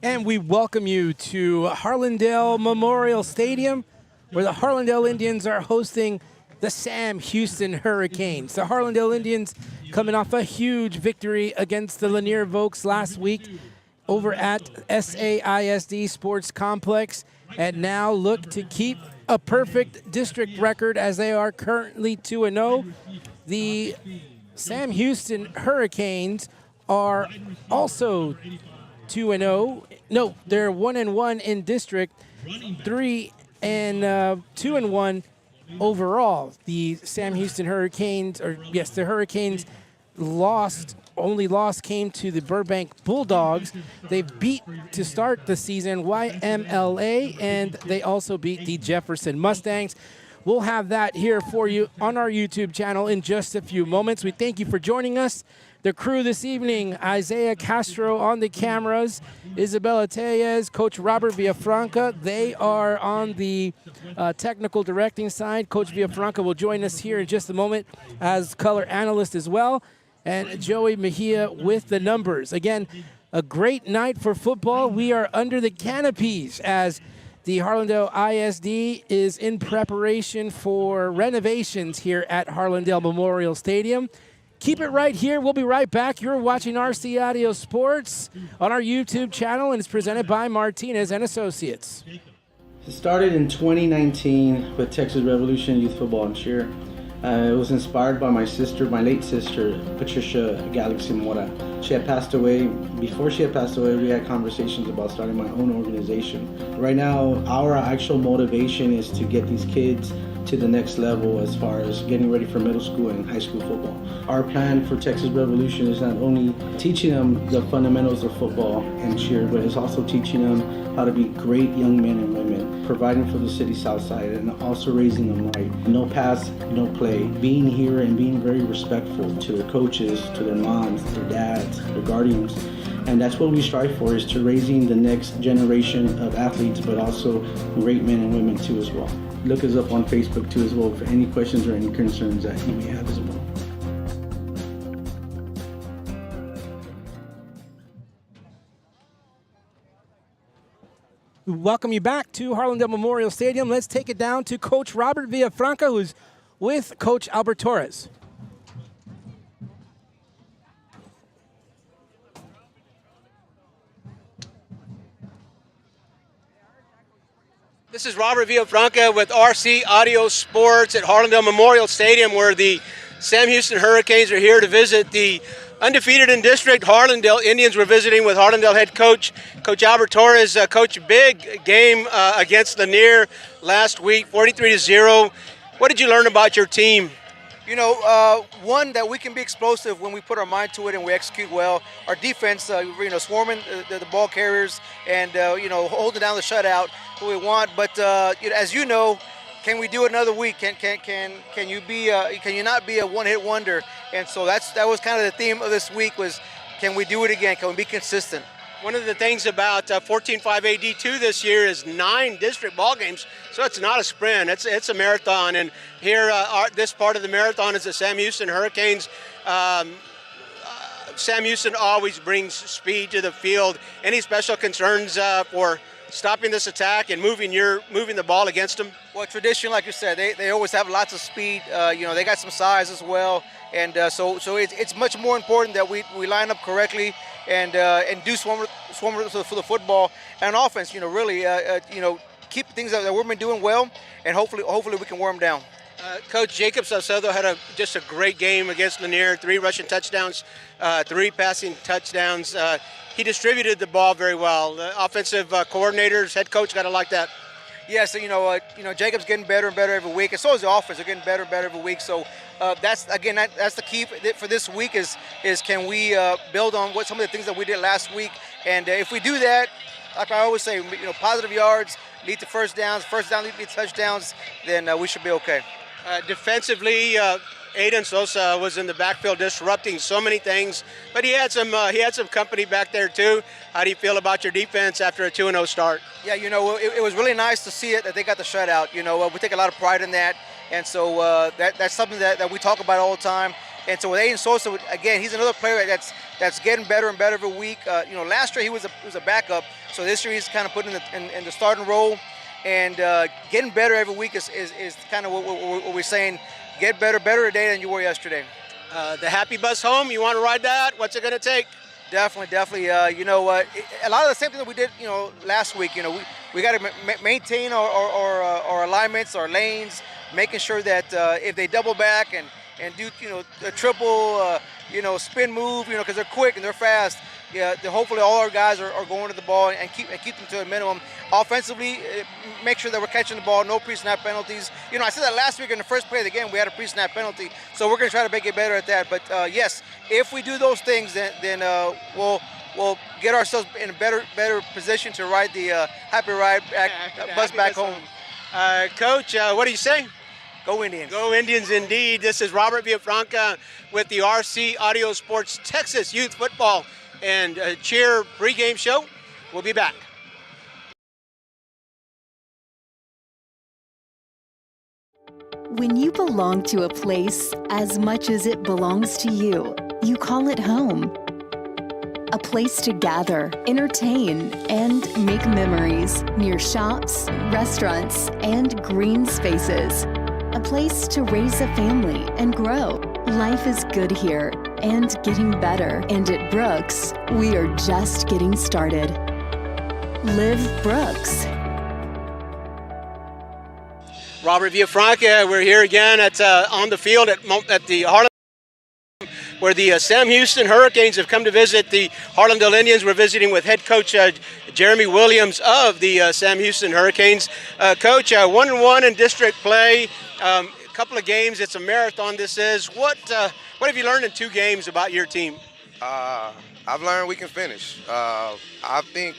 And we welcome you to Harlandale Memorial Stadium, where the Harlandale Indians are hosting the Sam Houston Hurricanes. The Harlandale Indians coming off a huge victory against the Lanier Vokes last week over at SAISD Sports Complex, and now look to keep a perfect district record as they are currently 2-0. The Sam Houston Hurricanes are also 2-0. No, they're 1-1 in district, 2-1 overall. The Sam Houston Hurricanes, the Hurricanes only loss came to the Burbank Bulldogs. They beat to start the season YMLA, and they also beat the Jefferson Mustangs. We'll have that here for you on our YouTube channel in just a few moments. We thank you for joining us. The crew this evening: Isaiah Castro on the cameras, Isabella Tellez, Coach Robert Villafranca. They are on the technical directing side. Coach Villafranca will join us here in just a moment as color analyst as well. And Joey Mejia with the numbers. Again, a great night for football. We are under the canopies as the Harlandale ISD is in preparation for renovations here at Harlandale Memorial Stadium. Keep it right here. We'll be right back. You're watching RC Audio Sports on our YouTube channel, and it's presented by Martinez and Associates. It started in 2019 with Texas Revolution Youth Football and Cheer. It was inspired by my sister, my late sister, Patricia Galaxy Mora. She had passed away. Before she had passed away, we had conversations about starting my own organization. Right now, our actual motivation is to get these kids to the next level as far as getting ready for middle school and high school football. Our plan for Texas Revolution is not only teaching them the fundamentals of football and cheer, but it's also teaching them how to be great young men and women, providing for the city south side, and also raising them right. No pass, no play. Being here and being very respectful to their coaches, to their moms, their dads, their guardians. And that's what we strive for, is to raising the next generation of athletes, but also great men and women too as well. Look us up on Facebook too as well for any questions or any concerns that you may have as well. We welcome you back to Harlandale Memorial Stadium. Let's take it down to Coach Robert Villafranca, who's with Coach Albert Torres. This is Robert Villafranca with RC Audio Sports at Harlandale Memorial Stadium, where the Sam Houston Hurricanes are here to visit the undefeated in district Harlandale Indians. We're visiting with Harlandale head coach, Coach Albert Torres. Coach, big game against Lanier last week, 43-0. What did you learn about your team? You know, one, that we can be explosive when we put our mind to it and we execute well. Our defense, swarming the ball carriers and, holding down the shutout, who we want. But, as you know, can we do it another week? Can you not be a one-hit wonder? And so that was kind of the theme of this week was, can we do it again? Can we be consistent? One of the things about 14-5 AD2 this year is 9 district ball games, so it's not a sprint, it's a marathon. And here, this part of the marathon is the Sam Houston Hurricanes. Sam Houston always brings speed to the field. Any special concerns for stopping this attack and moving the ball against them? Well, tradition, like you said, they always have lots of speed. They got some size as well, and so it's much more important that we line up correctly and do swarm for the football and offense. Keep things that we've been doing well, and hopefully we can wear them down. Coach Jacob Salcedo had just a great game against Lanier. 3 rushing touchdowns, 3 passing touchdowns. He distributed the ball very well. The offensive coordinators, head coach, got to like that. Yeah, so Jacob's getting better and better every week, and so is the offense. They're getting better and better every week. So that's the key for this week is can we build on some of the things that we did last week, and if we do that, like I always say, positive yards lead to first downs lead to touchdowns, then we should be okay. Defensively, Aiden Sosa was in the backfield disrupting so many things, but he had some company back there too. How do you feel about your defense after a 2-0 start? Yeah, it was really nice to see it that they got the shutout. We take a lot of pride in that, and so that's something that we talk about all the time. And so with Aiden Sosa, again, he's another player that's getting better and better every week. Last year he was a backup, so this year he's kind of put in the starting role, and getting better every week is kind of what we're saying. Get better today than you were yesterday. The happy bus home, you want to ride that? What's it going to take? Definitely. You know what? A lot of the same thing that we did, last week. We got to maintain our alignments, our lanes, making sure that if they double back and do a triple spin move, because they're quick and they're fast. Yeah, hopefully all our guys are going to the ball and keep them to a minimum. Offensively, make sure that we're catching the ball, no pre-snap penalties. I said that last week in the first play of the game, we had a pre-snap penalty, so we're going to try to make it better at that. But yes, if we do those things, then we'll get ourselves in a better position to ride the happy ride bus back home. Coach, what do you say? Go Indians. Go Indians indeed. This is Robert Villafranca with the RC Audio Sports Texas Youth Football and Cheer pregame show. We'll be back. When you belong to a place as much as it belongs to you, you call it home. A place to gather, entertain, and make memories near shops, restaurants, and green spaces. A place to raise a family and grow. Life is good here and getting better. And at Brooks, we are just getting started. Live Brooks. Robert Villafranca, we're here again at on the field at the Harlandale, where the Sam Houston Hurricanes have come to visit the Harlandale Indians. We're visiting with head coach Jeremy Williams of the Sam Houston Hurricanes. Coach, 1-1 in district play. A couple of games. It's a marathon. This is. What have you learned in 2 games about your team? I've learned we can finish. I think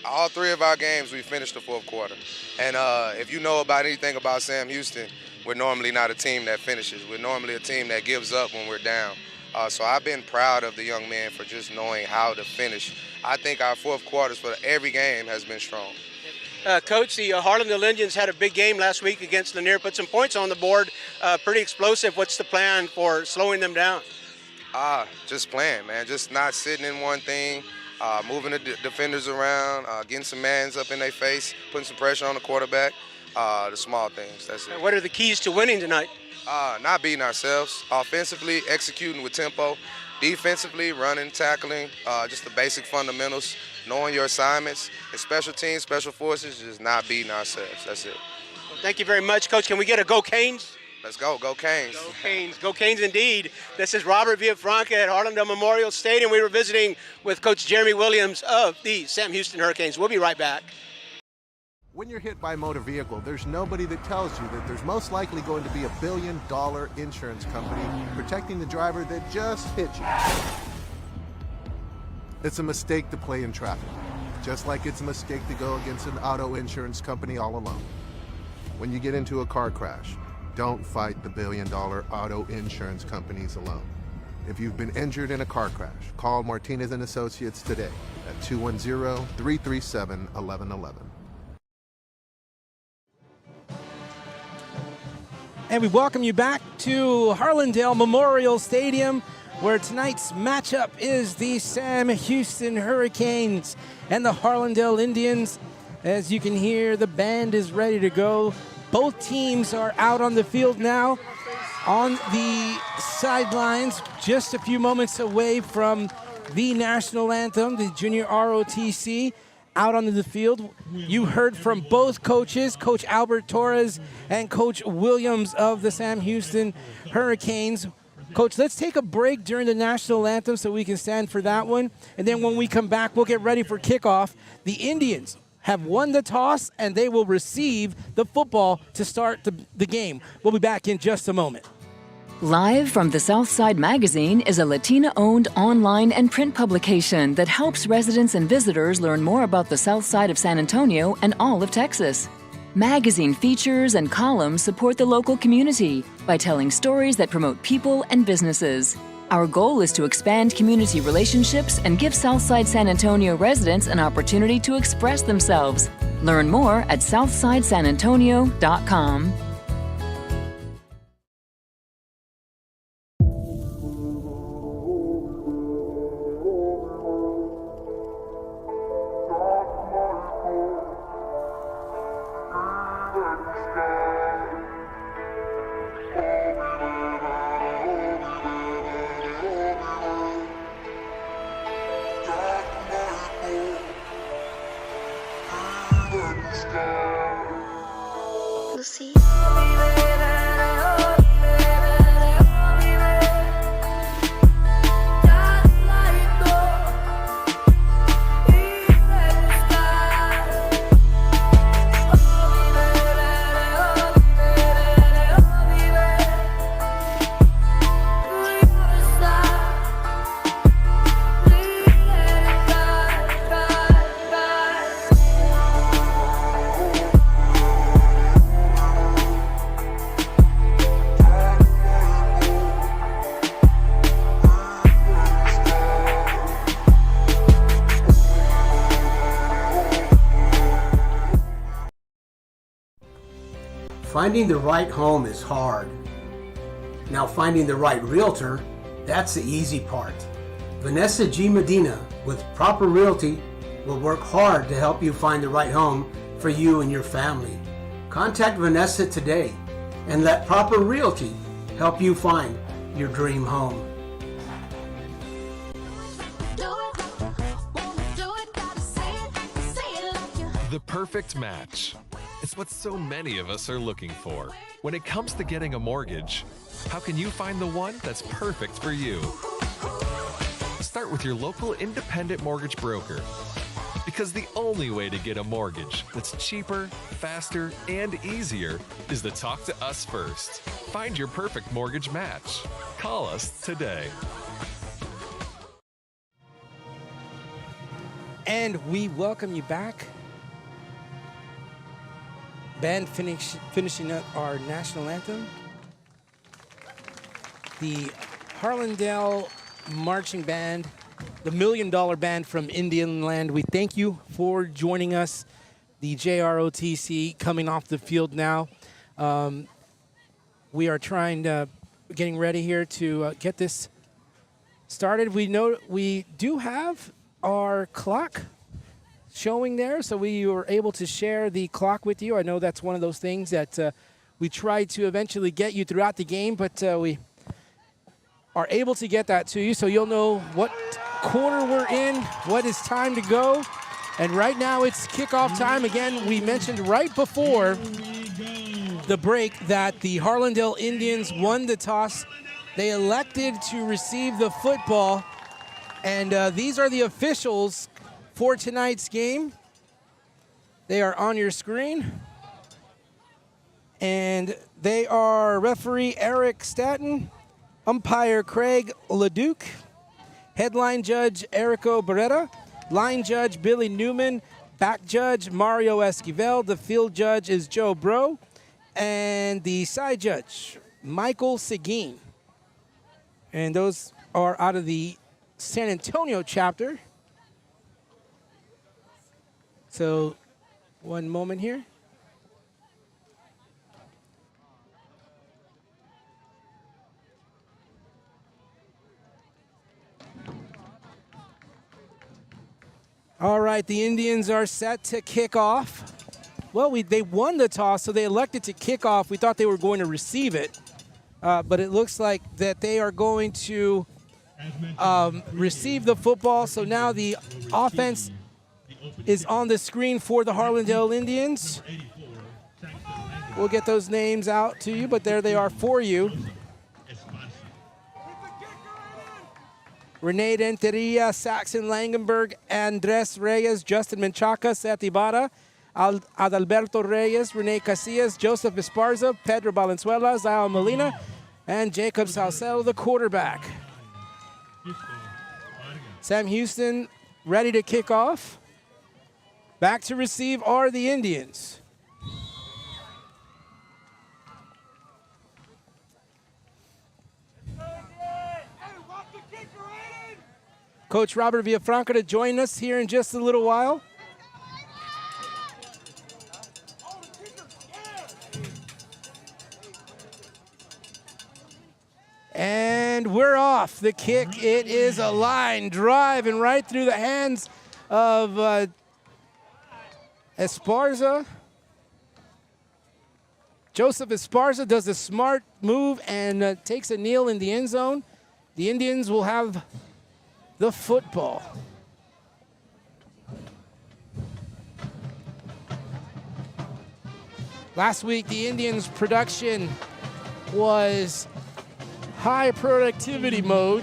all 3 of our games we finished the fourth quarter. And if you know about anything about Sam Houston, we're normally not a team that finishes. We're normally a team that gives up when we're down. So I've been proud of the young men for just knowing how to finish. I think our fourth quarters for every game has been strong. Coach, the Harlandale Indians had a big game last week against Lanier, put some points on the board, pretty explosive. What's the plan for slowing them down? Just playing, man. Just not sitting in one thing, moving the defenders around, getting some mans up in their face, putting some pressure on the quarterback, the small things. That's it. What are the keys to winning tonight? Not beating ourselves. Offensively, executing with tempo. Defensively, running, tackling, just the basic fundamentals, knowing your assignments. And special teams, special forces, just not beating ourselves. That's it. Well, thank you very much, Coach. Can we get a Go Canes? Let's go. Go Canes. Go Canes. Go Canes indeed. This is Robert Villafranca at Harlandale Memorial Stadium. We were visiting with Coach Jeremy Williams of the Sam Houston Hurricanes. We'll be right back. When you're hit by a motor vehicle, there's nobody that tells you that there's most likely going to be $1 billion insurance company protecting the driver that just hit you. It's a mistake to play in traffic, just like it's a mistake to go against an auto insurance company all alone. When you get into a car crash, don't fight the $1 billion auto insurance companies alone. If you've been injured in a car crash, call Martinez & Associates today at 210-337-1111. And we welcome you back to Harlandale Memorial Stadium, where tonight's matchup is the Sam Houston Hurricanes and the Harlandale Indians. As you can hear, the band is ready to go. Both teams are out on the field now, on the sidelines, just a few moments away from the national anthem, the junior ROTC. Out on the field, you heard from both coaches, Coach Albert Torres and Coach Williams of the Sam Houston Hurricanes. Coach, let's take a break during the national anthem so we can stand for that one. And then when we come back, we'll get ready for kickoff. The Indians have won the toss, and they will receive the football to start the game. We'll be back in just a moment. Live from the Southside Magazine is a Latina-owned online and print publication that helps residents and visitors learn more about the South Side of San Antonio and all of Texas. Magazine features and columns support the local community by telling stories that promote people and businesses. Our goal is to expand community relationships and give Southside San Antonio residents an opportunity to express themselves. Learn more at southsidesanantonio.com. Lucy. Finding the right home is hard. Now finding the right realtor, that's the easy part. Vanessa G. Medina with Proper Realty will work hard to help you find the right home for you and your family. Contact Vanessa today and let Proper Realty help you find your dream home. The perfect match. It's what so many of us are looking for. When it comes to getting a mortgage, how can you find the one that's perfect for you? Start with your local independent mortgage broker. Because the only way to get a mortgage that's cheaper, faster, and easier is to talk to us first. Find your perfect mortgage match. Call us today. And we welcome you back. Band finishing up our national anthem. The Harlandale Marching Band, the $1 Million Band from Indian Land. We thank you for joining us. The JROTC coming off the field now. We are getting ready here to get this started. We know we do have our clock showing there, so we were able to share the clock with you. I know that's one of those things that we tried to eventually get you throughout the game, but we are able to get that to you, so you'll know what quarter we're in, what is time to go. And right now it's kickoff time. Again, we mentioned right before the break that the Harlandale Indians won the toss. They elected to receive the football, and these are the officials for tonight's game. They are on your screen. And they are referee Eric Staton, umpire Craig Leduc, headline judge Erico Beretta, line judge Billy Newman, back judge Mario Esquivel, the field judge is Joe Bro, and the side judge Michael Seguin. And those are out of the San Antonio chapter. So, one moment here. All right, the Indians are set to kick off. Well, they won the toss, so they elected to kick off. We thought they were going to receive it, but it looks like that they are going to receive the football. So now the offense is on the screen for the Harlandale Indians. We'll get those names out to you, but there they are for you. Renee Renteria, Saxon Langenberg, Andres Reyes, Justin Menchaca, Seth Ibarra, Adalberto Reyes, Rene Casillas, Joseph Esparza, Pedro Valenzuela, Zao Molina, and Jacob Salcedo, the quarterback. Sam Houston ready to kick off. Back to receive are the Indians. Coach Robert Villafranca to join us here in just a little while. And we're off. The kick, it is a line drive and right through the hands of Esparza. Joseph Esparza does a smart move and takes a kneel in the end zone. The Indians will have the football. Last week, the Indians' production was high productivity mode,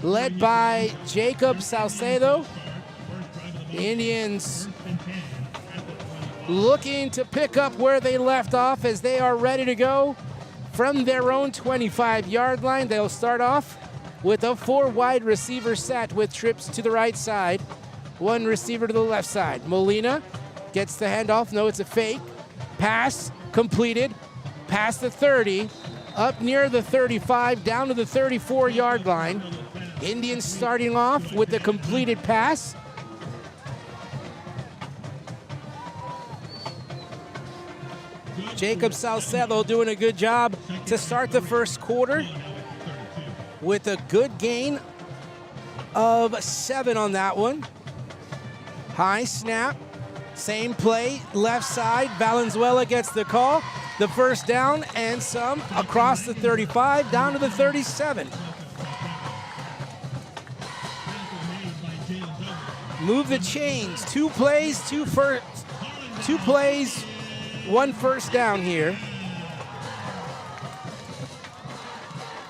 led by Jacob Salcedo. The Indians looking to pick up where they left off as they are ready to go from their own 25-yard line. They'll start off with a 4 wide receiver set with trips to the right side, 1 receiver to the left side. Molina gets the handoff. No, it's a fake. Pass completed, past the 30, up near the 35, down to the 34-yard line. Indians starting off with the completed pass. Jacob Salcedo doing a good job to start the first quarter with a good gain of 7 on that one. High snap. Same play, left side. Valenzuela gets the call. The first down and some across the 35, down to the 37. Move the chains. 2 plays, 1 first down here.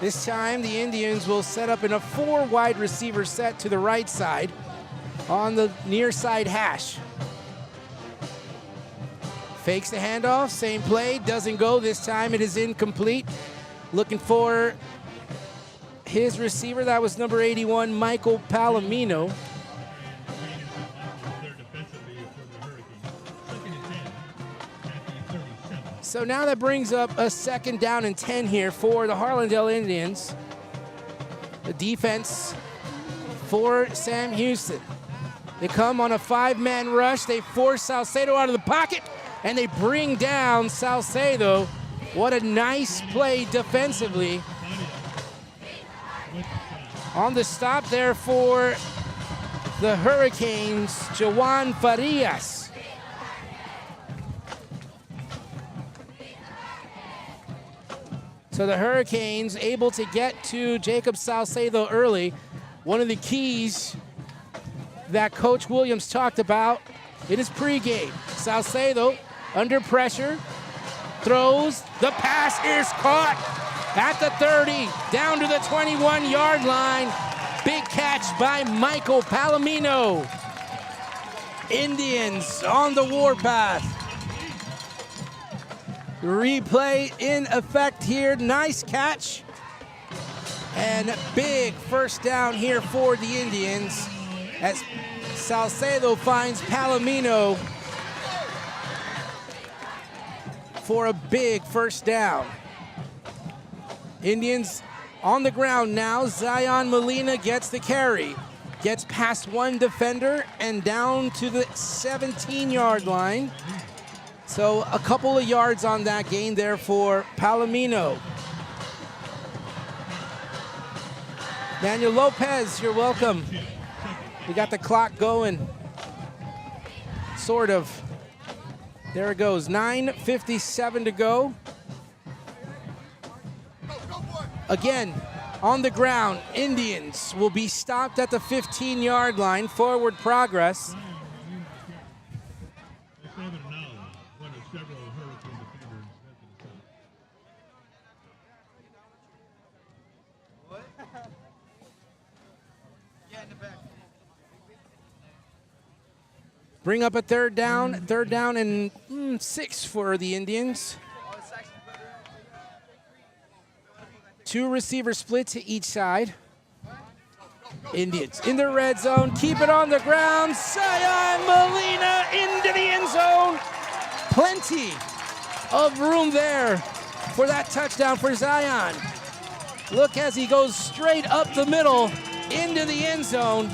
This time the Indians will set up in a 4 wide receiver set to the right side on the near side hash. Fakes the handoff, same play, doesn't go. This time it is incomplete. Looking for his receiver, that was number 81, Michael Palomino. So now that brings up a 2nd down and 10 here for the Harlandale Indians. The defense for Sam Houston. They come on a 5-man rush. They force Salcedo out of the pocket, and they bring down Salcedo. What a nice play defensively. On the stop there for the Hurricanes, Jawan Farias. So the Hurricanes able to get to Jacob Salcedo early. One of the keys that Coach Williams talked about in his pregame. Salcedo under pressure, throws, the pass is caught at the 30, down to the 21-yard line. Big catch by Michael Palomino. Indians on the warpath. Replay in effect here. Nice catch. And big first down here for the Indians as Salcedo finds Palomino for a big first down. Indians on the ground now. Zion Molina gets the carry. Gets past 1 defender and down to the 17-yard line. So a couple of yards on that gain there for Palomino. Manuel Lopez, you're welcome. We got the clock going. Sort of. There it goes, 9:57 to go. Again, on the ground, Indians will be stopped at the 15-yard line. Forward progress. Bring up a third down and 6 for the Indians. 2 receiver split to each side. Indians in the red zone, keep it on the ground. Zion Molina into the end zone. Plenty of room there for that touchdown for Zion. Look as he goes straight up the middle into the end zone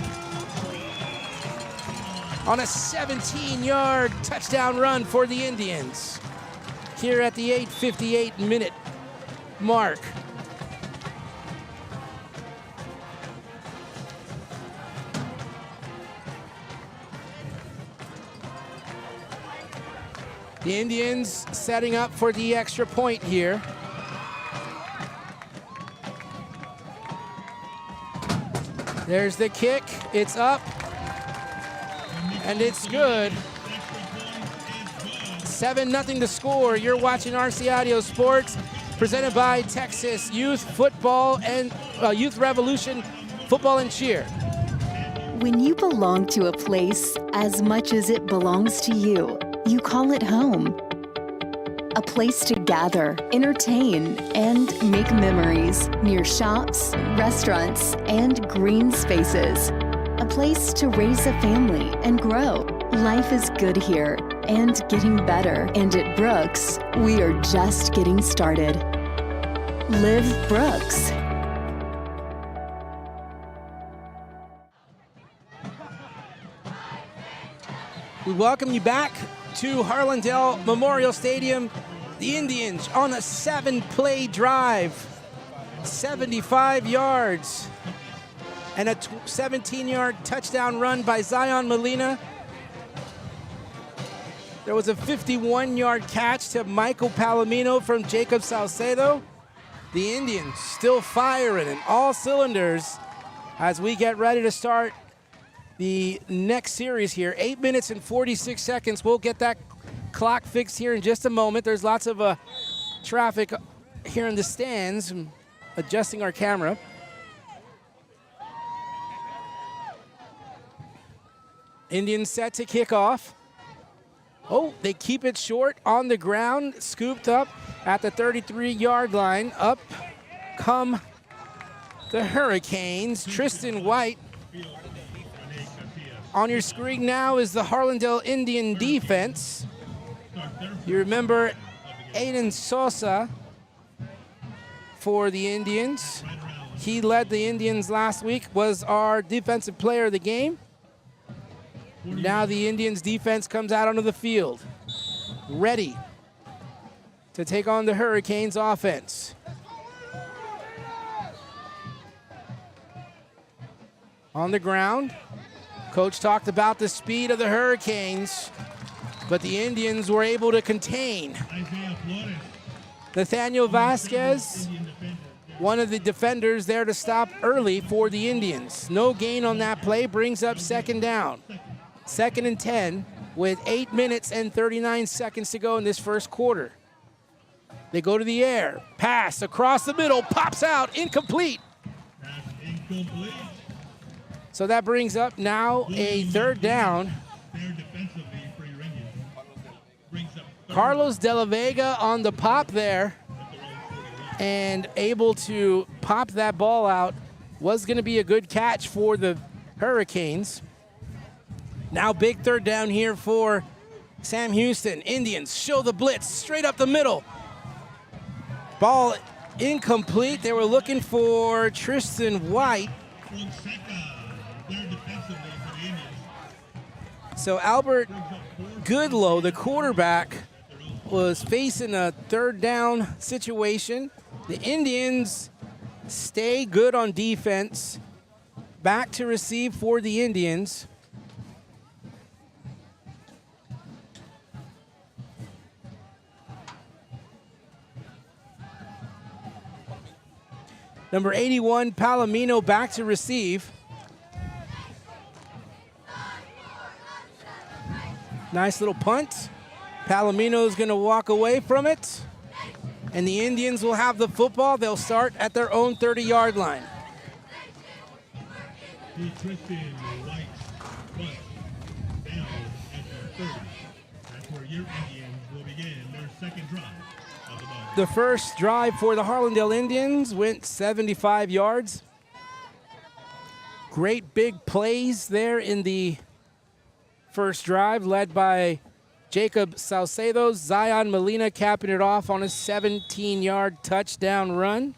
on a 17-yard touchdown run for the Indians here at the 8:58 minute mark. The Indians setting up for the extra point here. There's the kick. It's up. And it's good. 7-0 to score. You're watching RC Audio Sports, presented by Texas Youth Football and Youth Revolution Football and Cheer. When you belong to a place as much as it belongs to you, you call it home. A place to gather, entertain, and make memories near shops, restaurants, and green spaces. A place to raise a family and grow. Life is good here and getting better. And at Brooks, we are just getting started. Live Brooks. We welcome you back to Harlandale Memorial Stadium. The Indians on a 7-play drive, 75 yards, and a 17-yard touchdown run by Zion Molina. There was a 51-yard catch to Michael Palomino from Jacob Salcedo. The Indians still firing in all cylinders as we get ready to start the next series here. 8 minutes and 46 seconds. We'll get that clock fixed here in just a moment. There's lots of traffic here in the stands. I'm adjusting our camera. Indians set to kick off. Oh, they keep it short on the ground, scooped up at the 33-yard line. Up come the Hurricanes. Tristan White. On your screen now is the Harlandale Indian defense. You remember Aiden Sosa for the Indians. He led the Indians last week, was our defensive player of the game. Now the Indians defense comes out onto the field, ready to take on the Hurricanes offense. On the ground, coach talked about the speed of the Hurricanes, but the Indians were able to contain. Nathaniel Vasquez, one of the defenders there to stop early for the Indians. No gain on that play, brings up second down. 2nd and 10 with 8 minutes and 39 seconds to go in this first quarter. They go to the air, pass across the middle, pops out, incomplete. So that brings up now a 3rd down. Carlos De La Vega on the pop there and able to pop that ball out. Was going to be a good catch for the Hurricanes. Now big 3rd down here for Sam Houston. Indians show the blitz straight up the middle. Ball incomplete. They were looking for Tristan White. So Albert Goodlow, the quarterback, was facing a 3rd down situation. The Indians stay good on defense. Back to receive for the Indians. Number 81, Palomino, back to receive. Nice little punt. Palomino's going to walk away from it. And the Indians will have the football. They'll start at their own 30-yard line. That's where your Indians will begin their second drive. The first drive for the Harlandale Indians went 75 yards. Great big plays there in the first drive, led by Jacob Salcedo. Zion Molina capping it off on a 17-yard touchdown run.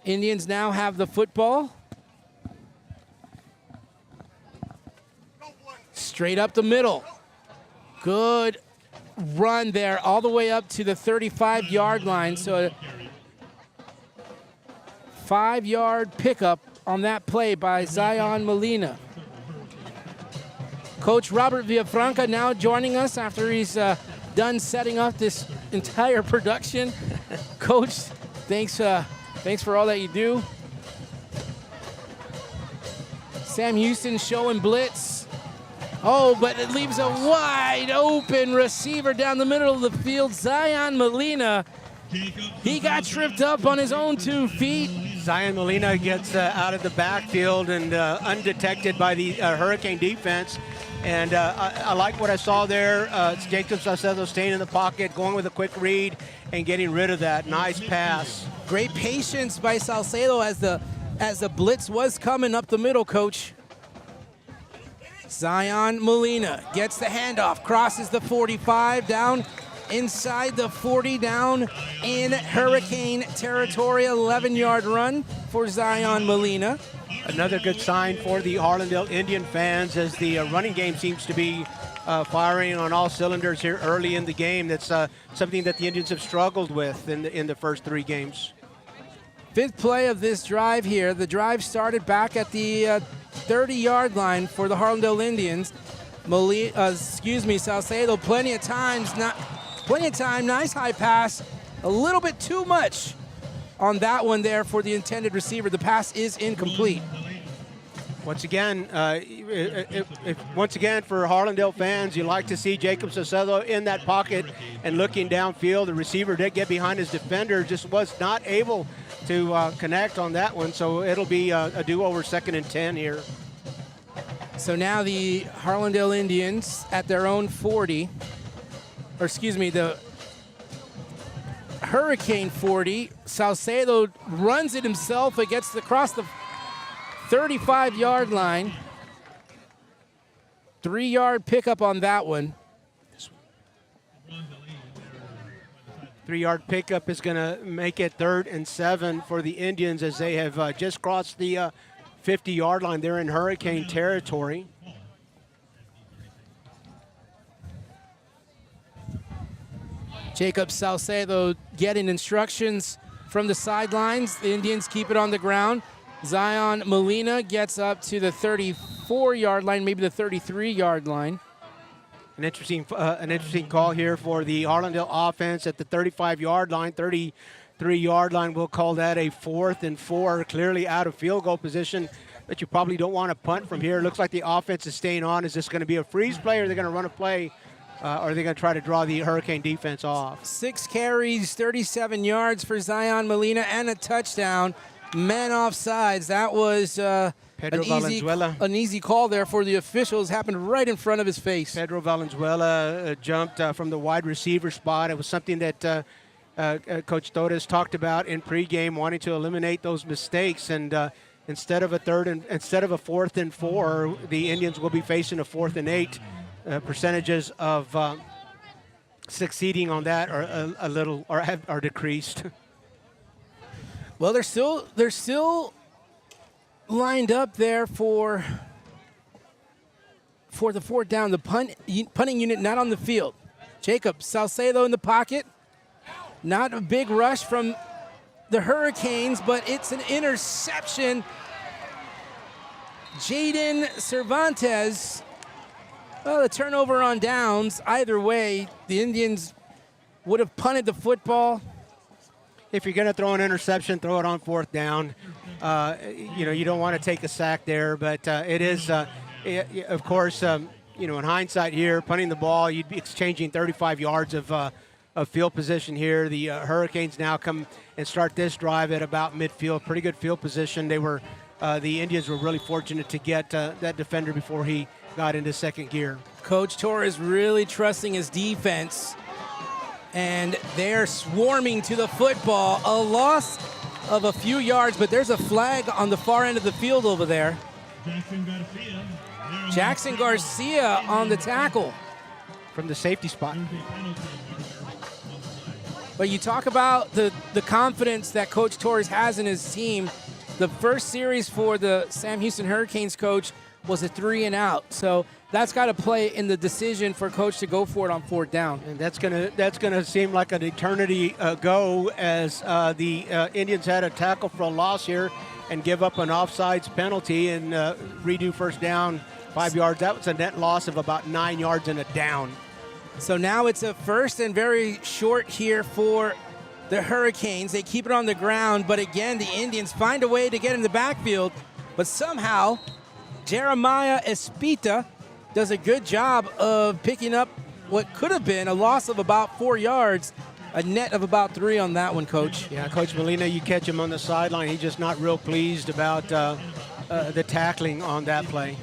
Indians now have the football. Straight up the middle. Good run there all the way up to the 35-yard line. So a 5-yard pickup on that play by Zion Molina. Coach Robert Villafranca now joining us after he's done setting up this entire production. Coach, thanks for all that you do. Sam Houston showing blitz. Oh, but it leaves a wide open receiver down the middle of the field. Zion Molina, he got tripped up on his own 2 feet. Zion Molina gets out of the backfield and undetected by the Hurricane defense. And I like what I saw there. It's Jacob Salcedo staying in the pocket, going with a quick read, and getting rid of that. Nice pass. Great patience by Salcedo as the blitz was coming up the middle, Coach. Zion Molina gets the handoff, crosses the 45, down inside the 40, down in Hurricane territory. 11-yard run for Zion Molina. Another good sign for the Harlandale Indian fans as the running game seems to be firing on all cylinders here early in the game. That's something that the Indians have struggled with in the first 3 games. 5th play of this drive here. The drive started back at the 30-yard line for the Harlandale Indians. Salcedo, plenty of time. Nice high pass. A little bit too much on that one there for the intended receiver. The pass is incomplete. Once again, for Harlandale fans, you like to see Jacob Salcedo in that pocket and looking downfield. The receiver did get behind his defender, just was not able to connect on that one. So it'll be a do-over 2nd and 10 here. So now the Harlandale Indians at their own 40, or excuse me, the Hurricane 40. Salcedo runs it himself. It gets across the 35-yard line. 3-yard pickup on that one. 3-yard pickup is going to make it 3rd and 7 for the Indians as they have just crossed the 50-yard line. They're in Hurricane territory. Jacob Salcedo getting instructions from the sidelines. The Indians keep it on the ground. Zion Molina gets up to the 34-yard line, maybe the 33-yard line. An interesting call here for the Harlandale offense at the 35-yard line, 33-yard line. We'll call that a 4th and 4, clearly out of field goal position. But you probably don't want to punt from here. Looks like the offense is staying on. Is this going to be a freeze play, or are they going to run a play? Or are they going to try to draw the Hurricane defense off? 6 carries, 37 yards for Zion Molina, and a touchdown. Man offsides. That was an easy call there for the officials. Happened right in front of his face. Pedro Valenzuela jumped from the wide receiver spot. It was something that Coach Torres talked about in pregame, wanting to eliminate those mistakes. And instead of a 4th and 4, the Indians will be facing a 4th and 8. Percentages of succeeding on that are a little are decreased. Well, they're still lined up there for the 4th down. The punting unit not on the field. Jacob Salcedo in the pocket. Not a big rush from the Hurricanes, but it's an interception. Jaden Cervantes. Well, the turnover on downs. Either way, the Indians would have punted the football. If you're going to throw an interception, throw it on 4th down. You don't want to take a sack there, but it is, of course, in hindsight here, punting the ball, you'd be exchanging 35 yards of field position here. The Hurricanes now come and start this drive at about midfield. Pretty good field position. The Indians were really fortunate to get that defender before he got into 2nd gear. Coach Torres really trusting his defense, and they're swarming to the football. A loss of a few yards, but there's a flag on the far end of the field over there. Jackson Garcia on the tackle. From the safety spot. But you talk about the confidence that Coach Torres has in his team. The first series for the Sam Houston Hurricanes coach was a 3-and-out. So that's got to play in the decision for coach to go for it on 4th down. And that's gonna seem like an eternity ago as the Indians had a tackle for a loss here and give up an offsides penalty and redo 1st down 5 yards. That was a net loss of about 9 yards and a down. So now it's a first and very short here for the Hurricanes. They keep it on the ground, but again, the Indians find a way to get in the backfield, but somehow Jeremiah Espita does a good job of picking up what could have been a loss of about 4 yards, a net of about 3 on that one, Coach. Yeah, Coach Molina, you catch him on the sideline. He's just not real pleased about the tackling on that play.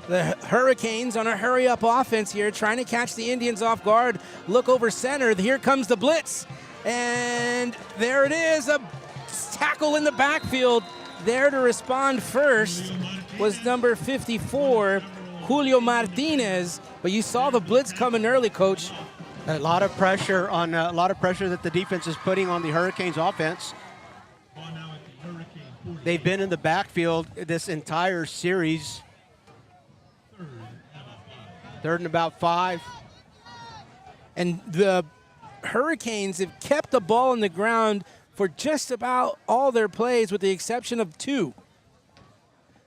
The Hurricanes on a hurry-up offense here, trying to catch the Indians off guard. Look over center. Here comes the blitz. And there it is, a tackle in the backfield. There to respond first was number 54, Julio Martinez. But you saw the blitz coming early, Coach. A lot of pressure that the defense is putting on the Hurricanes offense. They've been in the backfield this entire series. 3rd and about 5. And the Hurricanes have kept the ball on the ground for just about all their plays with the exception of 2.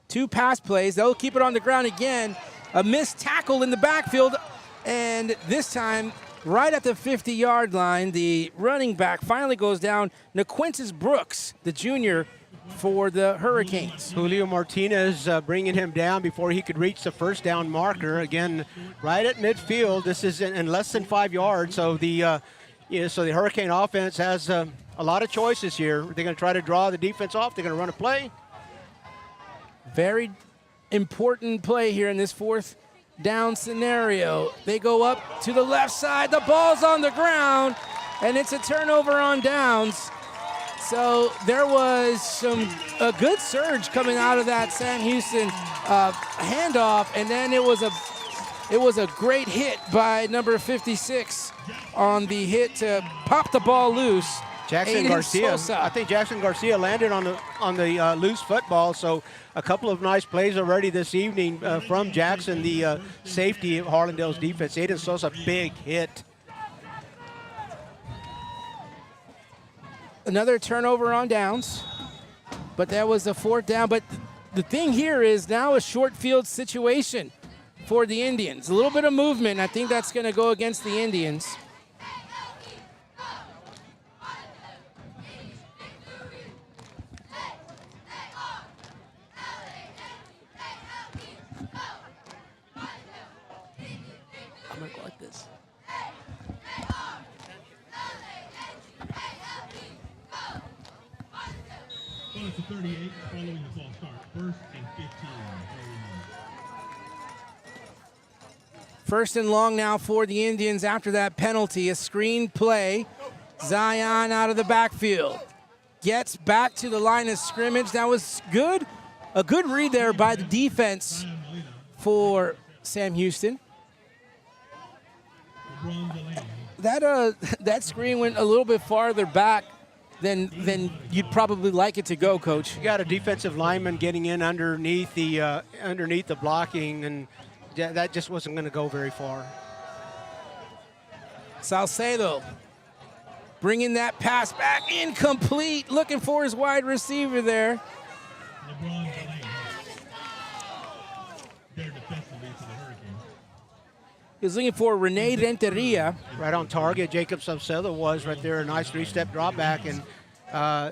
2 pass plays. They'll keep it on the ground again. A missed tackle in the backfield. And this time, right at the 50-yard line, the running back finally goes down. Naquintus Brooks, the junior, for the Hurricanes. Julio Martinez bringing him down before he could reach the first down marker. Again, right at midfield. This is in less than 5 yards. So the Hurricane offense has a lot of choices here. They're going to try to draw the defense off. They're going to run a play. Very important play here in this 4th down scenario. They go up to the left side. The ball's on the ground, and it's a turnover on downs. So there was a good surge coming out of that Sam Houston handoff, and then it was a great hit by number 56 on the hit to pop the ball loose. Jackson Aiden Garcia. Sosa. I think Jackson Garcia landed on the loose football. So a couple of nice plays already this evening from Jackson, the safety of Harlandale's defense. Aiden Sosa, big hit. Another turnover on downs, but that was a 4th down. But the thing here is now a short field situation for the Indians. A little bit of movement. I think that's going to go against the Indians. I'm going to go like this. To 38, following the false start. 1st and 15. 1st and long now for the Indians after that penalty. A screen play. Zion out of the backfield. Gets back to the line of scrimmage. That was good. A good read there by the defense for Sam Houston. That screen went a little bit farther back than you'd probably like it to go, Coach. You got a defensive lineman getting in underneath the blocking, and that just wasn't going to go very far. Salcedo bringing that pass back, incomplete, looking for his wide receiver there. He was looking for Rene Renteria. Right on target, Jacob Salcedo was right there, a nice 3-step drop back. And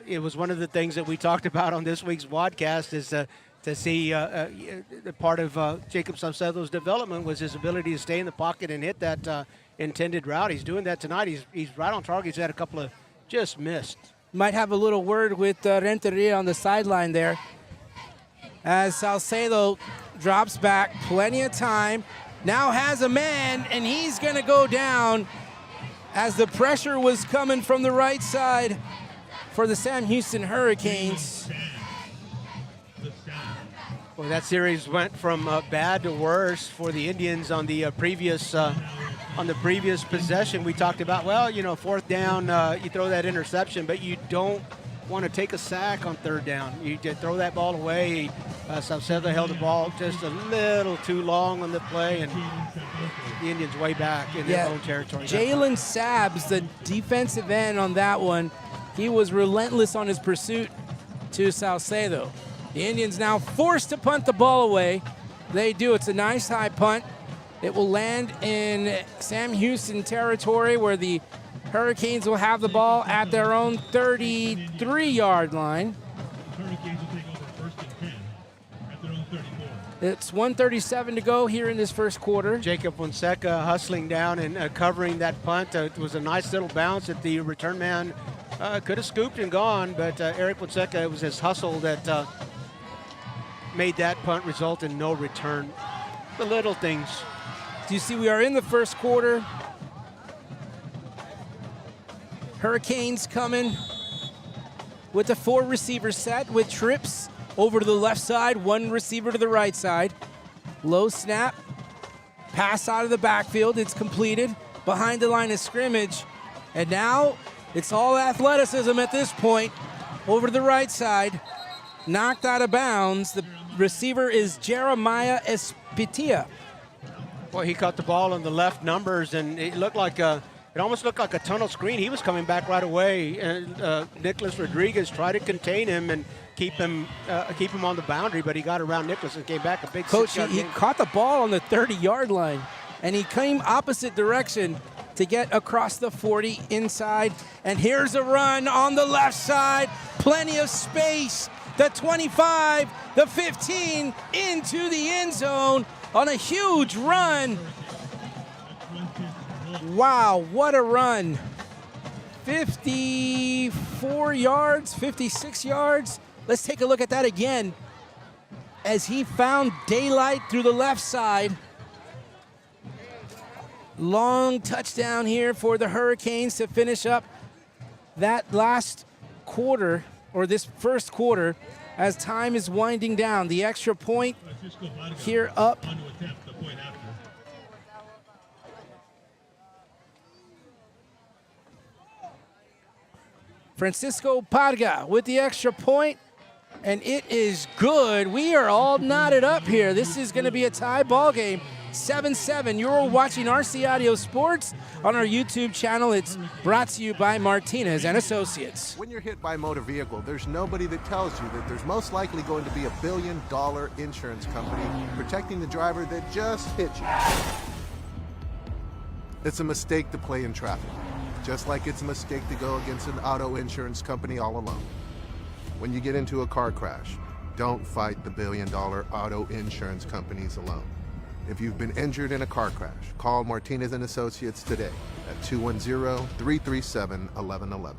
it was one of the things that we talked about on this week's podcast is to see the part of Jacob Salcedo's development was his ability to stay in the pocket and hit that intended route. He's doing that tonight. He's right on target. He's had a couple of just missed. Might have a little word with Renteria on the sideline there. As Salcedo drops back, plenty of time. Now has a man, and he's going to go down as the pressure was coming from the right side for the Sam Houston Hurricanes. Well, that series went from bad to worse for the Indians on the previous possession. We talked about, well, 4th down, you throw that interception, but you don't want to take a sack on 3rd down. You just throw that ball away. Salcedo held the ball just a little too long on the play, and the Indians way back in their own territory. Jalen Sabbs, the defensive end on that one, he was relentless on his pursuit to Salcedo. The Indians now forced to punt the ball away. They do. It's a nice high punt. It will land in Sam Houston territory where the Hurricanes will have the ball at their own 33-yard line. Hurricanes will take over first and 10 at their own 34. It's 1:37 to go here in this first quarter. Jacob Fonseca hustling down and covering that punt. It was a nice little bounce that the return man could have scooped and gone, but Eric Fonseca, it was his hustle that made that punt result in no return. The little things. Do you see we are in the first quarter? Hurricanes coming with a 4-receiver set with trips over to the left side, 1 receiver to the right side. Low snap, pass out of the backfield. It's completed behind the line of scrimmage. And now it's all athleticism at this point. Over to the right side, knocked out of bounds. The receiver is Jeremiah Espitia. Boy, he caught the ball on the left numbers, and it looked like it almost looked like a tunnel screen. He was coming back right away, and Nicholas Rodriguez tried to contain him and keep him on the boundary, but he got around Nicholas and came back a big Coach, 6-yard he gain. caught the ball on the 30-yard line, and he came opposite direction to get across the 40 inside. And here's a run on the left side. Plenty of space. The 25, the 15, into the end zone on a huge run. Wow, what a run. 54 yards, 56 yards. Let's take a look at that again as he found daylight through the left side. Long touchdown here for the Hurricanes to finish up that last quarter, or this first quarter, as time is winding down. The extra point here up. Francisco Parga with the extra point, and it is good. We are all knotted up here. This is going to be a tie ball game, 7-7. You're watching RC Audio Sports on our YouTube channel. It's brought to you by Martinez and Associates. When you're hit by a motor vehicle, there's nobody that tells you that there's most likely going to be $1 billion insurance company protecting the driver that just hit you. It's a mistake to play in traffic, just like it's a mistake to go against an auto insurance company all alone. When you get into a car crash, don't fight the $1 billion auto insurance companies alone. If you've been injured in a car crash, call Martinez and Associates today at 210-337-1111.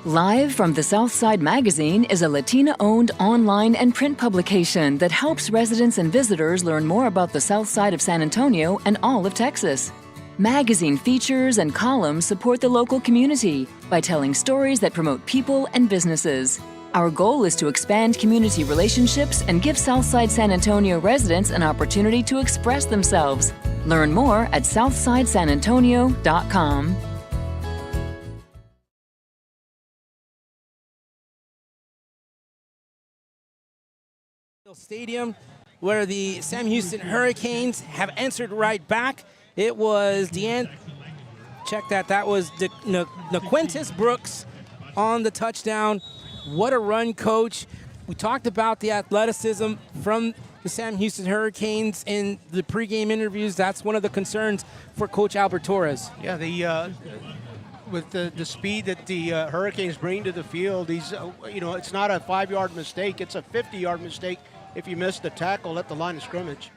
Live from the Southside Magazine is a Latina-owned online and print publication that helps residents and visitors learn more about the South Side of San Antonio and all of Texas. Magazine features and columns support the local community by telling stories that promote people and businesses. Our goal is to expand community relationships and give Southside San Antonio residents an opportunity to express themselves. Learn more at southsidesanantonio.com. Stadium, where the Sam Houston Hurricanes have answered right back. It was check that. That was Naquintus Brooks on the touchdown. What a run, Coach. We talked about the athleticism from the Sam Houston Hurricanes in the pregame interviews. That's one of the concerns for Coach Albert Torres. Yeah, with the speed that the Hurricanes bring to the field, it's not a 5-yard mistake. It's a 50-yard mistake if you miss the tackle at the line of scrimmage.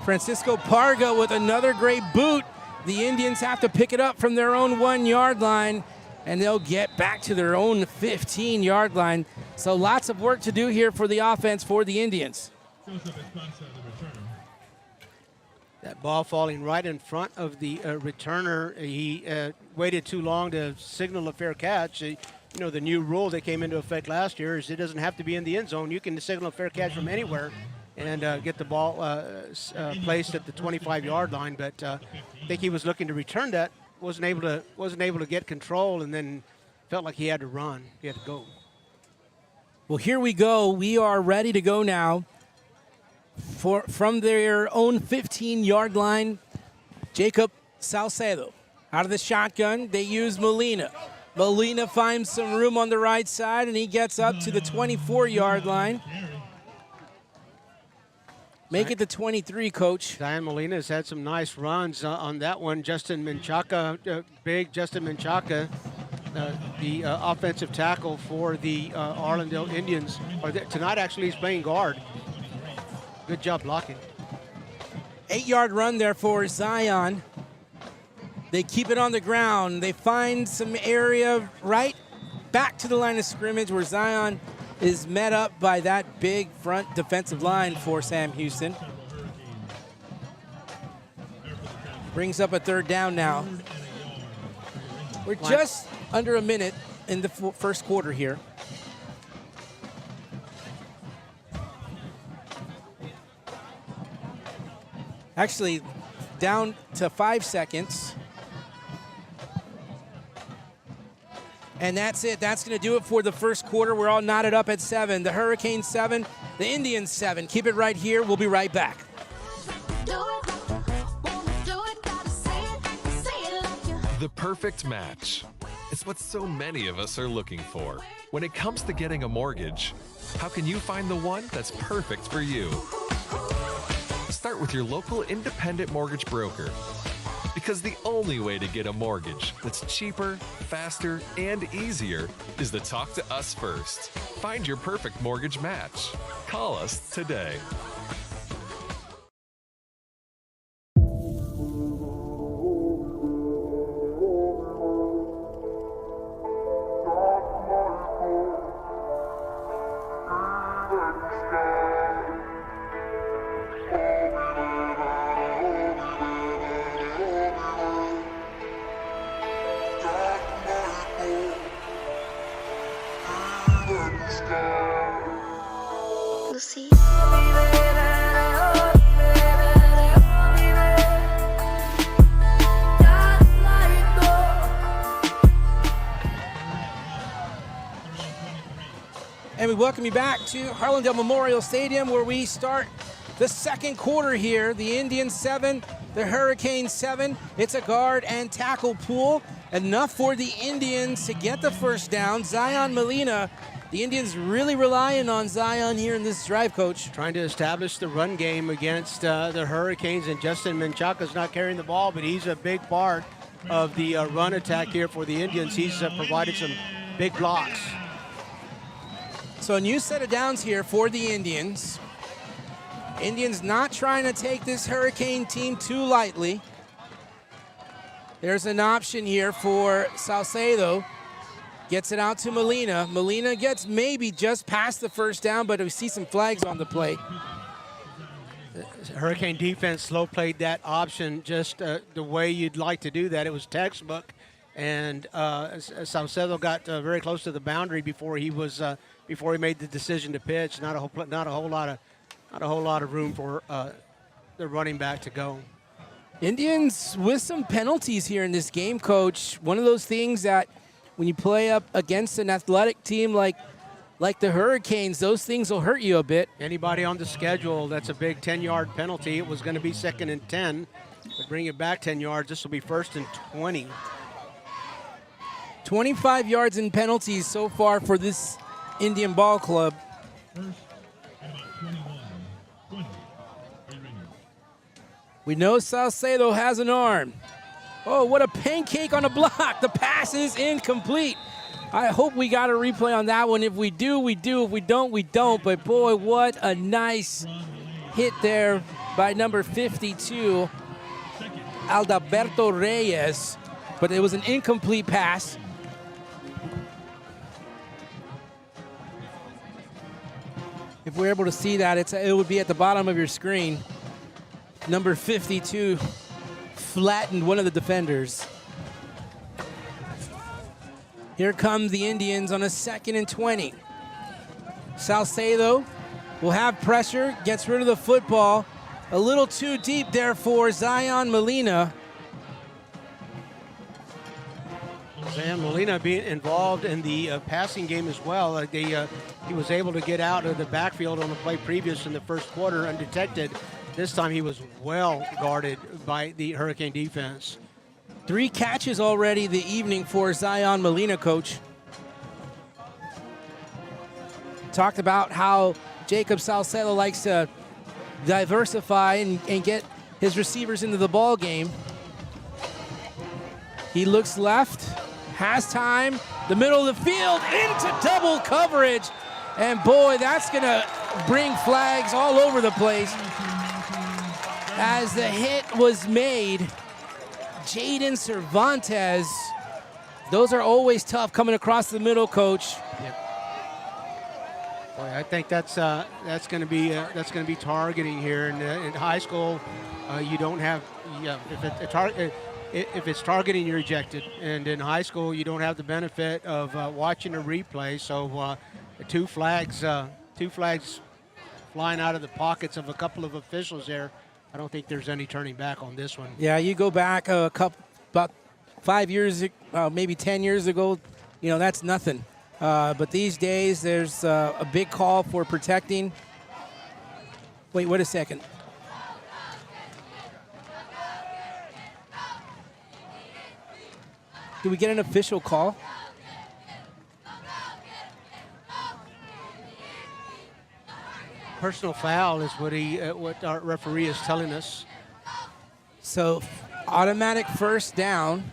Francisco Parga with another great boot. The Indians have to pick it up from their own 1-yard line, and they'll get back to their own 15-yard line. So lots of work to do here for the offense for the Indians. That ball falling right in front of the returner. He waited too long to signal a fair catch. The new rule that came into effect last year is it doesn't have to be in the end zone. You can signal a fair catch from anywhere and get the ball placed at the 25-yard line. But I think he was looking to return that, wasn't able to get control, and then felt like he had to run. He had to go. Well, here we go. We are ready to go now. From their own 15-yard line, Jacob Salcedo out of the shotgun. They use Molina. Molina finds some room on the right side, and he gets up to the 24-yard line. Make it the 23, Coach. Zion Molina has had some nice runs on that one. Justin Menchaca, big Justin Menchaca, the offensive tackle for the Harlandale Indians. Tonight, actually, he's playing guard. Good job blocking. 8-yard run there for Zion. They keep it on the ground. They find some area right back to the line of scrimmage where Zion is met up by that big front defensive line for Sam Houston. Brings up a 3rd down now. We're just under a minute in the first quarter here. Actually, down to 5 seconds. And that's it. That's going to do it for the first quarter. We're all knotted up at 7. The Hurricanes 7, the Indians 7. Keep it right here. We'll be right back. The perfect match. It's what so many of us are looking for. When it comes to getting a mortgage, how can you find the one that's perfect for you? Start with your local independent mortgage broker. Because the only way to get a mortgage that's cheaper, faster, and easier is to talk to us first. Find your perfect mortgage match. Call us today. And we welcome you back to Harlandale Memorial Stadium, where we start the second quarter here. The Indians 7, the Hurricanes 7. It's a guard and tackle pool. Enough for the Indians to get the first down. Zion Molina, the Indians really relying on Zion here in this drive, Coach. Trying to establish the run game against the Hurricanes, and Justin Menchaca's not carrying the ball, but he's a big part of the run attack here for the Indians. He's provided some big blocks. So a new set of downs here for the Indians. Indians not trying to take this Hurricane team too lightly. There's an option here for Salcedo. Gets it out to Molina. Molina gets maybe just past the first down, but we see some flags on the play. Hurricane defense slow played that option just the way you'd like to do that. It was textbook, and Salcedo got very close to the boundary before he made the decision to pitch. Not a whole lot of room for the running back to go. Indians with some penalties here in this game, Coach. One of those things that when you play up against an athletic team like the Hurricanes, those things will hurt you a bit. Anybody on the schedule, that's a big 10-yard penalty. It was going to be 2nd and 10. To bring it back 10 yards, this will be 1st and 20. 25 yards in penalties so far for this Indian ball club. We know Salcedo has an arm. Oh, what a pancake on a block. The pass is incomplete. I hope we got a replay on that one. If we do, we do. If we don't, we don't. But boy, what a nice hit there by number 52, Adalberto Reyes. But it was an incomplete pass. If we're able to see that, it would be at the bottom of your screen. Number 52 flattened one of the defenders. Here come the Indians on a 2nd and 20. Salcedo will have pressure, gets rid of the football. A little too deep there for Zion Molina. Zion Molina being involved in the passing game as well. He was able to get out of the backfield on the play previous in the first quarter undetected. This time he was well guarded by the Hurricane defense. 3 catches already the evening for Zion Molina, Coach. Talked about how Jacob Salcedo likes to diversify and get his receivers into the ball game. He looks left, has time, the middle of the field, into double coverage. And boy, that's going to bring flags all over the place. As the hit was made, Jaden Cervantes, those are always tough coming across the middle, Coach. Yep. Boy, I think that's going to be targeting here in high school. You don't have if it's targeting, you're ejected, and in high school you don't have the benefit of watching a replay. So two flags flying out of the pockets of a couple of officials there. I don't think there's any turning back on this one. Yeah, you go back about 5 years, maybe 10 years ago, that's nothing. But these days, there's a big call for protecting. Wait a second. Did we get an official call? Personal foul is what our referee is telling us. So, automatic first down.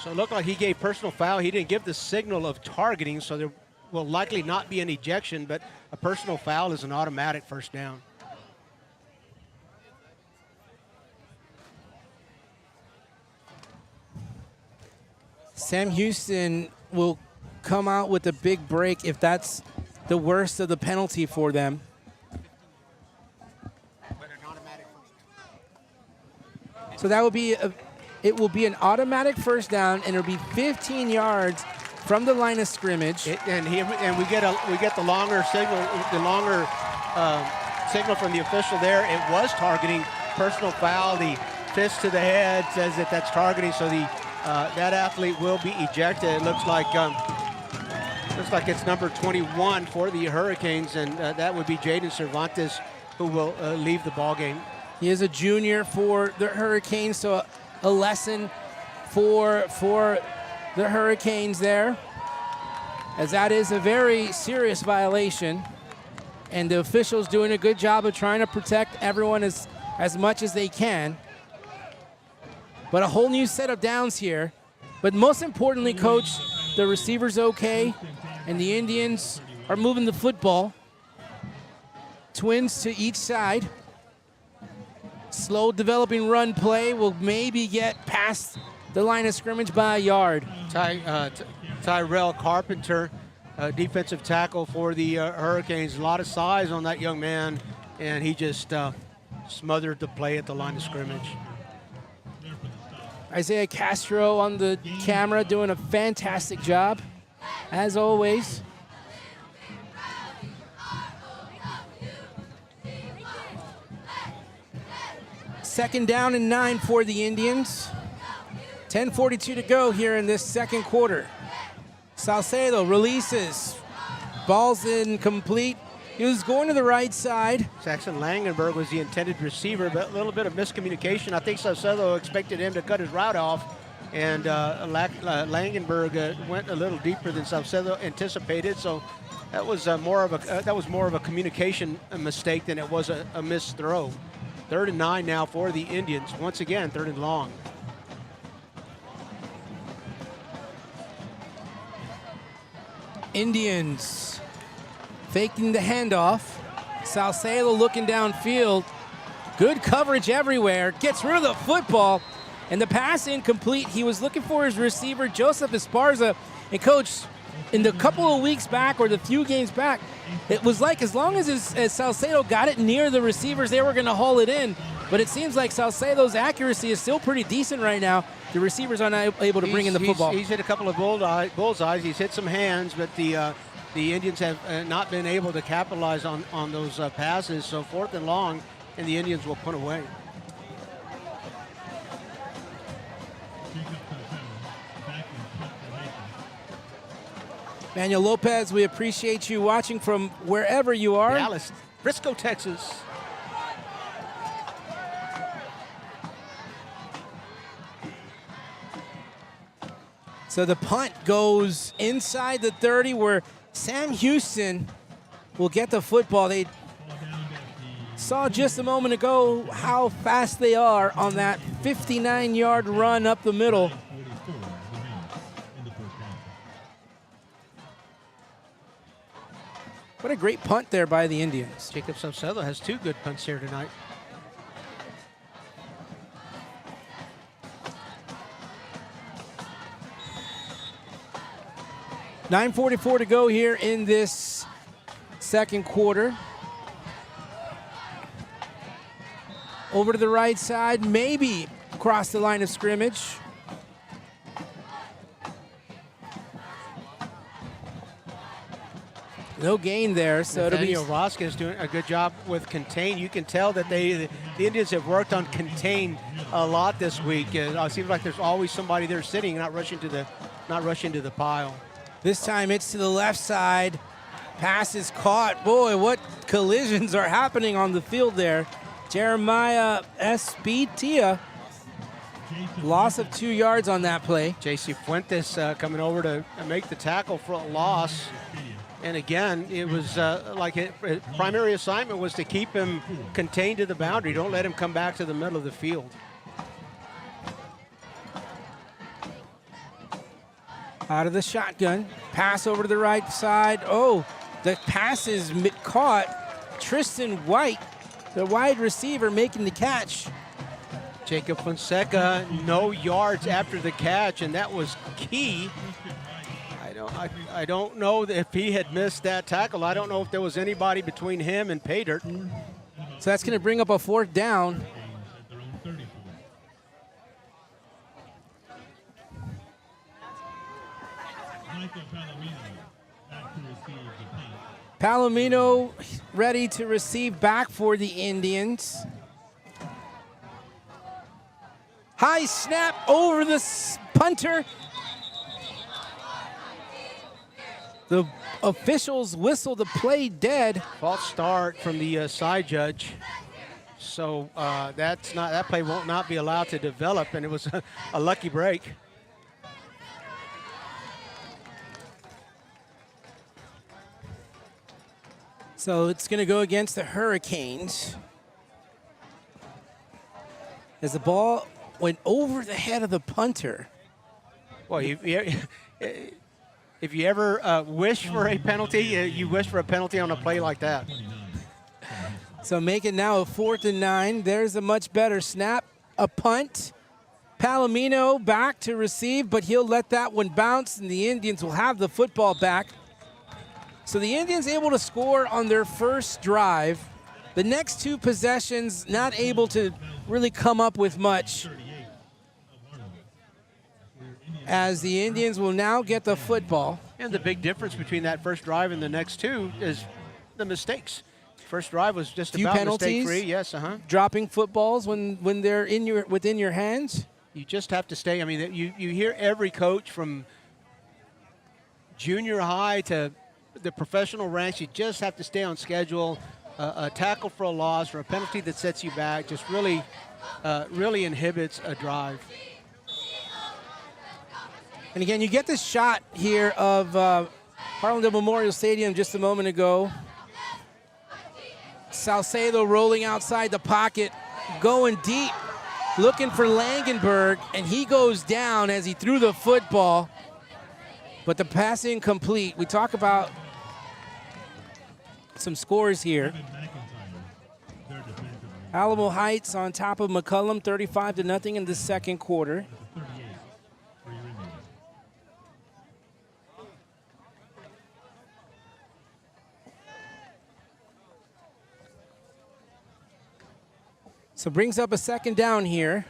So it looked like he gave personal foul. He didn't give the signal of targeting, so there will likely not be an ejection, but a personal foul is an automatic first down. Sam Houston will come out with a big break if that's the worst of the penalty for them. So that will be it will be an automatic first down, and it'll be 15 yards from the line of scrimmage. And we get the longer signal, signal from the official there. It was targeting, personal foul. The fist to the head says that that's targeting. So that athlete will be ejected. It looks like it's number 21 for the Hurricanes, and that would be Jaden Cervantes, who will leave the ball game. He is a junior for the Hurricanes, so a lesson for the Hurricanes there, as that is a very serious violation, and the officials doing a good job of trying to protect everyone as much as they can. But a whole new set of downs here. But most importantly, Coach, the receiver's okay, and the Indians are moving the football. Twins to each side. Slow developing run play will maybe get past the line of scrimmage by a yard. Tyrell Carpenter, defensive tackle for the Hurricanes. A lot of size on that young man, and he just smothered the play at the line of scrimmage. Isaiah Castro on the camera doing a fantastic job, as always. Second down and 9 for the Indians. 10:42 to go here in this second quarter. Salcedo releases. Ball's incomplete. He was going to the right sid. Saxon Langenberg was the intended receiver, but a little bit of miscommunication. I think Salcedo expected him to cut his route off, and Langenberg went a little deeper than Salcedo anticipated. So that was more of a communication mistake than it was a missed throw. 3rd and 9 now for the Indians. Once again, 3rd and long. Indians faking the handoff. Salcedo looking downfield. Good coverage everywhere. Gets rid of the football. And the pass incomplete. He was looking for his receiver, Joseph Esparza. And Coach, in the couple of weeks back or the few games back, it was like as long as Salcedo got it near the receivers, they were going to haul it in. But it seems like Salcedo's accuracy is still pretty decent right now. The receivers are not able to bring in the football. He's hit a couple of bullseyes. He's hit some hands, but the Indians have not been able to capitalize on those passes. So 4th and long, and the Indians will punt away. Manuel Lopez, we appreciate you watching from wherever you are. Dallas, Frisco, Texas. So the punt goes inside the 30 where Sam Houston will get the football. They Saw just a moment ago how fast they are on that 59-yard run up the middle. What a great punt there by the Indians. Jacob Salcedo has 2 good punts here tonight. $9:44 to go here in this second quarter. Over to the right side, maybe across the line of scrimmage. No gain there, so it'll be... Nathaniel Roskin is doing a good job with contain. You can tell that the Indians have worked on contain a lot this week. It seems like there's always somebody there sitting, not rushing to the pile. This time it's to the left side. Pass is caught. Boy, what collisions are happening on the field there. Jeremiah Espitia, loss of 2 yards on that play. J.C. Fuentes coming over to make the tackle for a loss. And again, it was primary assignment was to keep him contained to the boundary. Don't let him come back to the middle of the field. Out of the shotgun, pass over to the right side. Oh, the pass is caught. Tristan White, the wide receiver, making the catch. Jacob Fonseca, no yards after the catch, and that was key. I don't know if he had missed that tackle. I don't know if there was anybody between him and pay dirt. So that's going to bring up a 4th down. Palomino ready to receive back for the Indians. High snap over the punter. The officials whistle the play dead. False start from the side judge. So that play will not be allowed to develop, and it was a lucky break. So it's going to go against the Hurricanes. As the ball went over the head of the punter. Well, if you ever wish for a penalty, you wish for a penalty on a play like that. So make it now a 4th and 9. There's a much better snap, a punt. Palomino back to receive, but he'll let that one bounce, and the Indians will have the football back. So the Indians able to score on their first drive. The next 2 possessions not able to really come up with much, as the Indians will now get the football. And the big difference between that first drive and the next 2 is the mistakes. First drive was just Few about penalties, mistake-free. Yes, dropping footballs when they're within your hands. You just have to stay. I mean, you hear every coach from junior high to the professional ranks. You just have to stay on schedule. A tackle for a loss or a penalty that sets you back just really inhibits a drive. And again, you get this shot here of Harlandale Memorial Stadium just a moment ago. Salcedo rolling outside the pocket, going deep, looking for Langenberg, and he goes down as he threw the football. But the pass incomplete. We talk about some scores here. Alamo Heights on top of McCullum, 35-0 in the second quarter. So brings up a 2nd down here.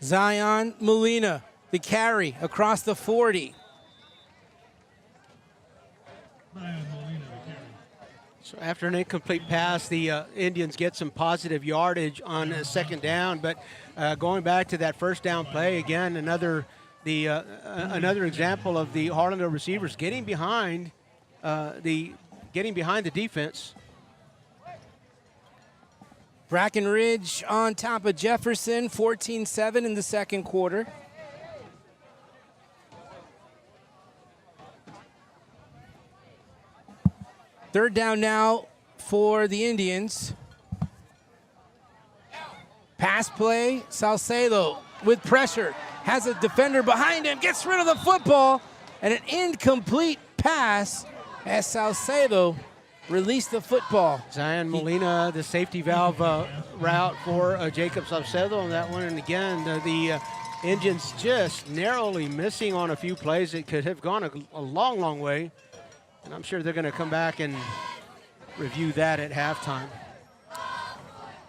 Zion Molina, the carry across the 40. So after an incomplete pass, the Indians get some positive yardage on a 2nd down. But going back to that first down play, again, another example of the Harlandale receivers getting behind the defense. Brackenridge on top of Jefferson, 14-7 in the second quarter. Third down now for the Indians. Pass play, Salcedo with pressure. Has a defender behind him, gets rid of the football, and an incomplete pass as Salcedo released the football. Zion Molina, the safety valve route for Jacob Salcedo on that one. And again, the Indians just narrowly missing on a few plays. It could have gone a long, long way. And I'm sure they're going to come back and review that at halftime.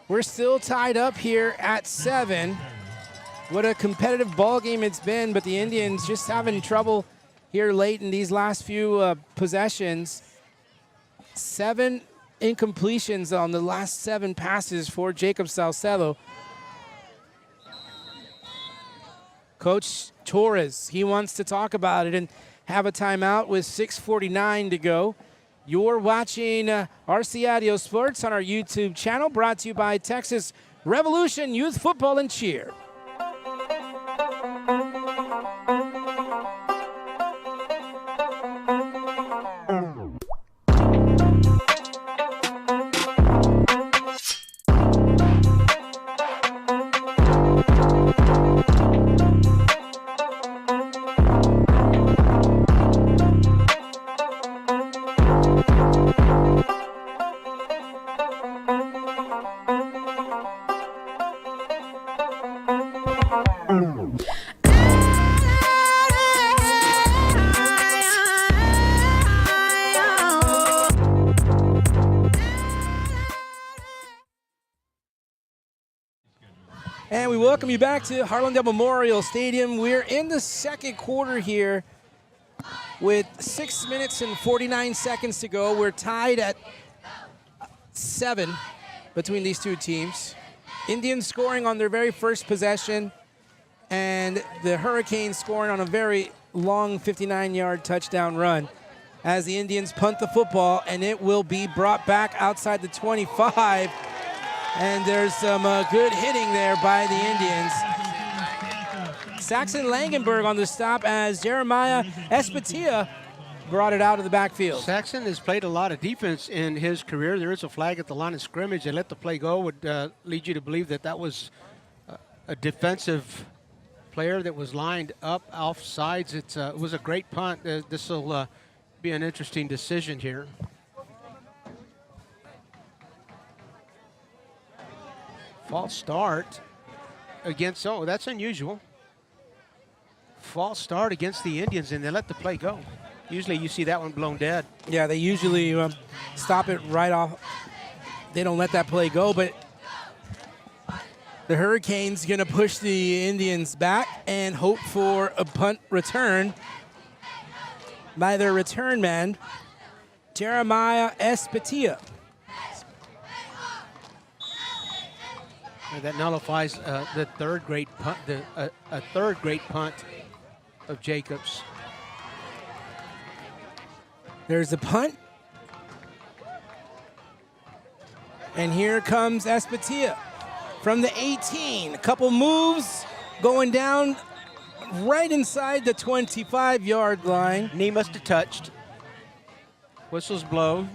We're still tied up here at 7. What a competitive ball game it's been, but the Indians just having trouble here late in these last few possessions. 7 incompletions on the last 7 passes for Jacob Salcedo. Coach Torres, he wants to talk about it and have a timeout with 6:49 to go. You're watching RC Audio Sports on our YouTube channel, brought to you by Texas Revolution Youth Football and Cheer. And we welcome you back to Harlandale Memorial Stadium. We're in the second quarter here with 6 minutes and 49 seconds to go. We're tied at 7 between these two teams. Indians scoring on their very first possession, and the Hurricanes scoring on a very long 59-yard touchdown run as the Indians punt the football, and it will be brought back outside the 25. And there's some good hitting there by the Indians. Saxon Langenberg on the stop as Jeremiah Espatia brought it out of the backfield. Saxon has played a lot of defense in his career. There is a flag at the line of scrimmage. They let the play go. Would lead you to believe that that was a defensive player that was lined up off sides. It was a great punt. This will be an interesting decision here. False start against, oh, that's unusual. False start against the Indians, and they let the play go. Usually you see that one blown dead. Yeah, they usually stop it right off. They don't let that play go, but the Hurricanes going to push the Indians back and hope for a punt return by their return man, Jeremiah Espatia. That nullifies the third great punt, a third great punt of Jacobs. There's a punt. And here comes Espatia from the 18. A couple moves going down right inside the 25-yard line. Knee must have touched. Whistles blow.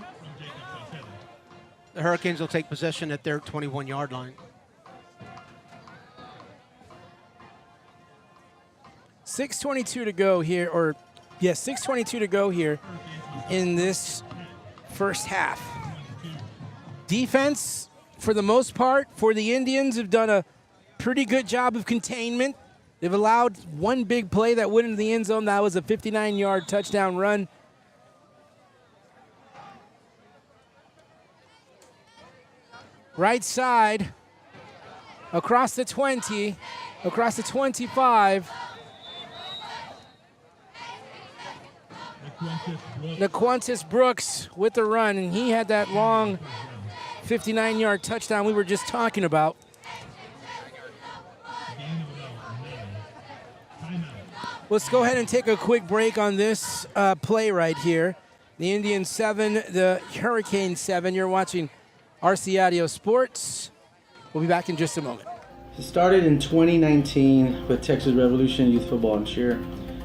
The Hurricanes will take possession at their 21-yard line. 6:22 to go here, or yes, 6:22 to go here in this first half. Defense, for the most part, for the Indians, have done a pretty good job of containment. They've allowed one big play that went into the end zone. That was a 59-yard touchdown run. Right side, across the 20, across the 25. Naquantis Brooks with the run, and he had that long 59-yard touchdown we were just talking about. Let's go ahead and take a quick break on this play right here. The Indians 7, the Hurricanes 7. You're watching RC Audio Sports. We'll be back in just a moment. It started in 2019 with Texas Revolution Youth Football and Cheer.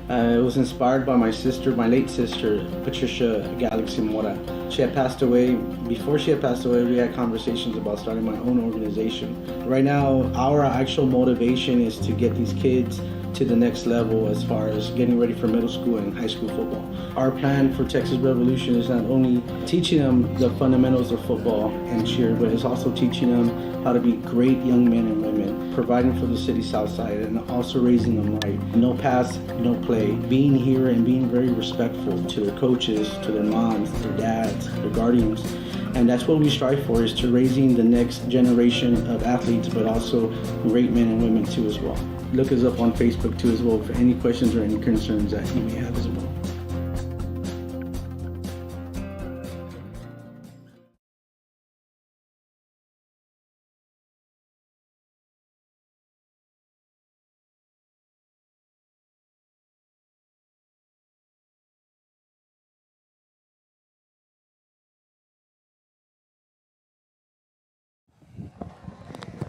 It was inspired by my sister, my late sister, Patricia Galaxy Mora. She had passed away. Before she had passed away, we had conversations about starting my own organization. Right now, our actual motivation is to get these kids to the next level as far as getting ready for middle school and high school football. Our plan for Texas Revolution is not only teaching them the fundamentals of football and cheer, but it's also teaching them how to be great young men and women, providing for the city south side and also raising them right. No pass, no play. Being here and being very respectful to their coaches, to their moms, their dads, their guardians. And that's what we strive for, is to raising the next generation of athletes, but also great men and women too as well. Look us up on Facebook too as well for any questions or any concerns that you may have as well.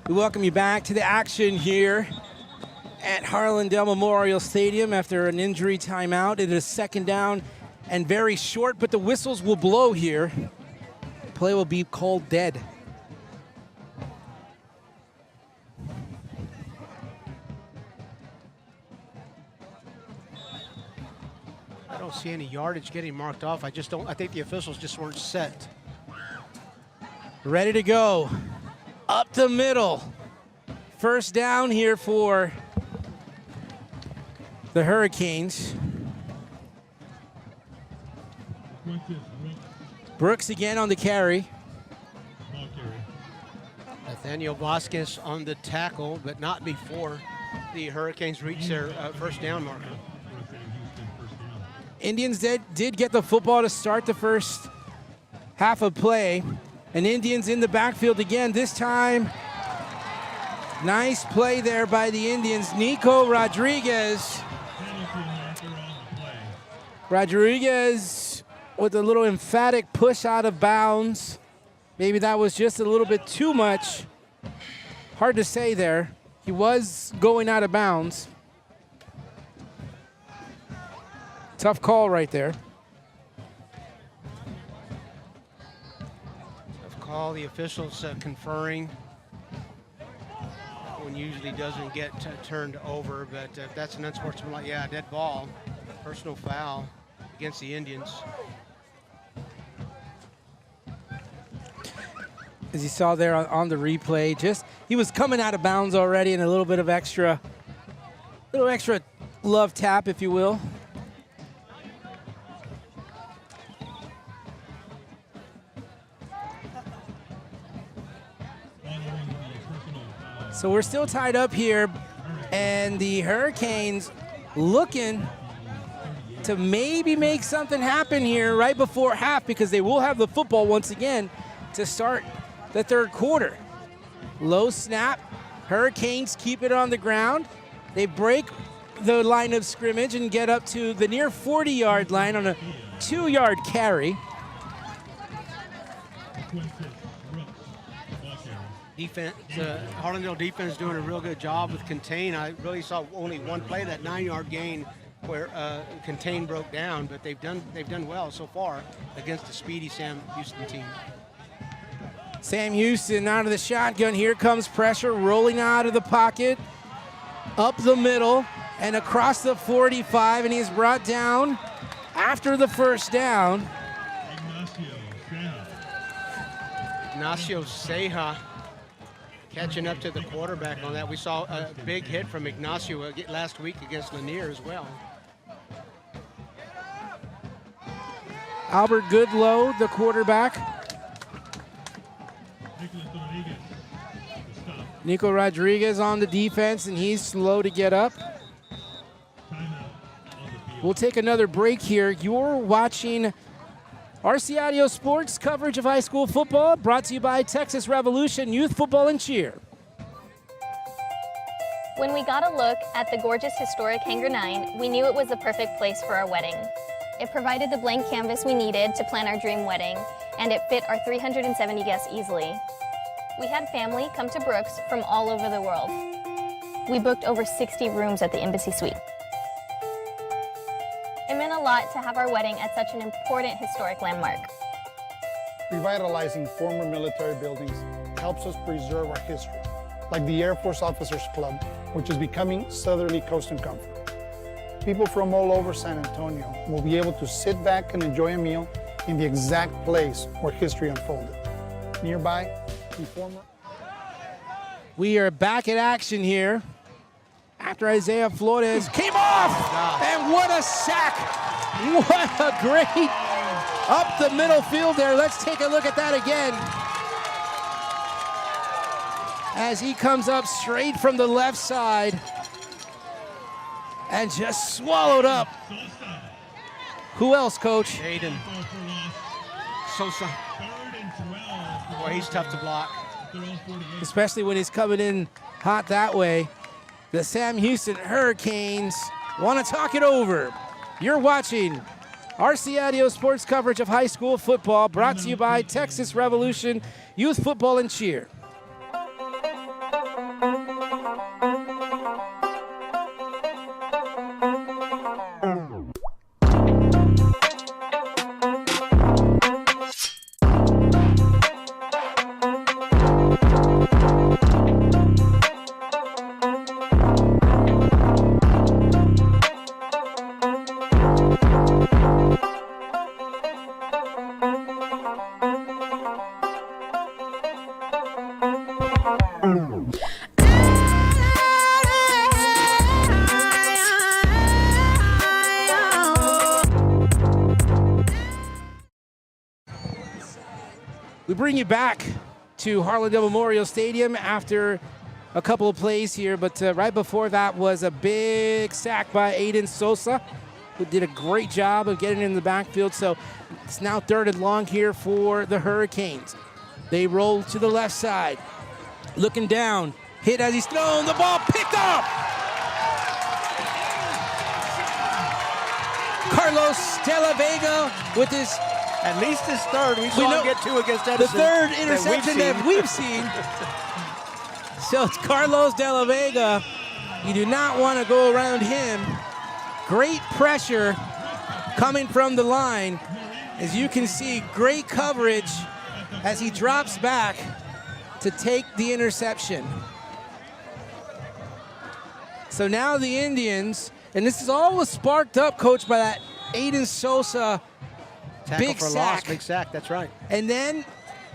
We welcome you back to the action here at Harlandale Memorial Stadium after an injury timeout. It is second down and very short, but the whistles will blow here. Play will be called dead. I don't see any yardage getting marked off. I think the officials just weren't set. Ready to go. Up the middle. First down here for the Hurricanes. Brooks again on the carry. Nathaniel Vasquez on the tackle, but not before the Hurricanes reach their first down marker. Indians did get the football to start the first half of play. And Indians in the backfield again. This time, nice play there by the Indians. Nico Rodriguez. Rodriguez with a little emphatic push out of bounds. Maybe that was just a little bit too much. Hard to say there. He was going out of bounds. Tough call right there. All the officials conferring. That one usually doesn't get turned over, but that's an unsportsmanlike, dead ball, personal foul against the Indians. As you saw there on the replay, he was coming out of bounds already, and a little bit of extra love tap, if you will. So we're still tied up here, and the Hurricanes looking to maybe make something happen here right before half, because they will have the football once again to start the third quarter. Low snap. Hurricanes keep it on the ground. They break the line of scrimmage and get up to the near 40-yard line on a 2-yard carry. Defense, Harlandale defense doing a real good job with contain. I really saw only one play, that 9-yard gain, where contain broke down, but they've done well so far against the speedy Sam Houston team. Sam Houston out of the shotgun. Here comes pressure, rolling out of the pocket, up the middle, and across the 45, and he's brought down after the first down. Ignacio Ceja catching up to the quarterback on that. We saw a big hit from Ignacio last week against Lanier as well. Albert Goodlow, the quarterback. Nico Rodriguez on the defense, and he's slow to get up. We'll take another break here. You're watching RC Audio Sports coverage of high school football, brought to you by Texas Revolution Youth Football and Cheer. When we got a look at the gorgeous historic Hangar 9, we knew it was the perfect place for our wedding. It provided the blank canvas we needed to plan our dream wedding, and it fit our 370 guests easily. We had family come to Brooks from all over the world. We booked over 60 rooms at the Embassy Suite. lot to have our wedding at such an important historic landmark. Revitalizing former military buildings helps us preserve our history, like the Air Force Officers Club, which is becoming Southerly Coast and Comfort. People from all over San Antonio will be able to sit back and enjoy a meal in the exact place where history unfolded. Nearby, the former... We are back in action here after Isaiah Flores came off, and what a sack. What a great up the middle field there. Let's take a look at that again. As he comes up straight from the left side and just swallowed up. Who else, Coach? Aiden Sosa. Boy, he's tough to block. Especially when he's coming in hot that way. The Sam Houston Hurricanes want to talk it over. You're watching RC Audio Sports coverage of high school football, brought to you by Texas Revolution Youth Football and Cheer. We bring you back to Harlandale Memorial Stadium after a couple of plays here, but right before that was a big sack by Aiden Sosa, who did a great job of getting in the backfield. So it's now 3rd and long here for the Hurricanes. They roll to the left side, looking down, hit as he's thrown, the ball picked up. Carlos De La Vega with his at least his third. We saw him get 2 against Edison. The 3rd interception that we've seen. So it's Carlos De La Vega. You do not want to go around him. Great pressure coming from the line. As you can see, great coverage as he drops back to take the interception. So now the Indians, and this is all was sparked up, Coach, by that Aiden Sosa tackle big for sack. Loss, big sack, that's right. And then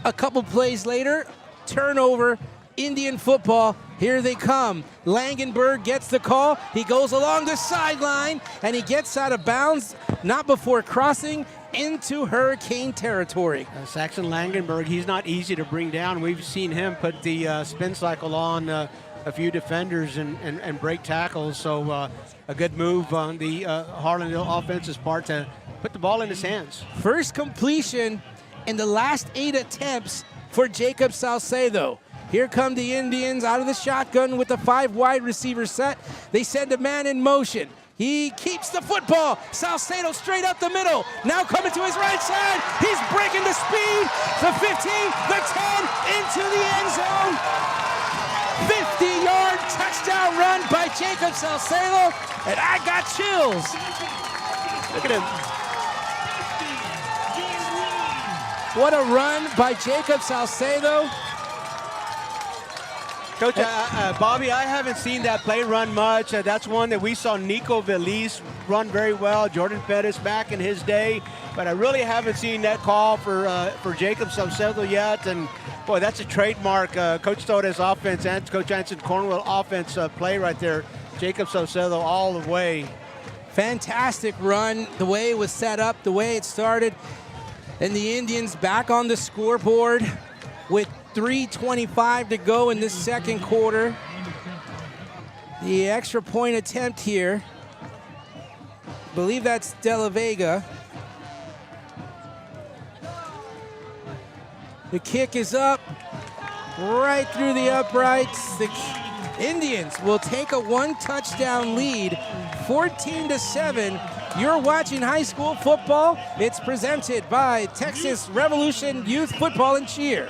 a couple plays later, turnover, Indian football, here they come. Langenberg gets the call, he goes along the sideline, and he gets out of bounds, not before crossing into Hurricane territory. Saxon Langenberg, he's not easy to bring down. We've seen him put the spin cycle on a few defenders and break tackles, so a good move on the Harlandale offense's part to put the ball in his hands. First completion in the last 8 attempts for Jacob Salcedo. Here come the Indians out of the shotgun with the 5 wide receiver set. They send a man in motion. He keeps the football. Salcedo straight up the middle. Now coming to his right side. He's breaking the speed. The 15, the 10, into the end zone. 50-yard touchdown run by Jacob Salcedo, and I got chills. Look at him. What a run by Jacob Salcedo. Coach, Bobby, I haven't seen that play run much. That's one that we saw Nico Velis run very well, Jordan Pettis back in his day, but I really haven't seen that call for Jacob Salcedo yet. And boy, that's a trademark Coach Torres offense and Coach Anson Cornwell offense play right there. Jacob Salcedo all the way. Fantastic run, the way it was set up, the way it started. And the Indians back on the scoreboard with 3:25 to go in this second quarter. The extra point attempt here, I believe that's De La Vega. The kick is up, right through the uprights. The Indians will take a 1-touchdown lead, 14-7. You're watching high school football. It's presented by Texas Revolution Youth Football and Cheer.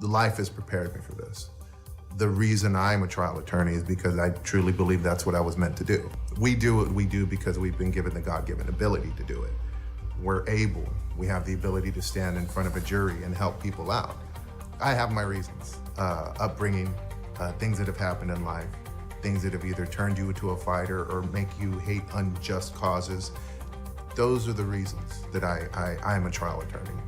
The life has prepared me for this. The reason I'm a trial attorney is because I truly believe that's what I was meant to do. We do what we do because we've been given the God-given ability to do it. We're able, we have the ability to stand in front of a jury and help people out. I have my reasons, upbringing, things that have happened in life, things that have either turned you into a fighter or make you hate unjust causes. Those are the reasons that I am a trial attorney.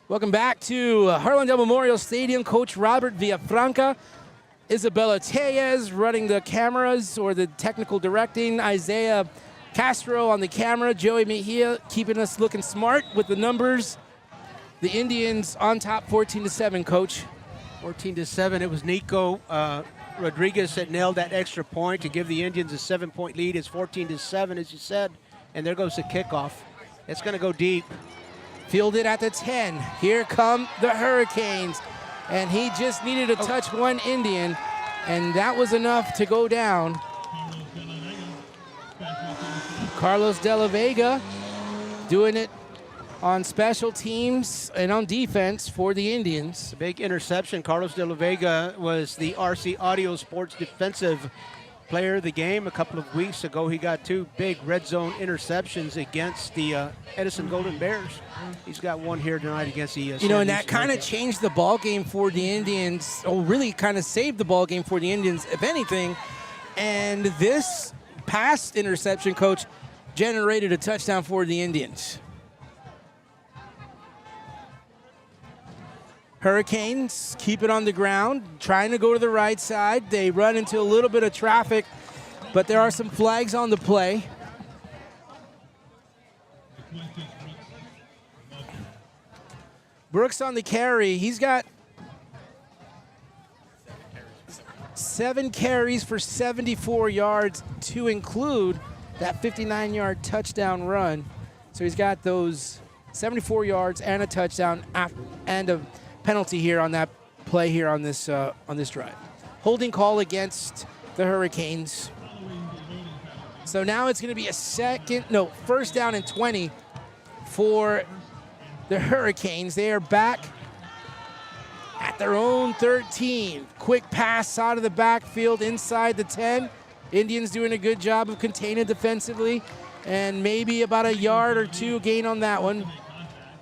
Welcome back to Harlandale Memorial Stadium. Coach Robert Villafranca, Isabella Tellez running the cameras or the technical directing, Isaiah Castro on the camera, Joey Mejia keeping us looking smart with the numbers. The Indians on top 14-7, Coach. 14-7. It was Nico Rodriguez that nailed that extra point to give the Indians a 7-point lead. It's 14-7, as you said, and there goes the kickoff. It's going to go deep. Fielded at the 10. Here come the Hurricanes. And he just needed to touch one Indian, and that was enough to go down. Carlos De La Vega doing it on special teams and on defense for the Indians. A big interception. Carlos De La Vega was the RC Audio Sports Defensive Player of the Game a couple of weeks ago. He got 2 big red zone interceptions against the Edison Golden Bears. He's got one here tonight against the and that kind of changed the ball game for the Indians, or really kind of saved the ball game for the Indians, if anything. And this pass interception, Coach, generated a touchdown for the Indians. Hurricanes keep it on the ground, trying to go to the right side. They run into a little bit of traffic, but there are some flags on the play. Brooks on the carry. He's got 7 carries for 74 yards to include that 59-yard touchdown run. So he's got those 74 yards and a touchdown and a penalty here on that play here on this drive. Holding call against the Hurricanes. So now it's going to be first down and 20 for the Hurricanes. They are back at their own 13. Quick pass out of the backfield inside the 10. Indians doing a good job of containing defensively, and maybe about a yard or 2 gain on that one.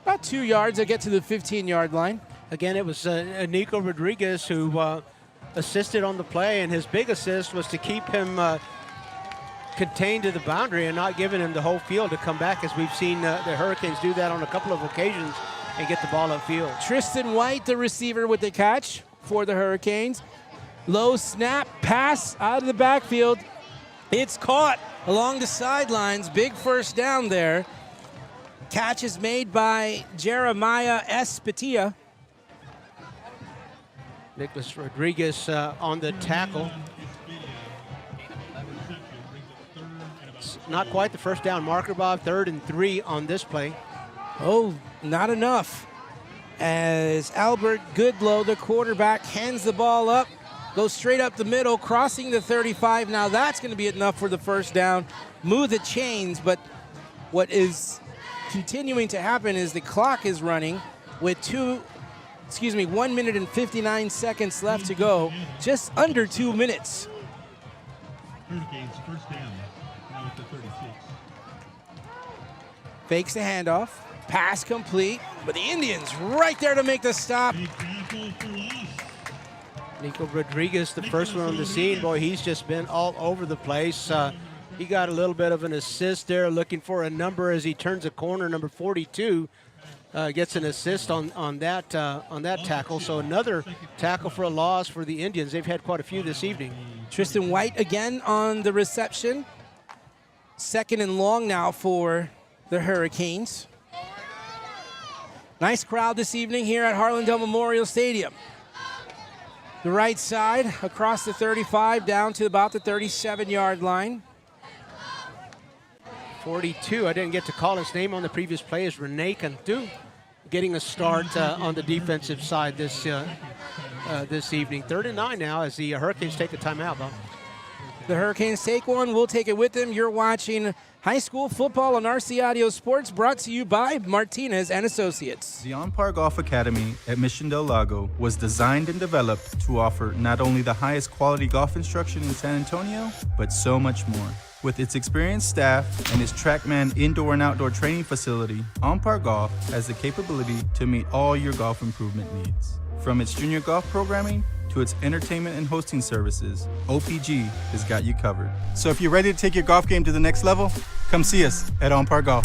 About 2 yards. They'll get to the 15-yard line. Again, it was Nico Rodriguez who assisted on the play, and his big assist was to keep him contained to the boundary and not giving him the whole field to come back, as we've seen the Hurricanes do that on a couple of occasions and get the ball upfield. Tristan White, the receiver, with the catch for the Hurricanes. Low snap, pass out of the backfield. It's caught along the sidelines. Big first down there. Catch is made by Jeremiah Espatia. Nicholas Rodriguez on the tackle. It's not quite the first down marker, Bob. 3rd and 3 on this play. Oh, not enough. As Albert Goodlow, the quarterback, hands the ball up, goes straight up the middle, crossing the 35. Now that's going to be enough for the first down. Move the chains, but what is continuing to happen is the clock is running with 1 minute and 59 seconds left to go. Just under 2 minutes. Hurricanes first down, now at the 36. Fakes the handoff. Pass complete, but the Indians right there to make the stop. Nico Rodriguez, the first one on the scene. Boy, he's just been all over the place. He got a little bit of an assist there, looking for a number as he turns a corner. Number 42 gets an assist on that tackle. So another tackle for a loss for the Indians. They've had quite a few this evening. Tristan White again on the reception. 2nd and long now for the Hurricanes. Nice crowd this evening here at Harlandale Memorial Stadium. The right side across the 35 down to about the 37-yard line. 42, I didn't get to call his name on the previous play, is Rene Cantu, getting a start on the defensive side this this evening. 3rd and 9 now as the Hurricanes take a timeout, Bob. The Hurricanes take one. We'll take it with them. You're watching high school football on RC Audio Sports, brought to you by Martinez and Associates. The On-Par Golf Academy at Mission Del Lago was designed and developed to offer not only the highest quality golf instruction in San Antonio, but so much more. With its experienced staff and its TrackMan indoor and outdoor training facility, On-Par Golf has the capability to meet all your golf improvement needs. From its junior golf programming to its entertainment and hosting services, OPG has got you covered. So if you're ready to take your golf game to the next level, come see us at On-Par Golf.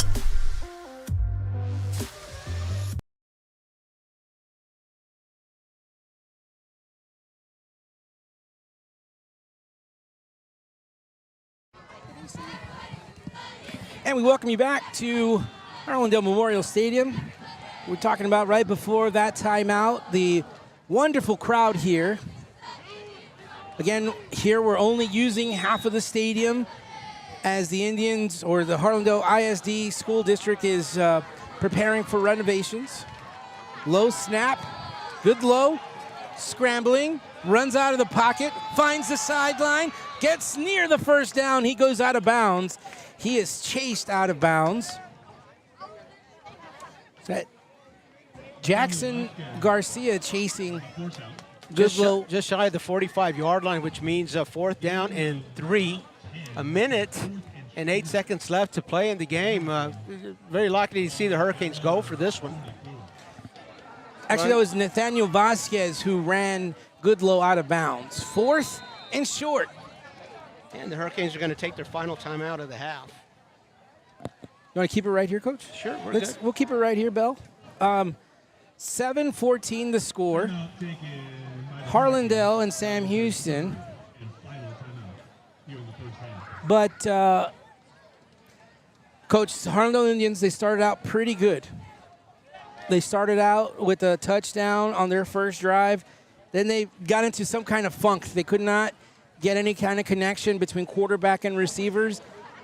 And we welcome you back to Harlandale Memorial Stadium. We're talking about right before that timeout, the wonderful crowd here. Again, here we're only using half of the stadium as the Indians, or the Harlandale ISD School District, is preparing for renovations. Low snap, good low, scrambling, runs out of the pocket, finds the sideline, gets near the first down, he goes out of bounds. He is chased out of bounds. Is that Jackson Garcia chasing Goodlow? Just shy of the 45-yard line, which means 4th down and 3. A minute and 8 seconds left to play in the game. Very likely to see the Hurricanes go for this one. Actually, that was Nathaniel Vasquez who ran Goodlow out of bounds. 4th and short. And the Hurricanes are going to take their final timeout of the half. You want to keep it right here, Coach? Sure, we're good. We'll keep it right here, Bell. 7-14 the score. Harlandale and Sam Houston. But, Coach, Harlandale Indians, they started out pretty good. They started out with a touchdown on their first drive. Then they got into some kind of funk. They could not get any kind of connection between quarterback and receivers.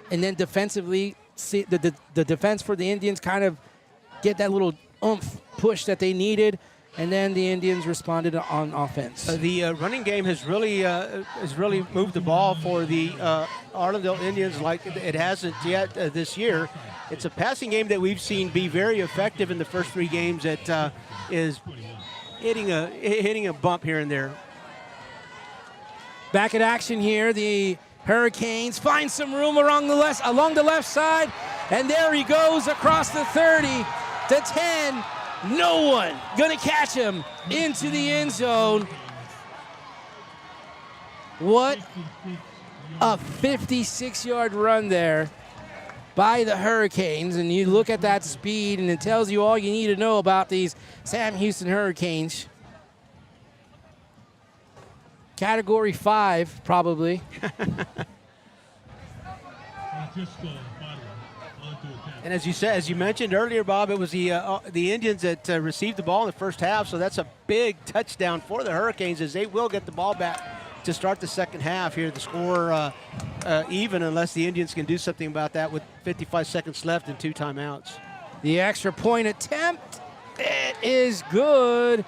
And then defensively, see the defense for the Indians kind of get that little oomph push that they needed. And then the Indians responded on offense. The running game has really moved the ball for the Harlandale Indians like it hasn't yet this year. It's a passing game that we've seen be very effective in the first 3 games that is hitting a bump here and there. Back at action here, the Hurricanes find some room along the left side, and there he goes across the 30 to 10. No one gonna catch him into the end zone. What a 56-yard run there by the Hurricanes. And you look at that speed, and it tells you all you need to know about these Sam Houston Hurricanes. Category 5, probably. And as you mentioned earlier, Bob, it was the Indians that received the ball in the first half, so that's a big touchdown for the Hurricanes as they will get the ball back to start the second half here. The score even unless the Indians can do something about that with 55 seconds left and 2 timeouts. The extra point attempt, it is good.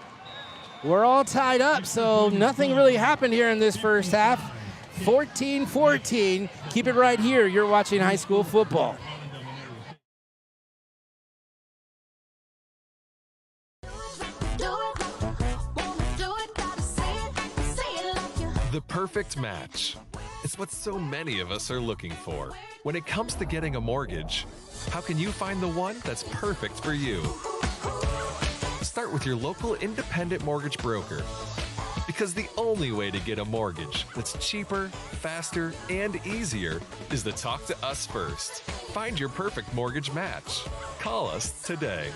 We're all tied up, so nothing really happened here in this first half. 14-14. Keep it right here. You're watching high school football. The perfect match. It's what so many of us are looking for. When it comes to getting a mortgage, how can you find the one that's perfect for you? Start with your local independent mortgage broker. Because the only way to get a mortgage that's cheaper, faster, and easier is to talk to us first. Find your perfect mortgage match. Call us today.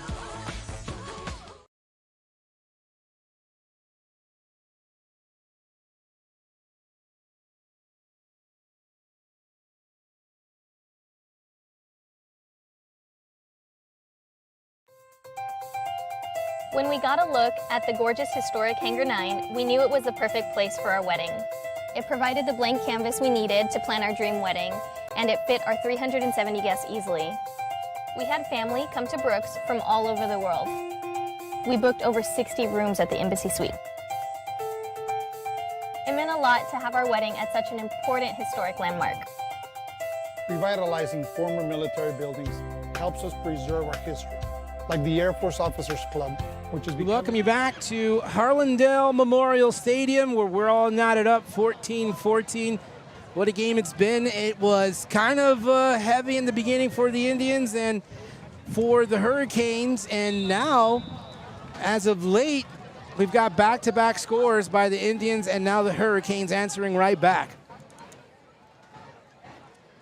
When we got a look at the gorgeous historic Hangar 9, we knew it was the perfect place for our wedding. It provided the blank canvas we needed to plan our dream wedding, and it fit our 370 guests easily. We had family come to Brooks from all over the world. We booked over 60 rooms at the Embassy Suite. a lot to have our wedding at such an important historic landmark. Revitalizing former military buildings helps us preserve our history, like the Air Force Officers Club, which is We welcome you back to Harlandale Memorial Stadium, where we're all knotted up 14-14. What a game it's been. It was kind of heavy in the beginning for the Indians and for the Hurricanes, and now, as of late, we've got back-to-back scores by the Indians, and now the Hurricanes answering right back.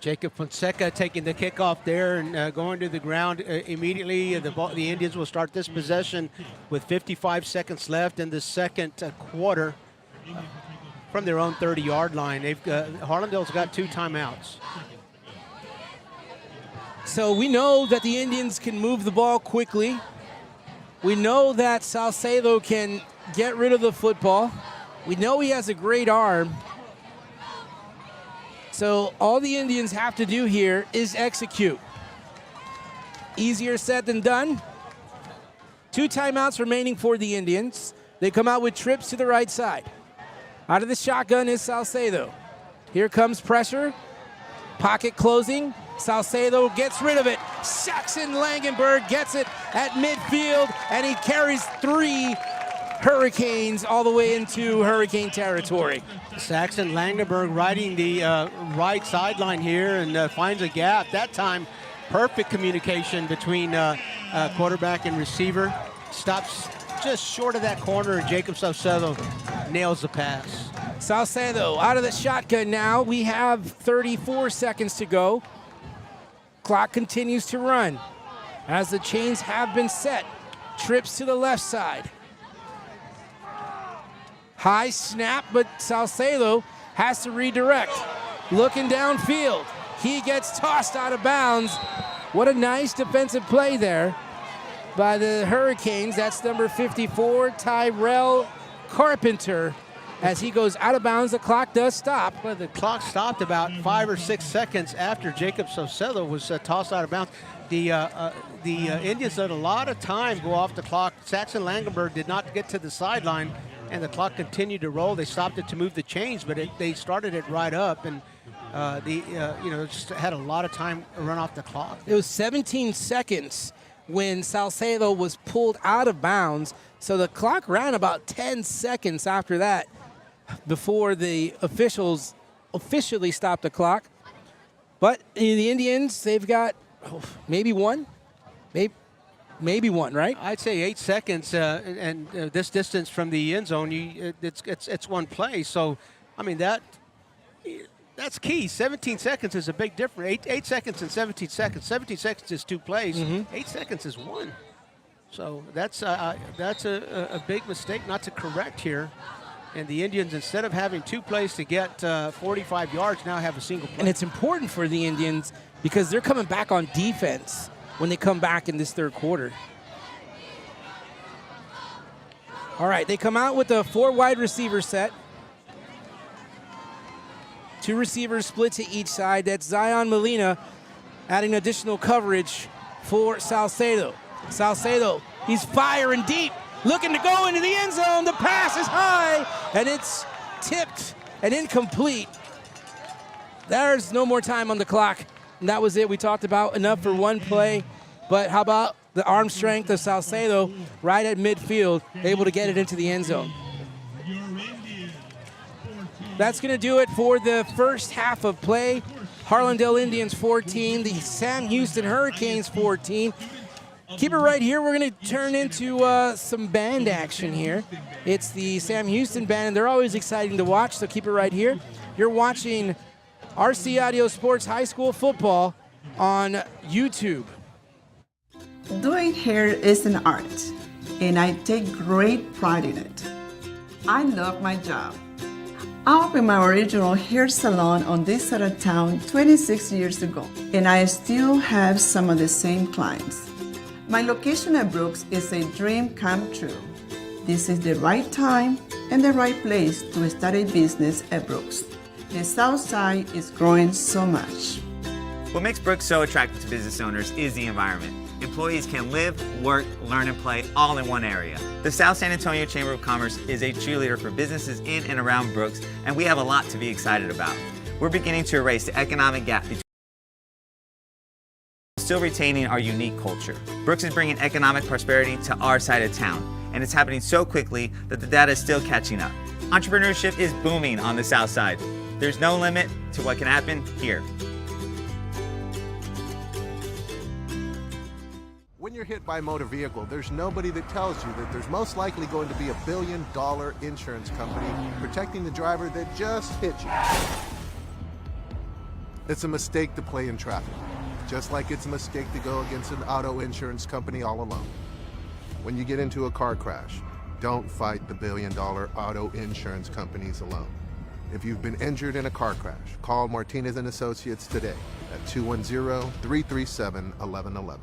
Jacob Fonseca taking the kickoff there and going to the ground immediately. The Indians will start this possession with 55 seconds left in the second quarter from their own 30-yard line. Harlandale's got 2 timeouts. So we know that the Indians can move the ball quickly. We know that Salcedo can get rid of the football. We know he has a great arm. So all the Indians have to do here is execute. Easier said than done. 2 timeouts remaining for the Indians. They come out with trips to the right side. Out of the shotgun is Salcedo. Here comes pressure. Pocket closing. Salcedo gets rid of it. Saxon Langenberg gets it at midfield, and he carries 3 Hurricanes all the way into Hurricane territory. Saxon Langenberg riding the right sideline here and finds a gap. That time, perfect communication between quarterback and receiver. Stops just short of that corner, and Jacob Salcedo nails the pass. Salcedo out of the shotgun now. We have 34 seconds to go. Clock continues to run as the chains have been set. Trips to the left side. High snap, but Salcedo has to redirect. Looking downfield. He gets tossed out of bounds. What a nice defensive play there by the Hurricanes. That's number 54, Tyrell Carpenter. As he goes out of bounds, the clock does stop. Well, the clock stopped about 5 or 6 seconds after Jacob Salcedo was tossed out of bounds. The Indians let a lot of time go off the clock. Saxon Langenberg did not get to the sideline, and the clock continued to roll. They stopped it to move the chains, but they started it right up, and just had a lot of time to run off the clock. It was 17 seconds when Salcedo was pulled out of bounds, so the clock ran about 10 seconds after that before the officials officially stopped the clock. But the Indians, they've got maybe one, right? I'd say 8 seconds, and this distance from the end zone, it's one play. So, I mean, that's key. 17 seconds is a big difference. 8 seconds and 17 seconds. 17 seconds is 2 plays. 8 seconds is 1. So that's a big mistake not to correct here. And the Indians, instead of having 2 plays to get 45 yards, now have a single play. And it's important for the Indians because they're coming back on defense when they come back in this third quarter. All right, they come out with a 4 wide receiver set. 2 receivers split to each side. That's Zion Molina adding additional coverage for Salcedo. Salcedo, he's firing deep, looking to go into the end zone. The pass is high, and it's tipped and incomplete. There's no more time on the clock. And that was it. We talked about enough for 1 play. But how about the arm strength of Salcedo right at midfield, able to get it into the end zone. That's going to do it for the first half of play. Harlandale Indians 14, the Sam Houston Hurricanes 14. Keep it right here. We're going to turn into some band action here. It's the Sam Houston band, and they're always exciting to watch, so keep it right here. You're watching RC Audio Sports High School Football on YouTube. Doing hair is an art, and I take great pride in it. I love my job. I opened my original hair salon on this side of town 26 years ago, and I still have some of the same clients. My location at Brooks is a dream come true. This is the right time and the right place to start a business at Brooks. The South Side is growing so much. What makes Brooks so attractive to business owners is the environment. employees can live, work, learn, and play all in one area. The South San Antonio Chamber of Commerce is a cheerleader for businesses in and around Brooks, and we have a lot to be excited about. We're beginning to erase the economic gap between still retaining our unique culture. Brooks is bringing economic prosperity to our side of town, and it's happening so quickly that the data is still catching up. Entrepreneurship is booming on the South Side. There's no limit to what can happen here. When you're hit by a motor vehicle, there's nobody that tells you that there's most likely going to be $1 billion insurance company protecting the driver that just hit you. It's a mistake to play in traffic, just like it's a mistake to go against an auto insurance company all alone. When you get into a car crash, don't fight the $1 billion auto insurance companies alone. If you've been injured in a car crash, call Martinez & Associates today at 210-337-1111.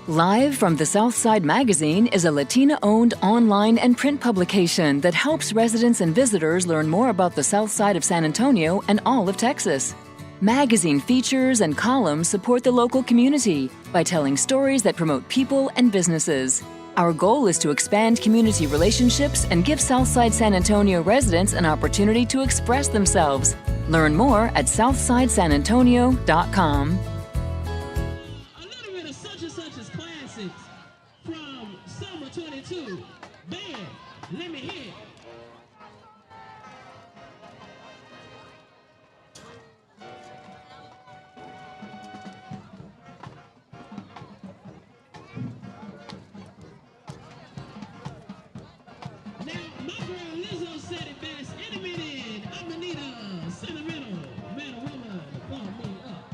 Live from the Southside Magazine is a Latina-owned online and print publication that helps residents and visitors learn more about the South Side of San Antonio and all of Texas. Magazine features and columns support the local community by telling stories that promote people and businesses. Our goal is to expand community relationships and give Southside San Antonio residents an opportunity to express themselves. Learn more at southsidesanantonio.com. From summer 22, band, let me hear it. Now, my girl Lizzo said it best in a minute. I'm gonna need a sentimental man or woman to pump me up.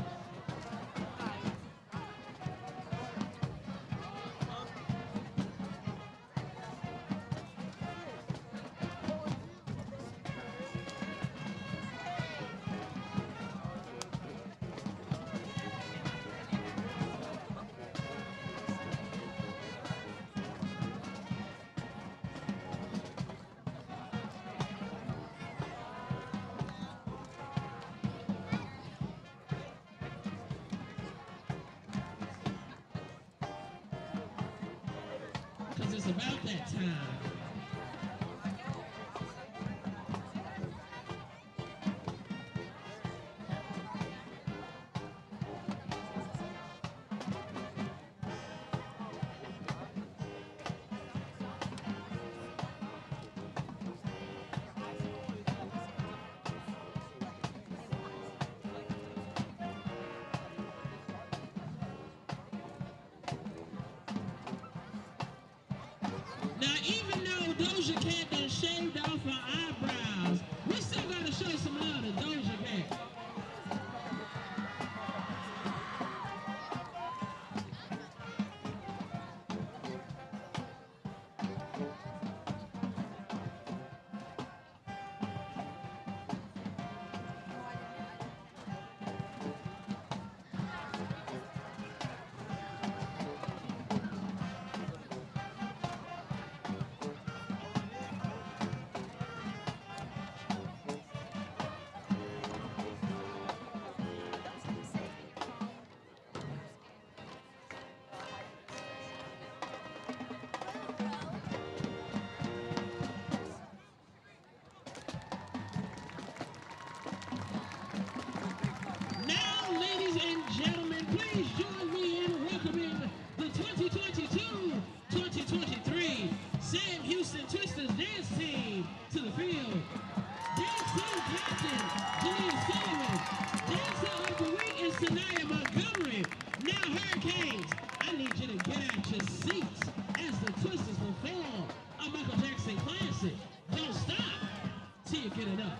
Because it's about that time. Now, even though Doja Cat done shaved off her eyebrows, we still gotta show some love to Doja Cat. Now, ladies and gentlemen, please join me in welcoming the 2022-2023 Sam Houston Twisters dance team to the field. Dance team captain, Janine Sullivan. Dancer of the week is Sanaya Montgomery. Now, Hurricanes, I need you to get out your seats as the Twisters perform a Michael Jackson classic. Don't stop till you get enough.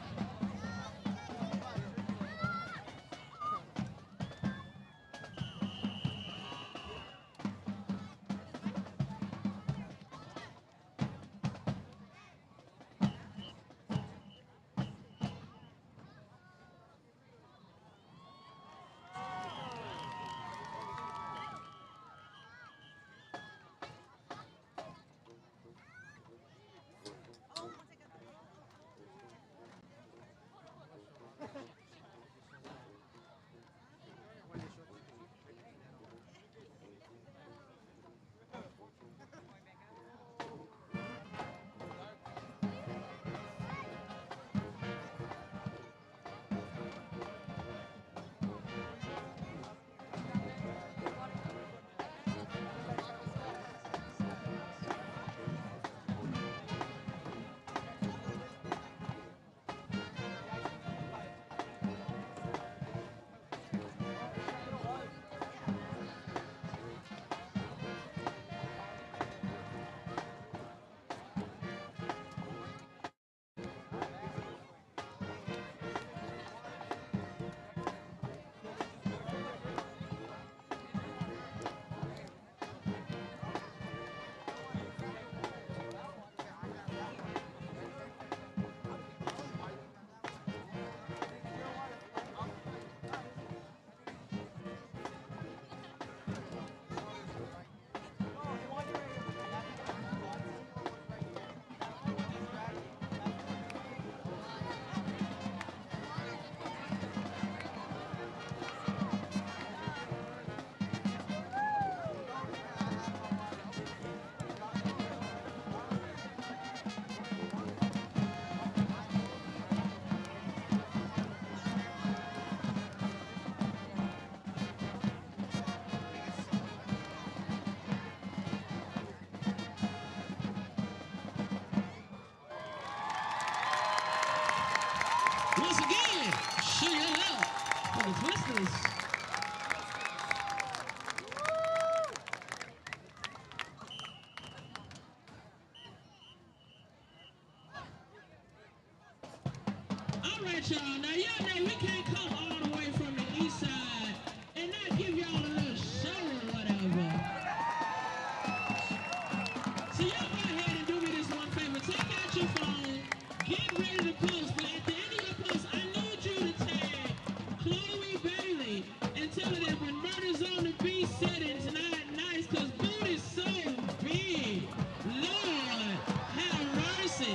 Once again, sugar it up for the Twisters. All right, y'all. Now, y'all know we can't come all the way from the east side and not give y'all a little show or whatever. So y'all go ahead and do me this one favor. Take out your phone, get ready to post, but at the end of your post, I need you to tag Chloe Bailey and tell her that when Murder's on the Beat settings not nice, because boot is so big. Lord, have mercy.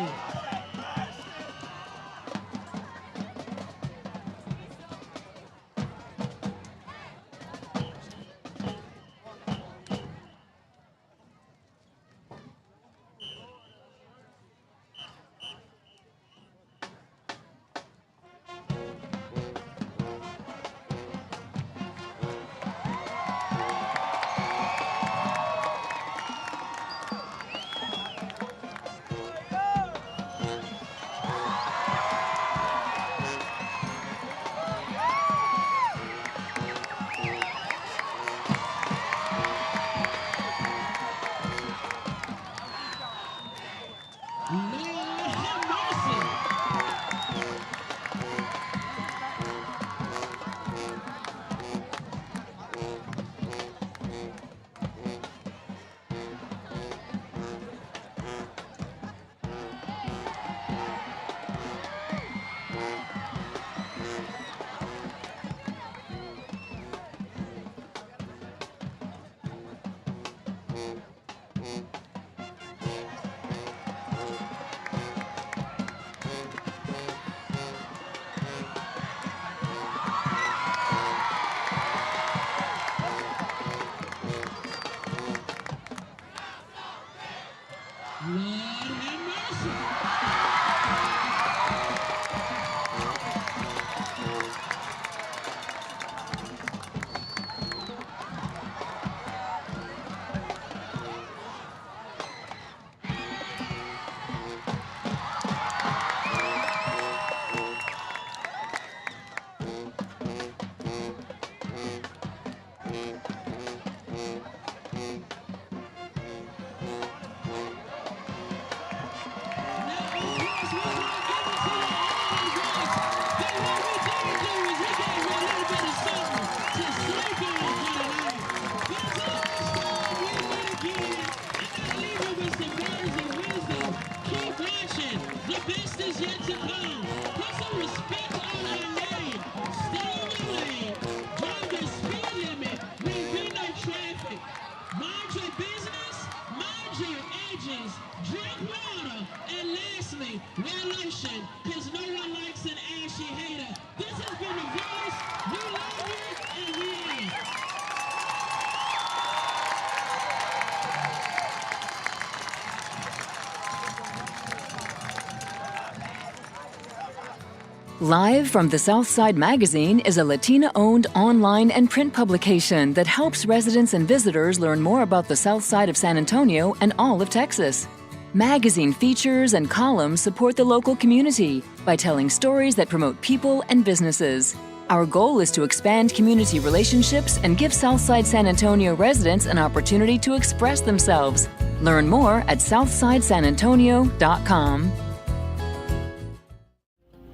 Live from the Southside Magazine is a Latina-owned online and print publication that helps residents and visitors learn more about the South Side of San Antonio and all of Texas. Magazine features and columns support the local community by telling stories that promote people and businesses. Our goal is to expand community relationships and give Southside San Antonio residents an opportunity to express themselves. Learn more at southsidesanantonio.com.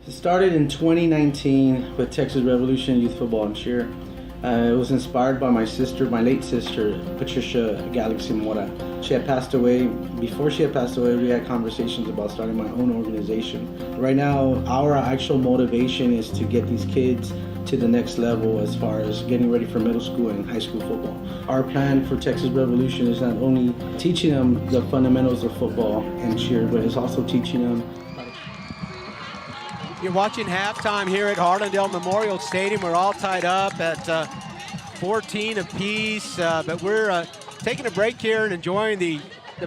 It started in 2019 with Texas Revolution Youth Football and Cheer. It was inspired by my late sister, Patricia Galaxy Mora. She had passed away. Before she had passed away, we had conversations about starting my own organization. Right now, our actual motivation is to get these kids to the next level as far as getting ready for middle school and high school football. Our plan for Texas Revolution is not only teaching them the fundamentals of football and cheer, but it's also teaching them. You're watching halftime here at Harlandale Memorial Stadium. We're all tied up at 14 apiece, but we're taking a break here and enjoying the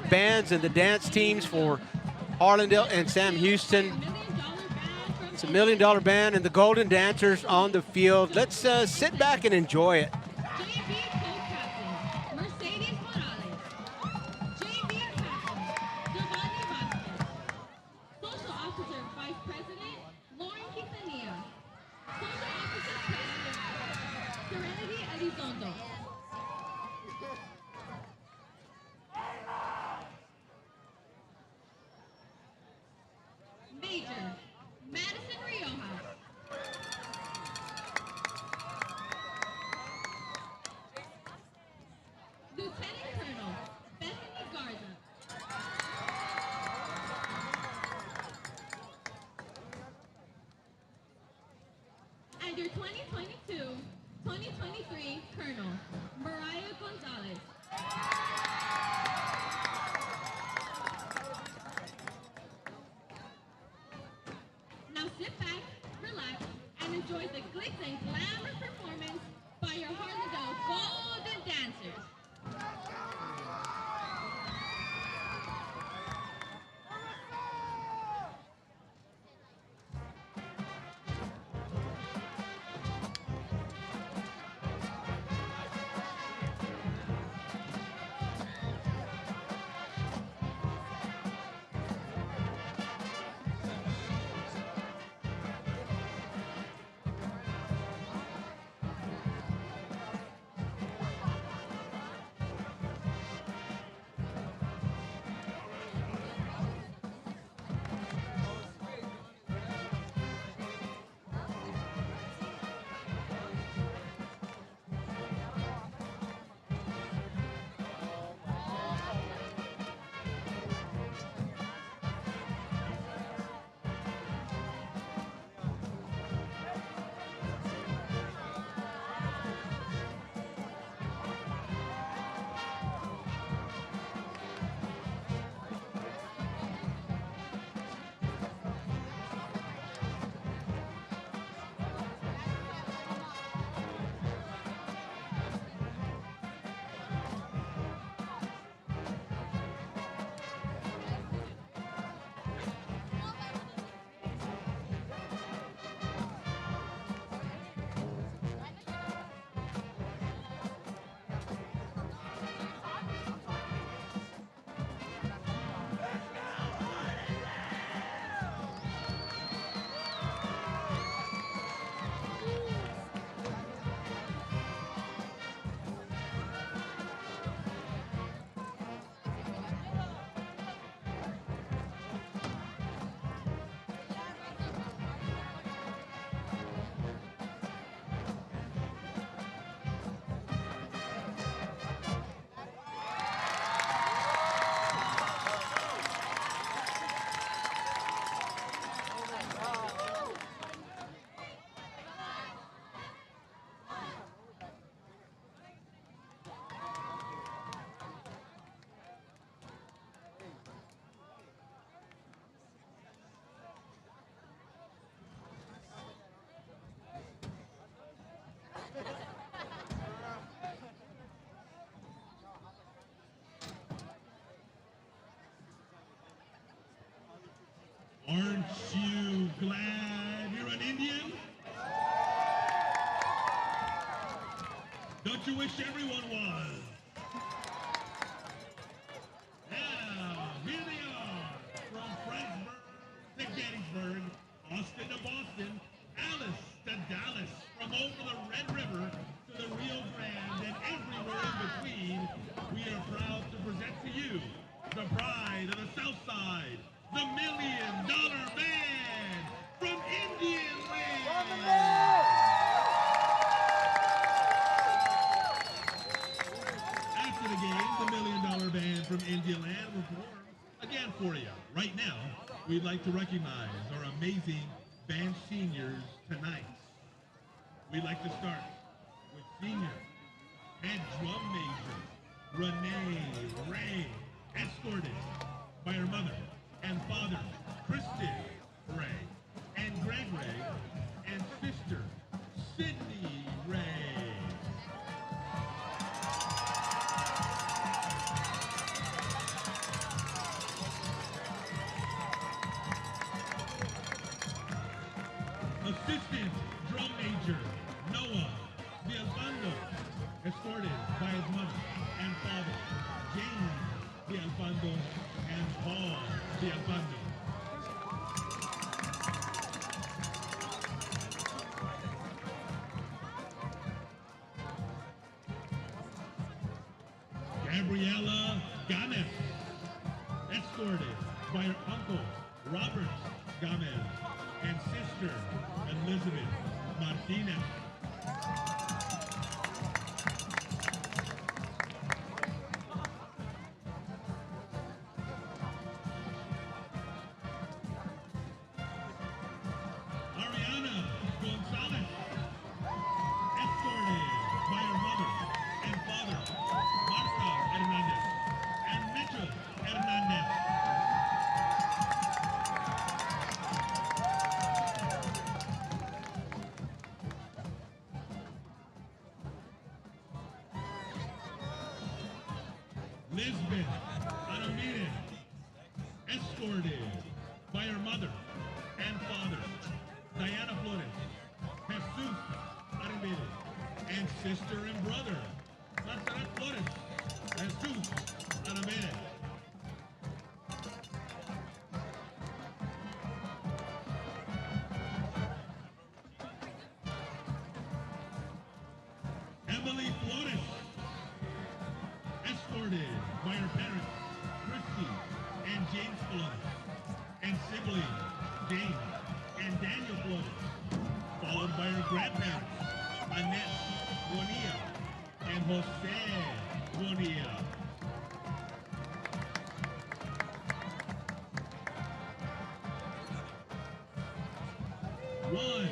bands and the dance teams for Harlandale and Sam Houston. It's a $1 Million Band and the Golden Dancers on the field. Let's sit back and enjoy it. Lauren Quintanilla. Polar opposite president, Serenity Elizondo. Major, Madison Riojas. Lieutenant Colonel, Bethany Garza. And your 2022-2023 Colonel, Mariah Gonzalez. Now sit back, relax, and enjoy the glitz and glamour performance by your Harlandale Golden Dancers. Aren't you glad you're an Indian? Don't you wish everyone was? Now, here they are, from Fredericksburg to Gettysburg, Austin to Boston, Alice to Dallas, from over the Red River to the Rio Grande and everywhere in between, we are proud to present to you the pride of the South Side, the $1 Million Band from Indian Land. After the game, the $1 Million Band from Indian Land will perform again for you. Right now, we'd like to recognize our amazing band seniors tonight. We'd like to start with senior head drum major Renee Ray, escorted by her mother and father, Kristen Ray, and Greg Ray, and sister, Sydney Ray. Assistant drum major, Noah Villalpando, escorted by his mother and father, James Villalpando and Paul Villalpando. Gabriela Gomez, escorted by her uncle, Robert Gomez, and sister, Elizabeth Martinez. Ariana Gonzalez, escorted by her mother and father, Marta Hernandez and Mitchell Hernandez. Lisbeth Aramírez, escorted by her mother and father, Diana Flores, Jesus Aramírez, and sister and brother, Marta Flores, Jesus Aramírez. Emily Flores, escorted by her parents, Christy and James Flores, and siblings, James and Daniel Flores, followed by her grandparents, Annette Bonilla and Jose Bonilla. Roy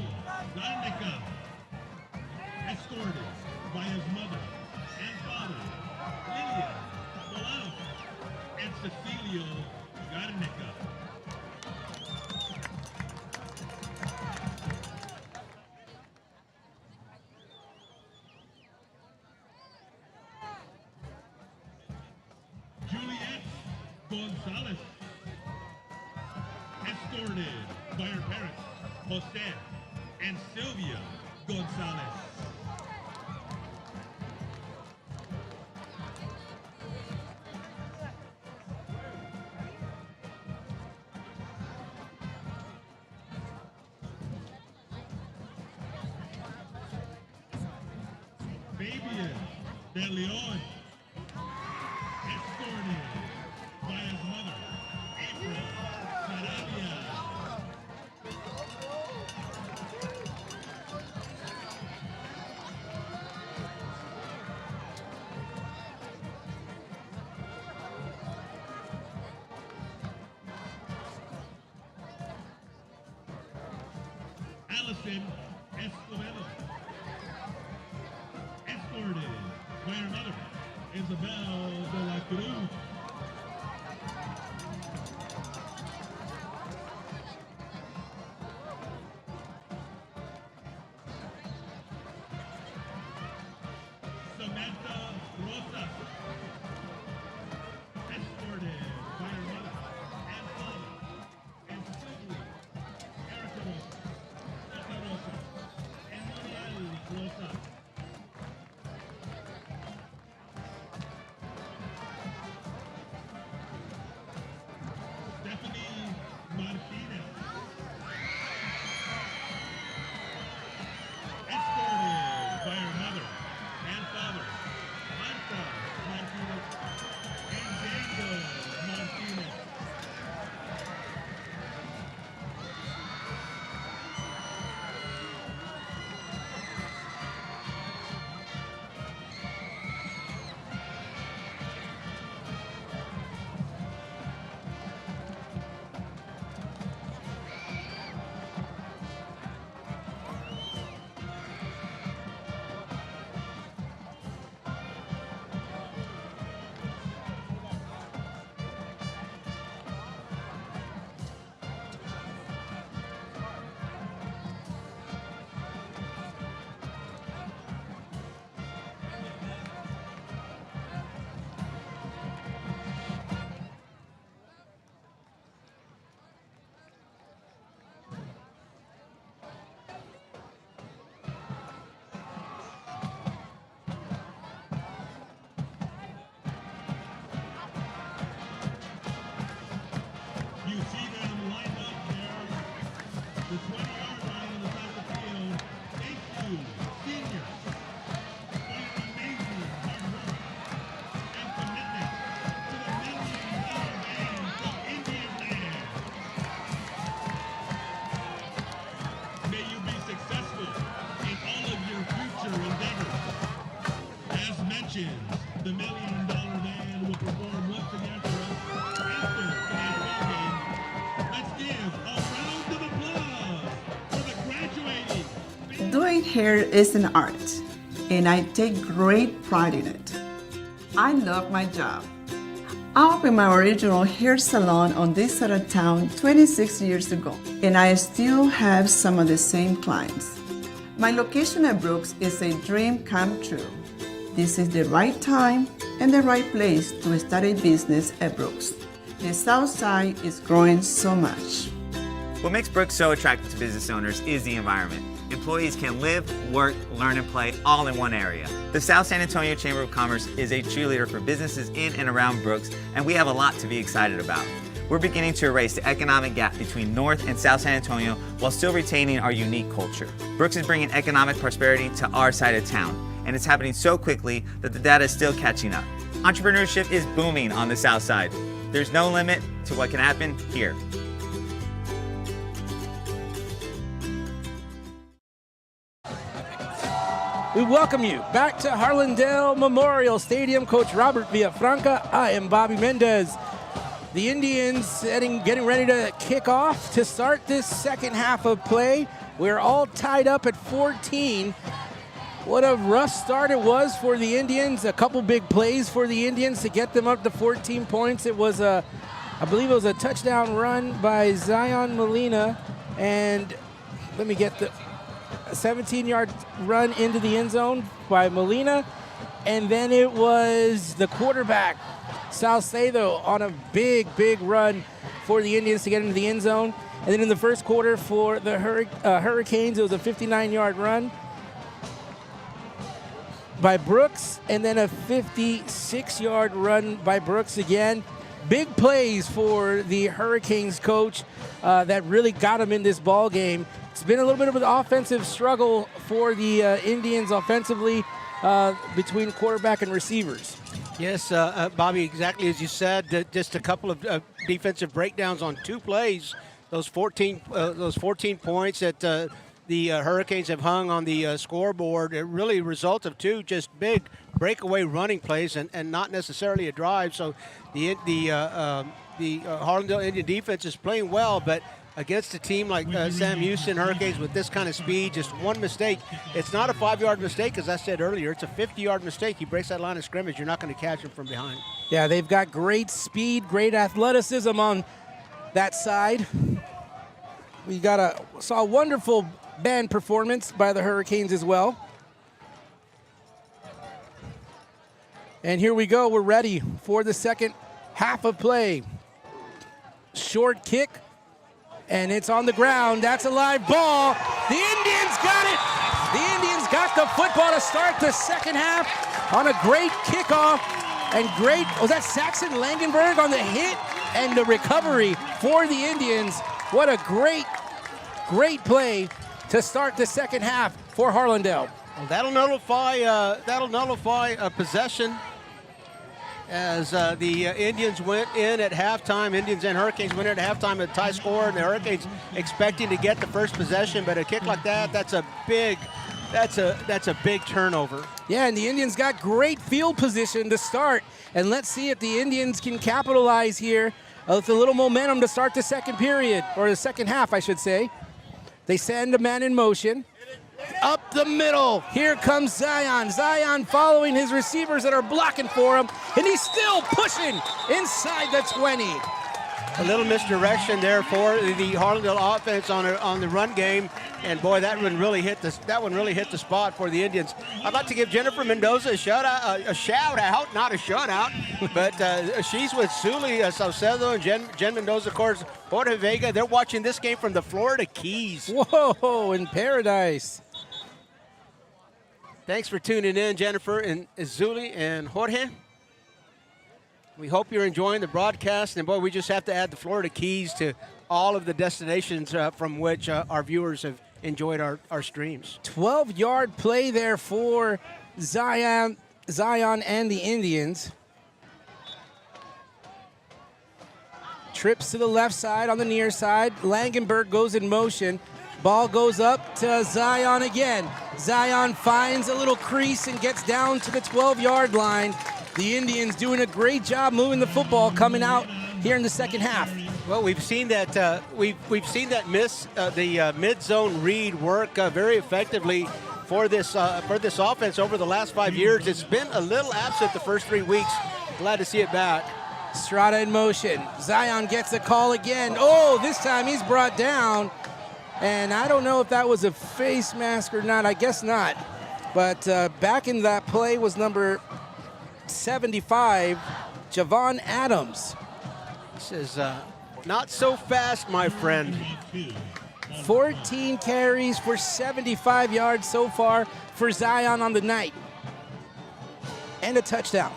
Garnica, escorted by his mother and father, Lilia Bolano and Cecilio Garnica. Juliet Gonzalez, escorted by her parents, Jose and Sylvia Gonzalez. Fabian De Leon, escorted by his mother, April Sarabia. Allison Escobedo, escorted by her mother, Isabel de la Cruz. Samantha Rosas, escorted by her mother and father, and siblings, Erica Rosas, Rosa Rosas, and Muriel Rosas. Stephanie Martinez, escorted by her mother and father, Congratulations. The $1 Million Band will perform once again for us after tonight's ball game. Let's give a round of applause for the graduating. Doing hair is an art, and I take great pride in it. I love my job. I opened my original hair salon on this side of town 26 years ago, and I still have some of the same clients. My location at Brooks is a dream come true. This is the right time and the right place to start a business at Brooks. The South Side is growing so much. What makes Brooks so attractive to business owners is the environment. Employees can live, work, learn, and play all in one area. The South San Antonio Chamber of Commerce is a cheerleader for businesses in and around Brooks, and we have a lot to be excited about. We're beginning to erase the economic gap between North and South San Antonio while still retaining our unique culture. Brooks is bringing economic prosperity to our side of town, and it's happening so quickly that the data is still catching up. Entrepreneurship is booming on the South Side. There's no limit to what can happen here. We welcome you back to Harlandale Memorial Stadium. Coach Robert Villafranca, I am Bobby Mendez. The Indians getting ready to kick off to start this second half of play. We're all tied up at 14. What a rough start it was for the Indians. A couple big plays for the Indians to get them up to 14 points. It was I believe it was a touchdown run by Zion Molina, and let me get the 17-yard run into the end zone by Molina, and then it was the quarterback, Salcedo, on a big run for the Indians to get into the end zone. And then in the first quarter for the Hurricanes, it was a 59-yard run by Brooks, and then a 56-yard run by Brooks again. Big plays for the Hurricanes, coach, that really got them in this ball game. It's been a little bit of an offensive struggle for the Indians offensively between quarterback and receivers. Yes, Bobby, exactly as you said, just a couple of defensive breakdowns on two plays. Those 14 points that the Hurricanes have hung on the scoreboard, it really a result of two just big breakaway running plays and not necessarily a drive. So the Harlandale Indian defense is playing well, but against a team like Sam Houston Hurricanes with this kind of speed, just one mistake. It's not a 5-yard mistake, as I said earlier. It's a 50-yard mistake. He breaks that line of scrimmage. You're not going to catch him from behind. Yeah, they've got great speed, great athleticism on that side. We saw a wonderful band performance by the Hurricanes as well. And here we go. We're ready for the second half of play. Short kick. And it's on the ground. That's a live ball. The Indians got it. The Indians got the football to start the second half on a great kickoff. And was that Saxon Langenberg on the hit and the recovery for the Indians. What a great play to start the second half for Harlandale. Well, that'll nullify a possession as the Indians went in at halftime. Indians and Hurricanes went in at halftime at a tie score, and the Hurricanes expecting to get the first possession, but a kick like that's a big turnover. Yeah, and the Indians got great field position to start, and let's see if the Indians can capitalize here with a little momentum to start the second period, or the second half, I should say. They send a man in motion. Up the middle, here comes Zion. Zion following his receivers that are blocking for him, and he's still pushing inside the 20. A little misdirection there for the Harlandale offense on the run game, and boy, that one really hit the spot for the Indians. I'd like to give Jennifer Mendoza a shout out, not a shutout, but she's with Zuli Saucedo and Jen Mendoza, of course, Jorge Vega. They're watching this game from the Florida Keys. Whoa, in paradise. Thanks for tuning in, Jennifer and Zuli and Jorge. We hope you're enjoying the broadcast. And, boy, we just have to add the Florida Keys to all of the destinations from which our viewers have enjoyed our streams. 12-yard play there for Zion and the Indians. Trips to the left side on the near side. Langenberg goes in motion. Ball goes up to Zion again. Zion finds a little crease and gets down to the 12-yard line. The Indians doing a great job moving the football coming out here in the second half. Well, we've seen that we've seen that the mid-zone read work very effectively for this offense over the last 5 years. It's been a little absent the first 3 weeks. Glad to see it back. Strada in motion. Zion gets the call again. Oh, this time he's brought down. And I don't know if that was a face mask or not. I guess not. But back in that play was number 75, Javon Adams. This is not so fast, my friend. 14 carries for 75 yards so far for Zion on the night. And a touchdown.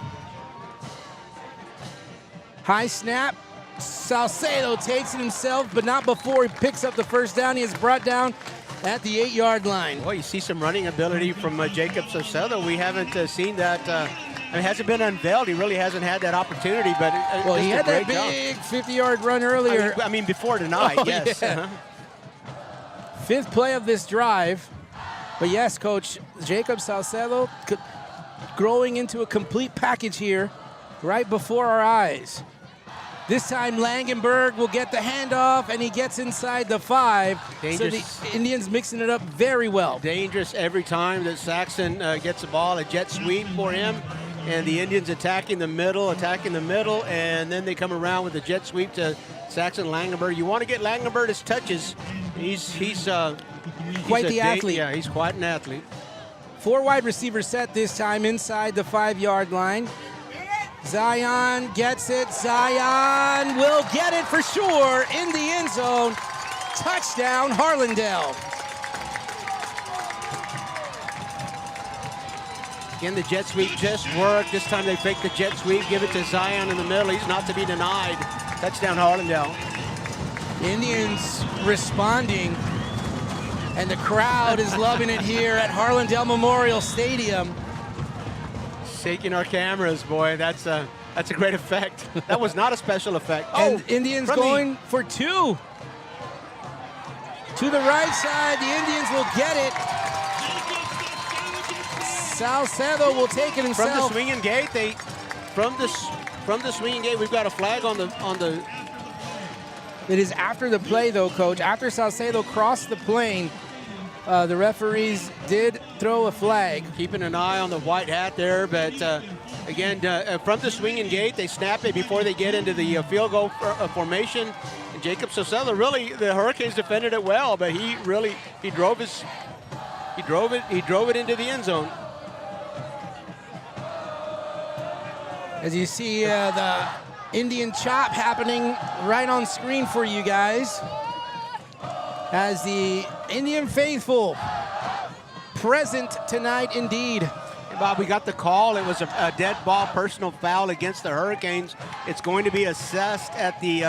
High snap. Salcedo takes it himself, but not before he picks up the first down. He is brought down at the 8-yard line. Well, you see some running ability from Jacob Salcedo. We haven't seen that. It hasn't been unveiled. He really hasn't had that opportunity, but well, he had that big 50-yard run earlier. I mean before tonight, oh, yes. Yeah. Fifth play of this drive. But yes, Coach, Jacob Salcedo growing into a complete package here right before our eyes. This time Langenberg will get the handoff, and he gets inside the 5. Dangerous. So the Indians mixing it up very well. Dangerous every time that Saxon gets the ball, a jet sweep for him, and the Indians attacking the middle, and then they come around with a jet sweep to Saxon Langenberg. You want to get Langenberg his touches. He's quite the athlete. Yeah, he's quite an athlete. 4 wide receiver set this time inside the 5-yard line. Zion gets it. Zion will get it for sure in the end zone. Touchdown, Harlandale. Again, the jet sweep just worked. This time they fake the jet sweep, give it to Zion in the middle. He's not to be denied. Touchdown, Harlandale. Indians responding, and the crowd is loving it here at Harlandale Memorial Stadium. Shaking our cameras, boy. That's a great effect. That was not a special effect. And Indians going for 2. To the right side, the Indians will get it. Salcedo will take it himself. From the swinging gate, from the swinging gate, we've got a flag on the. It is after the play, though, Coach. After Salcedo crossed the plane, the referees did throw a flag. Keeping an eye on the white hat there, but again, from the swinging gate, they snap it before they get into the field goal formation. And Jacob Salcedo, really, the Hurricanes defended it well, but he drove it into the end zone. As you see the Indian chop happening right on screen for you guys, as the Indian faithful present tonight indeed. Hey, Bob, we got the call. It was a dead ball personal foul against the Hurricanes. It's going to be assessed at the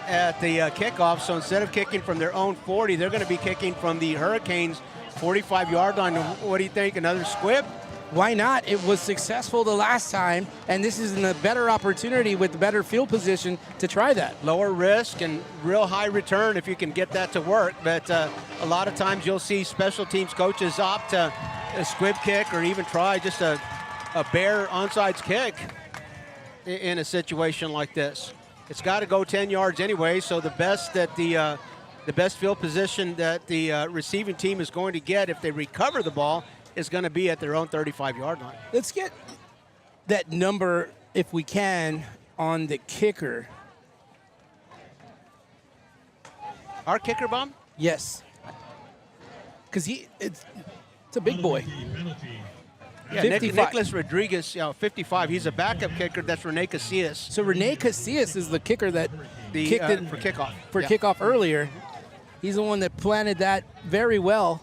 kickoff. So instead of kicking from their own 40, they're going to be kicking from the Hurricanes' 45-yard line. What do you think? Another squib? Why not? It was successful the last time, and this is a better opportunity with better field position to try that. Lower risk and real high return if you can get that to work. But a lot of times you'll see special teams coaches opt to a squib kick or even try just a bare onside kick in a situation like this. It's got to go 10 yards anyway, so the best field position that the receiving team is going to get if they recover the ball is going to be at their own 35-yard line. Let's get that number, if we can, on the kicker. Our kicker, Bob? Yes. Because it's a big boy. Yeah, Nicholas Rodriguez, 55. He's a backup kicker. That's Rene Casillas. So Rene Casillas is the kicker that kicked it for kickoff. Kickoff earlier. He's the one that planted that very well.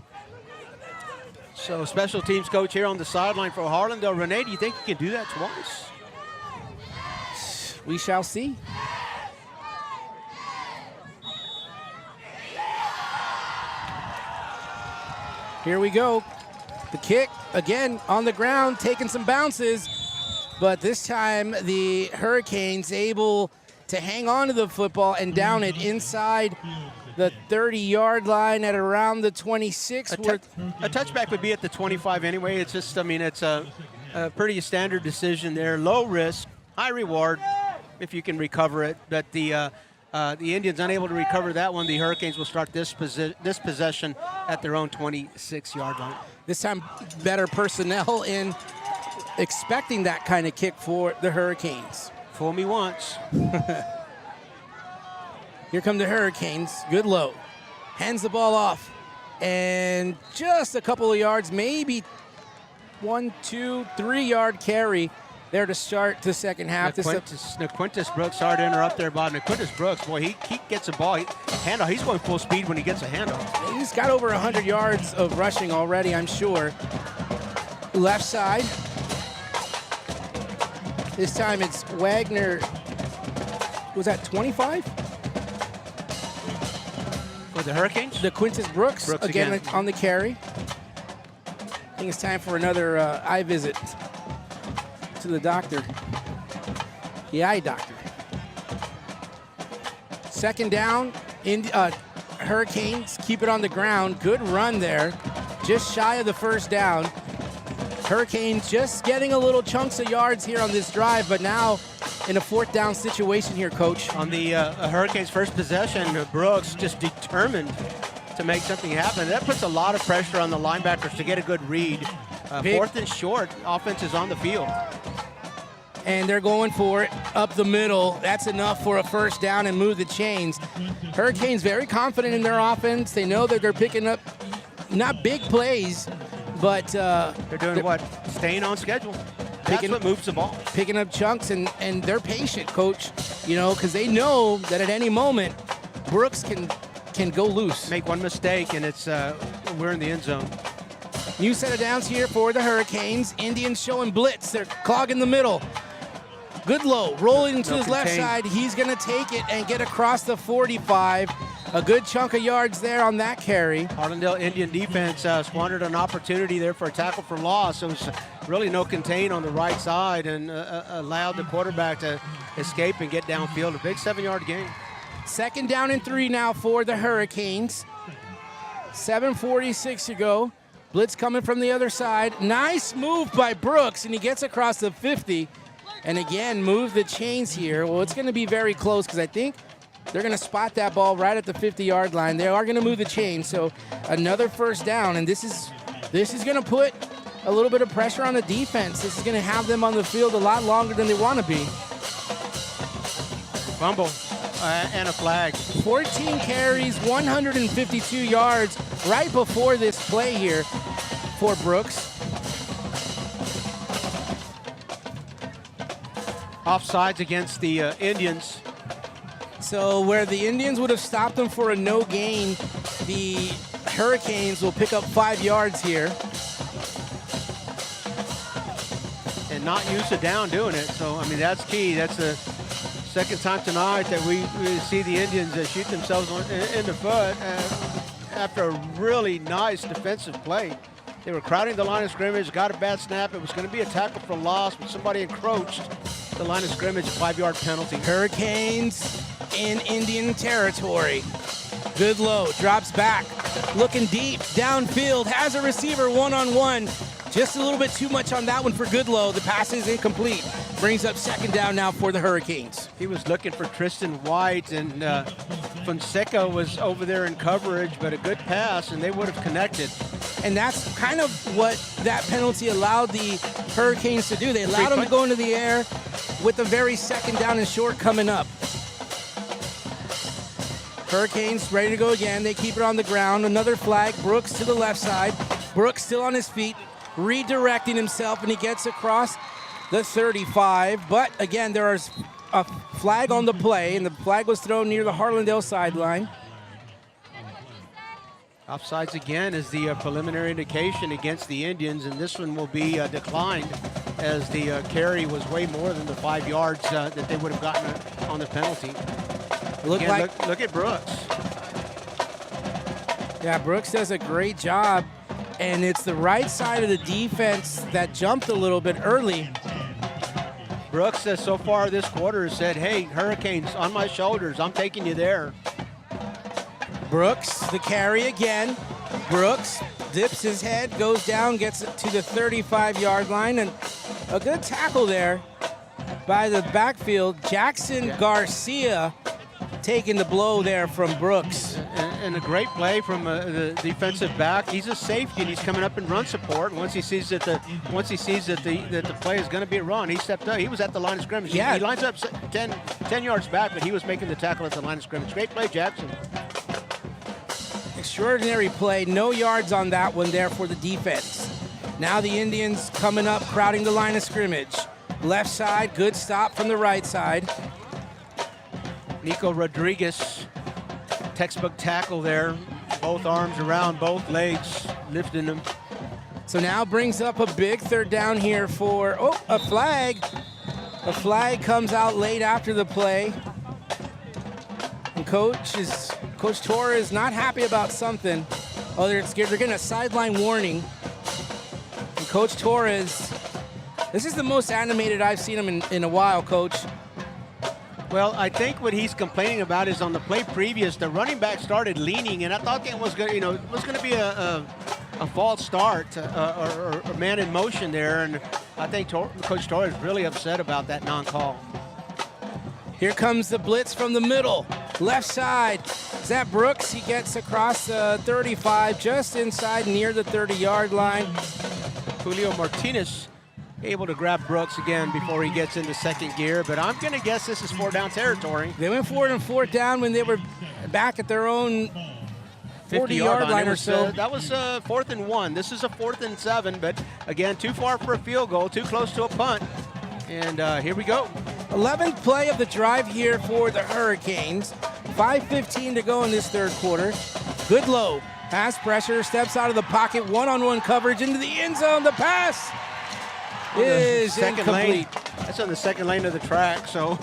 So special teams coach here on the sideline for Harlandale. Rene, do you think you can do that twice? We shall see. Here we go. The kick, again, on the ground, taking some bounces. But this time, the Hurricanes able to hang on to the football and down it inside the 30-yard line at around the 26. A touchback would be at the 25 anyway. It's just, I mean, it's a pretty standard decision there. Low risk, high reward if you can recover it. But the Indians unable to recover that one. The Hurricanes will start this possession at their own 26-yard line. This time, better personnel in expecting that kind of kick for the Hurricanes. Fool me once. Here come the Hurricanes. Goodlow hands the ball off. And just a couple of yards, maybe 1, 2, 3-yard carry there to start the second half. Naquintus Brooks, sorry to interrupt there, Bob. Naquintus Brooks, boy, he gets the ball. He's going full speed when he gets a handoff. He's got over 100 yards of rushing already, I'm sure. Left side. This time it's Wagner. Was that 25? For the Hurricanes? Naquintus Brooks again on the carry. I think it's time for another eye visit to the doctor. The eye doctor. Second down. Hurricanes keep it on the ground. Good run there. Just shy of the first down. Hurricanes just getting a little chunks of yards here on this drive, but now in a fourth down situation here, Coach. On the Hurricanes' first possession, Brooks just determined to make something happen. That puts a lot of pressure on the linebackers to get a good read. Fourth and short, offense is on the field. And they're going for it up the middle. That's enough for a first down and move the chains. Hurricanes very confident in their offense. They know that they're picking up not big plays, but they're doing what? Staying on schedule. That's what moves the ball. Picking up chunks, and they're patient, Coach, you know, because they know that at any moment Brooks can go loose. Make one mistake, and it's we're in the end zone. New set of downs here for the Hurricanes. Indians showing blitz. They're clogging the middle. Goodlow rolling to his left side. He's going to take it and get across the 45. A good chunk of yards there on that carry. Harlandale Indian defense squandered an opportunity there for a tackle for loss. It was really no contain on the right side and allowed the quarterback to escape and get downfield. A big 7-yard gain. Second down and 3 now for the Hurricanes. 7:46 to go. Blitz coming from the other side. Nice move by Brooks, and he gets across the 50. And again, move the chains here. Well, it's going to be very close because I think they're going to spot that ball right at the 50-yard line. They are going to move the chain. So another first down, and this is going to put a little bit of pressure on the defense. This is going to have them on the field a lot longer than they want to be. Fumble and a flag. 14 carries, 152 yards right before this play here for Brooks. Offsides against the Indians. So where the Indians would have stopped them for a no gain, the Hurricanes will pick up 5 yards here. And not use a down doing it. So, I mean, that's key. That's the second time tonight that we see the Indians shoot themselves in the foot after a really nice defensive play. They were crowding the line of scrimmage, got a bad snap. It was going to be a tackle for loss, but somebody encroached the line of scrimmage, a 5-yard penalty. Hurricanes in Indian territory. Goodlow drops back, looking deep, downfield, has a receiver one-on-one. Just a little bit too much on that one for Goodlow. The pass is incomplete. Brings up second down now for the Hurricanes. He was looking for Tristan White, and Fonseca was over there in coverage, but a good pass, and they would have connected. And that's kind of what that penalty allowed the Hurricanes to do. They allowed them to go into the air with the very second down and short coming up. Hurricanes ready to go again. They keep it on the ground. Another flag. Brooks to the left side. Brooks still on his feet, redirecting himself, and he gets across the 35. But again, there is a flag on the play, and the flag was thrown near the Harlandale sideline. Offsides again is the preliminary indication against the Indians, and this one will be declined as the carry was way more than the 5 yards that they would have gotten on the penalty. Look at Brooks. Yeah, Brooks does a great job, and it's the right side of the defense that jumped a little bit early. Brooks has so far this quarter said, hey, Hurricanes on my shoulders, I'm taking you there. Brooks, the carry again. Brooks dips his head, goes down, gets it to the 35-yard line, and a good tackle there by the backfield. Jackson Garcia taking the blow there from Brooks. And a great play from the defensive back. He's a safety, and he's coming up in run support. And once he sees that the play is going to be a run, he stepped up. He was at the line of scrimmage. Yeah. He lines up 10 yards back, but he was making the tackle at the line of scrimmage. Great play, Jackson. Extraordinary play. No yards on that one there for the defense. Now the Indians coming up, crowding the line of scrimmage. Left side, good stop from the right side. Nico Rodriguez, textbook tackle there. Both arms around both legs, lifting them. So now brings up a big third down here for, a flag. A flag comes out late after the play. And Coach Torres is not happy about something. Oh, they're getting a sideline warning. And Coach Torres, this is the most animated I've seen him in a while, Coach. Well, I think what he's complaining about is on the play previous, the running back started leaning, and I thought it was going to be a false start or man in motion there, and I think Coach Torres is really upset about that non-call. Here comes the blitz from the middle, left side. Is that Brooks? He gets across the 35, just inside near the 30-yard line. Julio Martinez able to grab Brooks again before he gets into second gear, but I'm going to guess this is 4th down territory. They went for it on 4th down when they were back at their own 40-yard line or so. That was 4th and 1. This is a 4th and 7, but again, too far for a field goal, too close to a punt. And here we go. 11th play of the drive here for the Hurricanes. 5:15 to go in this third quarter. Good low. Pass pressure, steps out of the pocket, one-on-one coverage into the end zone. The pass is incomplete. That's on the second lane of the track, so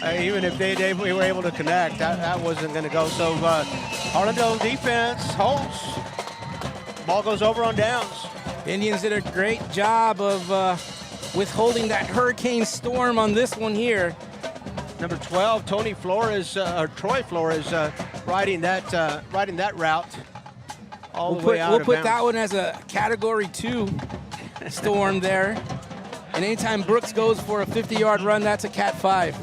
even if we were able to connect, that wasn't going to go. So Harlandale defense holds. Ball goes over on downs. Indians did a great job of withholding that hurricane storm on this one here. Number 12, Troy Flores, riding that route all the way out We'll of put bounds. that one as a Category 2 storm there. And anytime Brooks goes for a 50-yard run, that's a Cat 5.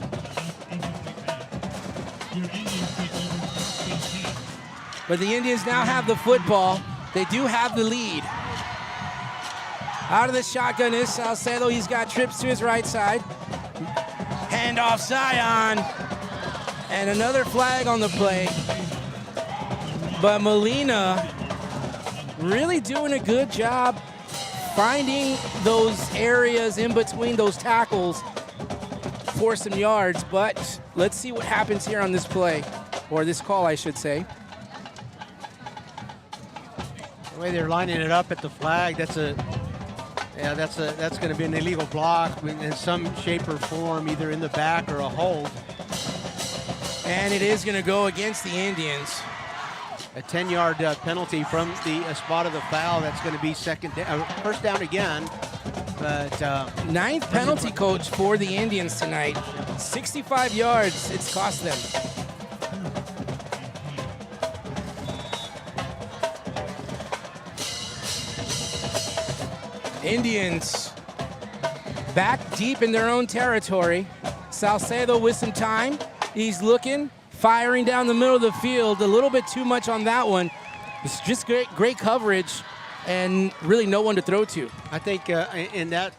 But the Indians now have the football. They do have the lead. Out of the shotgun is Salcedo. He's got trips to his right side. Handoff Zion. And another flag on the play. But Molina really doing a good job finding those areas in between those tackles for some yards. But let's see what happens here on this play, or this call, I should say. The way they're lining it up at the flag, that's going to be an illegal block in some shape or form, either in the back or a hold. And it is going to go against the Indians. A 10-yard penalty from the spot of the foul. That's going to be first down again. But 9th penalty, Coach, for the Indians tonight. 65 yards it's cost them. Indians back deep in their own territory. Salcedo with some time. He's looking, firing down the middle of the field. A little bit too much on that one. It's just great coverage and really no one to throw to. I think in that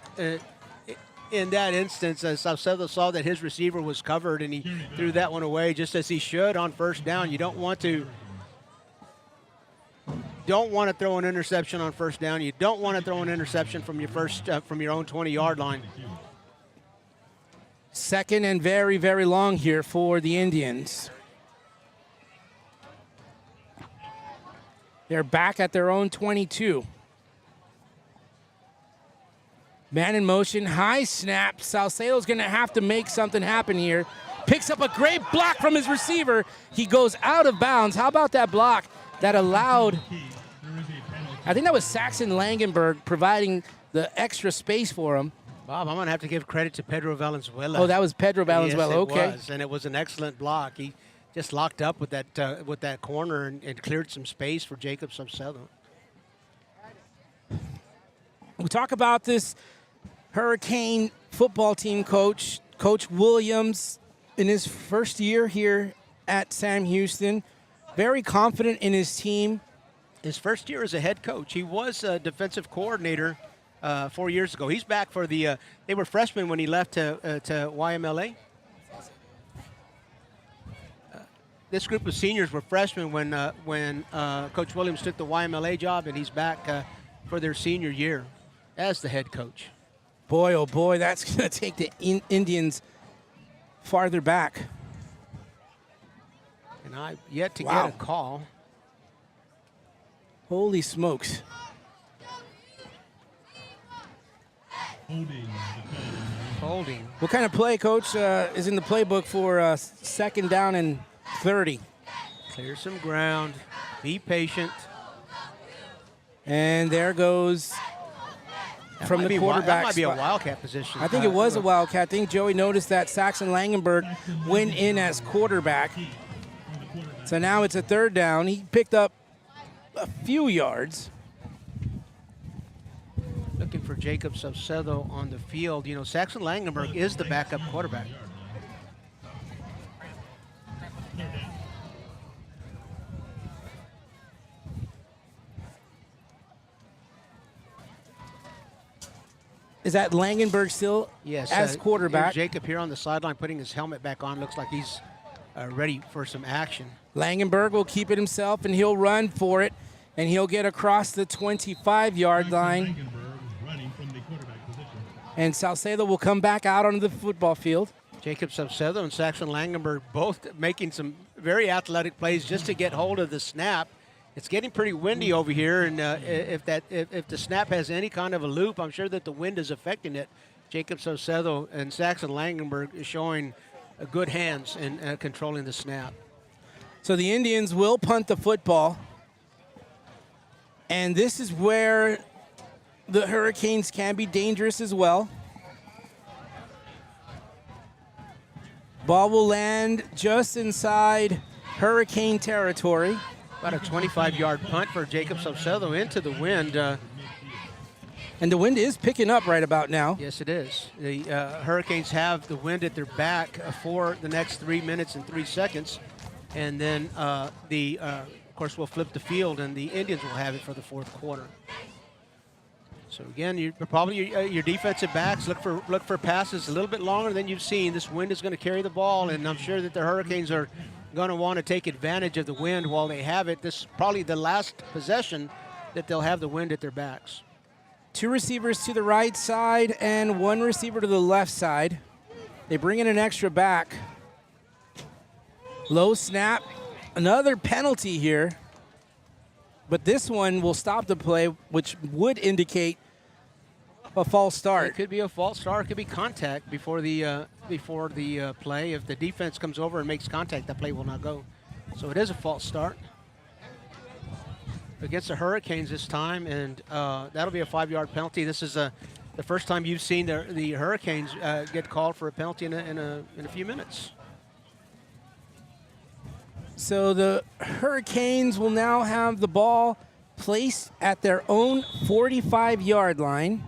instance, Salcedo saw that his receiver was covered and he threw that one away, just as he should on first down. You don't want to throw an interception on first down. You don't want to throw an interception from your own 20-yard line. Second and very, very long here for the Indians. They're back at their own 22. Man in motion, high snap. Salcedo's going to have to make something happen here. Picks up a great block from his receiver. He goes out of bounds. How about that block that allowed, I think that was Saxon Langenberg providing the extra space for him. Bob, I'm going to have to give credit to Pedro Valenzuela. Oh, that was Pedro Valenzuela. Yes, it okay. was, and it was an excellent block. just locked up with that corner and cleared some space for Jacob Salcedo. We talk about this Hurricane football team coach, Coach Williams, in his first year here at Sam Houston. Very confident in his team. His first year as a head coach. He was a defensive coordinator 4 years ago. He's back for the they were freshmen when he left to YMLA. This group of seniors were freshmen when Coach Williams took the YMLA job, and he's back for their senior year as the head coach. Boy, oh boy, that's going to take the Indians farther back. And I've yet to get a call. Holy smokes. Holding. What kind of play, Coach, is in the playbook for second down and 30? Clear some ground. Be patient. And there goes from the quarterback. That might be a spot. wildcat position. I think it was a wildcat. I think Joey noticed that Saxon Langenberg went in as quarterback. So now it's a third down. He picked up a few yards. Looking for Jacob Salcedo on the field. You know, Saxon Langenberg is the backup quarterback. Is that Langenberg still as quarterback? Jacob here on the sideline putting his helmet back on. Looks like he's ready for some action. Langenberg will keep it himself, and he'll run for it, and he'll get across the 25-yard line. And Salcedo will come back out onto the football field. Jacob Salcedo and Saxon Langenberg both making some very athletic plays just to get hold of the snap. It's getting pretty windy over here, and if the snap has any kind of a loop, I'm sure that the wind is affecting it. Jacob Salcedo and Saxon Langenberg is showing good hands in controlling the snap. So the Indians will punt the football, and this is where the Hurricanes can be dangerous as well. Ball will land just inside Hurricane territory. About a 25-yard punt for Jacob Salcedo into the wind. And the wind is picking up right about now. Yes, it is. The Hurricanes have the wind at their back for the next 3 minutes and 3 seconds. And then, of course, we'll flip the field, and the Indians will have it for the fourth quarter. So, again, your defensive backs look for passes a little bit longer than you've seen. This wind is going to carry the ball, and I'm sure that the Hurricanes are going to want to take advantage of the wind while they have it. This is probably the last possession that they'll have the wind at their backs. 2 receivers to the right side and 1 receiver to the left side. They bring in an extra back. Low snap. Another penalty here. But this one will stop the play, which would indicate a false start. It could be a false start. It could be contact before the play. If the defense comes over and makes contact, that play will not go. So it is a false start against the Hurricanes this time, and that'll be a 5-yard penalty. This is the first time you've seen the Hurricanes get called for a penalty in a few minutes. So the Hurricanes will now have the ball placed at their own 45-yard line.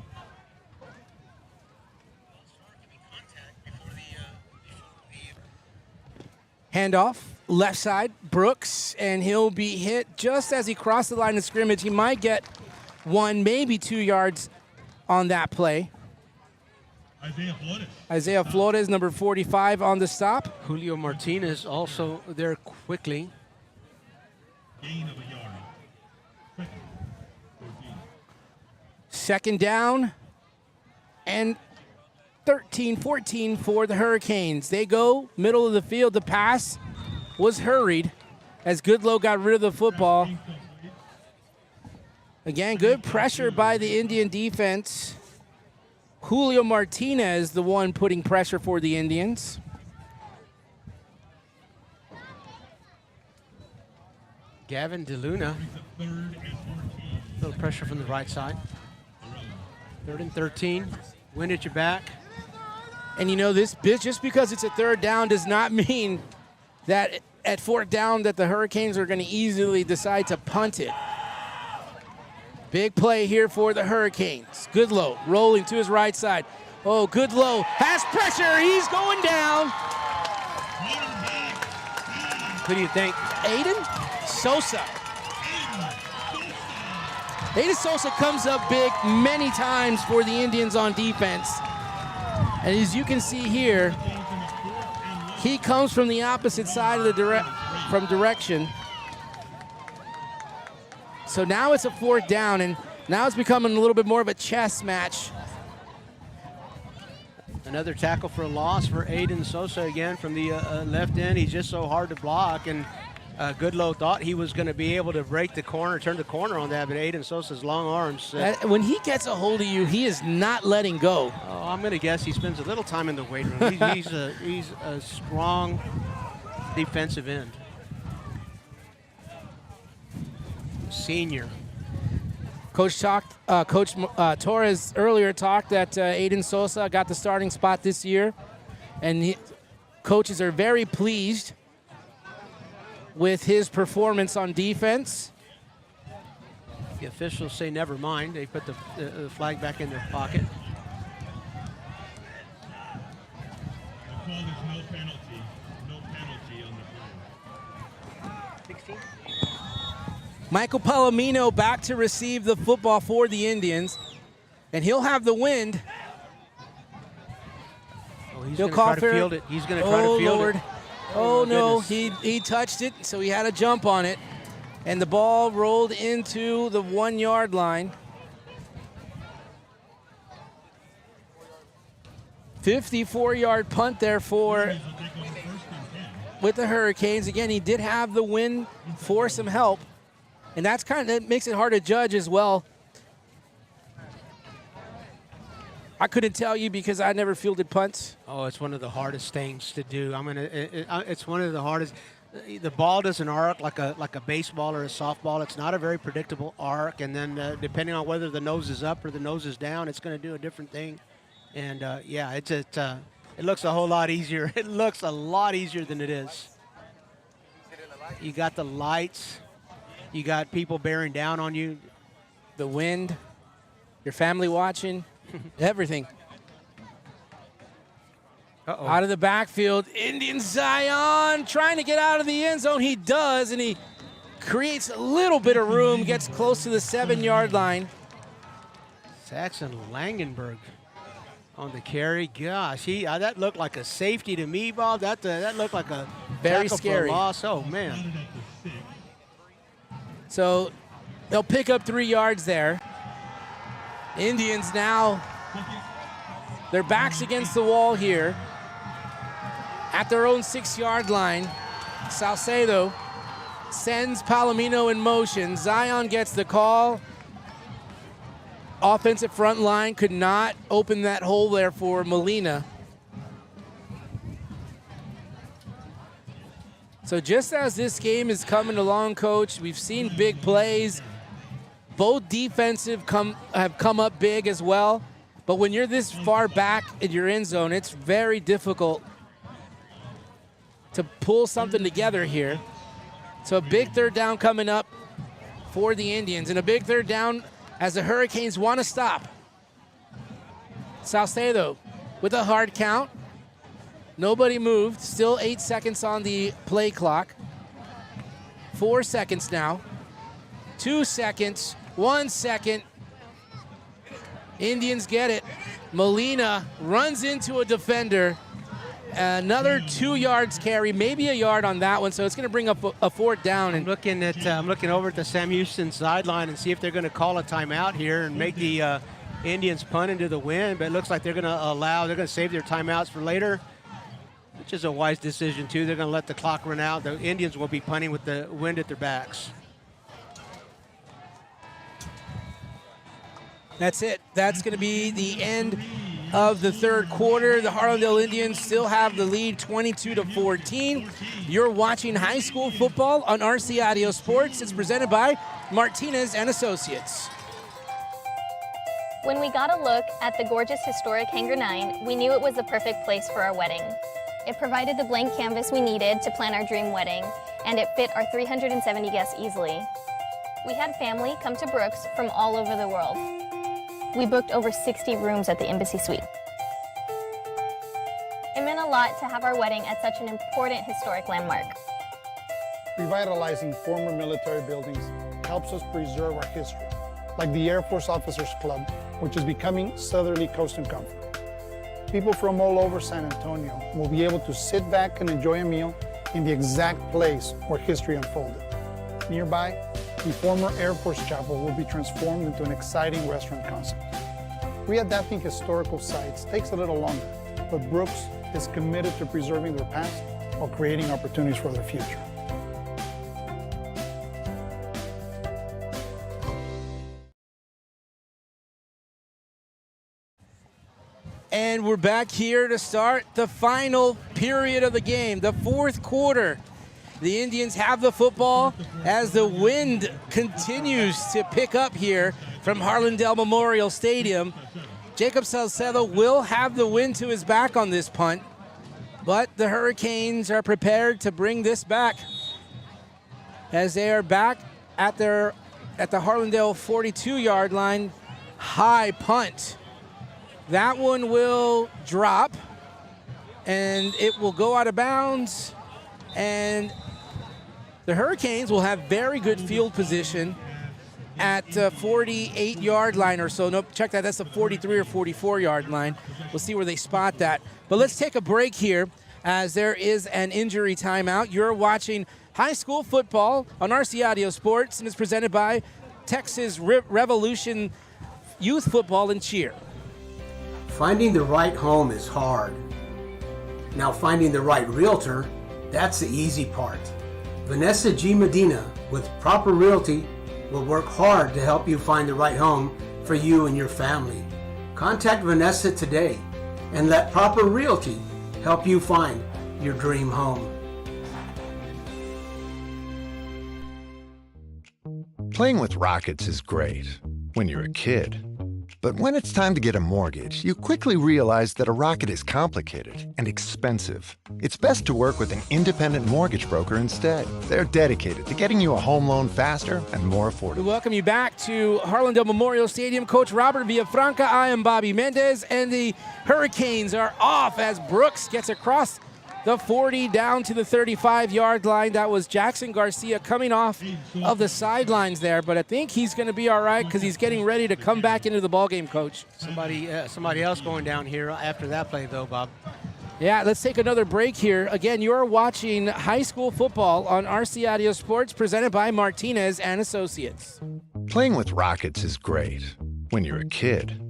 Handoff, left side, Brooks, and he'll be hit just as he crossed the line of scrimmage. He might get 1, maybe 2 yards on that play. Isaiah Flores, number 45, on the stop. Julio Martinez also there quickly. Second down and 13-14 for the Hurricanes. They go middle of the field. The pass was hurried as Goodlow got rid of the football. Again, good pressure by the Indian defense. Julio Martinez, the one putting pressure for the Indians. Gavin DeLuna. A little pressure from the right side. 3rd and 13. Wind at your back. And you know, this just because it's a third down does not mean that at fourth down that the Hurricanes are going to easily decide to punt it. Big play here for the Hurricanes. Goodlow rolling to his right side. Oh, Goodlow has pressure. He's going down. Who do you think? Aiden Sosa. Aiden Sosa comes up big many times for the Indians on defense. And as you can see here, he comes from the opposite side of the direction. So now it's a fourth down, and now it's becoming a little bit more of a chess match. Another tackle for a loss for Aiden Sosa again from the left end. He's just so hard to block, and Goodlow thought he was going to be able to break the corner, turn the corner on that, but Aiden Sosa's long arms. When he gets a hold of you, he is not letting go. Oh, I'm going to guess he spends a little time in the weight room. He's a strong defensive end. Senior. Coach Torres earlier talked that Aiden Sosa got the starting spot this year, and coaches are very pleased with his performance on defense. The officials say never mind. They put the flag back in their pocket. The call is no penalty. No penalty on the play. 16. Michael Palomino back to receive the football for the Indians, and he'll have the wind. Oh, he's going to try to field it. He's going to try to field it. Oh, no, he touched it, so he had a jump on it. And the ball rolled into the 1 yard line. 54-yard punt there with the Hurricanes. Again, he did have the wind for some help. And that makes it hard to judge as well. I couldn't tell you because I never fielded punts. Oh, it's one of the hardest things to do. I mean, it's one of the hardest. The ball doesn't arc like a baseball or a softball. It's not a very predictable arc, and then depending on whether the nose is up or the nose is down, it's going to do a different thing. And yeah, it looks a whole lot easier. It looks a lot easier than it is. You got the lights. You got people bearing down on you. The wind. Your family watching. Everything. Uh-oh. Out of the backfield, Indian Zion trying to get out of the end zone. He does, and he creates a little bit of room, gets close to the 7 yard line. Saxon Langenberg on the carry. Gosh, that looked like a safety to me, Bob. That looked like a very tackle scary for a loss. Oh, man. So they'll pick up 3 yards there. Indians now, their backs against the wall here at their own 6 yard line. Salcedo sends Palomino in motion. Zion gets the call. Offensive front line could not open that hole there for Molina. So just as this game is coming along, Coach, we've seen big plays. Both defensive have come up big as well. But when you're this far back in your end zone, it's very difficult to pull something together here. So a big third down coming up for the Indians, and a big third down as the Hurricanes want to stop. Salcedo with a hard count. Nobody moved. Still 8 seconds on the play clock. 4 seconds now. 2 seconds. 1 second. Indians get it. Molina runs into a defender. Another 2 yards carry, maybe a yard on that one, so it's going to bring up a fourth down. I'm looking over at the Sam Houston sideline and see if they're going to call a timeout here and make the Indians punt into the wind, but it looks like they're going to save their timeouts for later, which is a wise decision too. They're going to let the clock run out. The Indians will be punting with the wind at their backs. That's it. That's going to be the end of the third quarter. The Harlandale Indians still have the lead 22-14. You're watching high school football on RC Audio Sports. It's presented by Martinez and Associates. When we got a look at the gorgeous historic Hangar 9, we knew it was the perfect place for our wedding. It provided the blank canvas we needed to plan our dream wedding, and it fit our 370 guests easily. We had family come to Brooks from all over the world. We booked over 60 rooms at the Embassy Suite. It meant a lot to have our wedding at such an important historic landmark. Revitalizing former military buildings helps us preserve our history, like the Air Force Officers Club, which is becoming Southerly Coast and Comfort. People from all over San Antonio will be able to sit back and enjoy a meal in the exact place where history unfolded. Nearby, the former Air Force Chapel will be transformed into an exciting restaurant concept. Readapting historical sites takes a little longer, but Brooks is committed to preserving their past while creating opportunities for their future. And we're back here to start the final period of the game, the fourth quarter. The Indians have the football as the wind continues to pick up here from Harlandale Memorial Stadium. Jacob Salcedo will have the wind to his back on this punt, but the Hurricanes are prepared to bring this back as they are back at the Harlandale 42-yard line. High punt. That one will drop, and it will go out of bounds, and the Hurricanes will have very good field position at 48-yard line or so. Nope, check that. That's the 43 or 44-yard line. We'll see where they spot that. But let's take a break here as there is an injury timeout. You're watching high school football on RC Audio Sports, and it's presented by Texas Revolution Youth Football and Cheer. Finding the right home is hard. Now finding the right realtor, that's the easy part. Vanessa G. Medina with Proper Realty will work hard to help you find the right home for you and your family. Contact Vanessa today and let Proper Realty help you find your dream home. Playing with rockets is great when you're a kid. But when it's time to get a mortgage, you quickly realize that a rocket is complicated and expensive. It's best to work with an independent mortgage broker instead. They're dedicated to getting you a home loan faster and more affordable. We welcome you back to Harlandale Memorial Stadium. Coach Robert Villafranca, I am Bobby Mendez, and the Hurricanes are off as Brooks gets across the 40 down to the 35-yard line. That was Jackson Garcia coming off of the sidelines there, but I think he's going to be all right because he's getting ready to come back into the ballgame, Coach. Somebody else going down here after that play, though, Bob. Yeah, let's take another break here. Again, you're watching high school football on RC Audio Sports, presented by Martinez and Associates. Playing with rockets is great when you're a kid.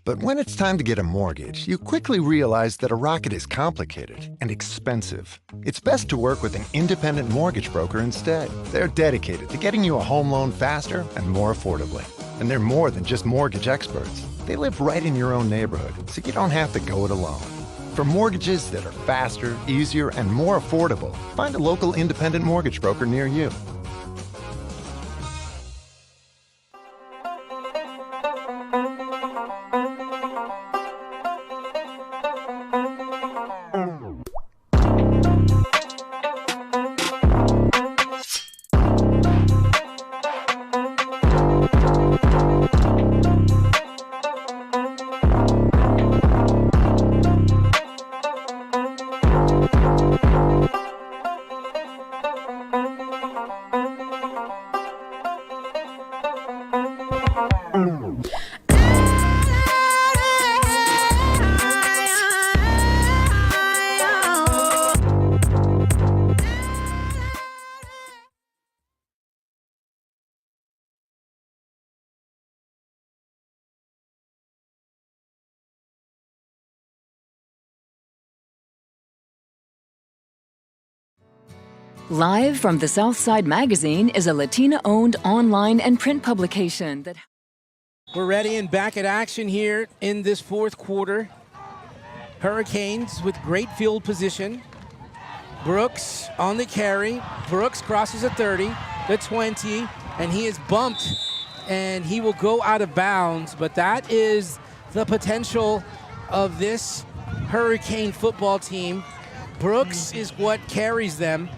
But when it's time to get a mortgage, you quickly realize that a rocket is complicated and expensive. It's best to work with an independent mortgage broker instead. They're dedicated to getting you a home loan faster and more affordably. And they're more than just mortgage experts. They live right in your own neighborhood, so you don't have to go it alone. For mortgages that are faster, easier, and more affordable, find a local independent mortgage broker near you. Live from the Southside Magazine is a Latina-owned online and print publication that... We're ready and back at action here in this fourth quarter. Hurricanes with great field position. Brooks on the carry. Brooks crosses the 30, the 20, and he is bumped, and he will go out of bounds. But that is the potential of this Hurricane football team. Brooks is what carries them.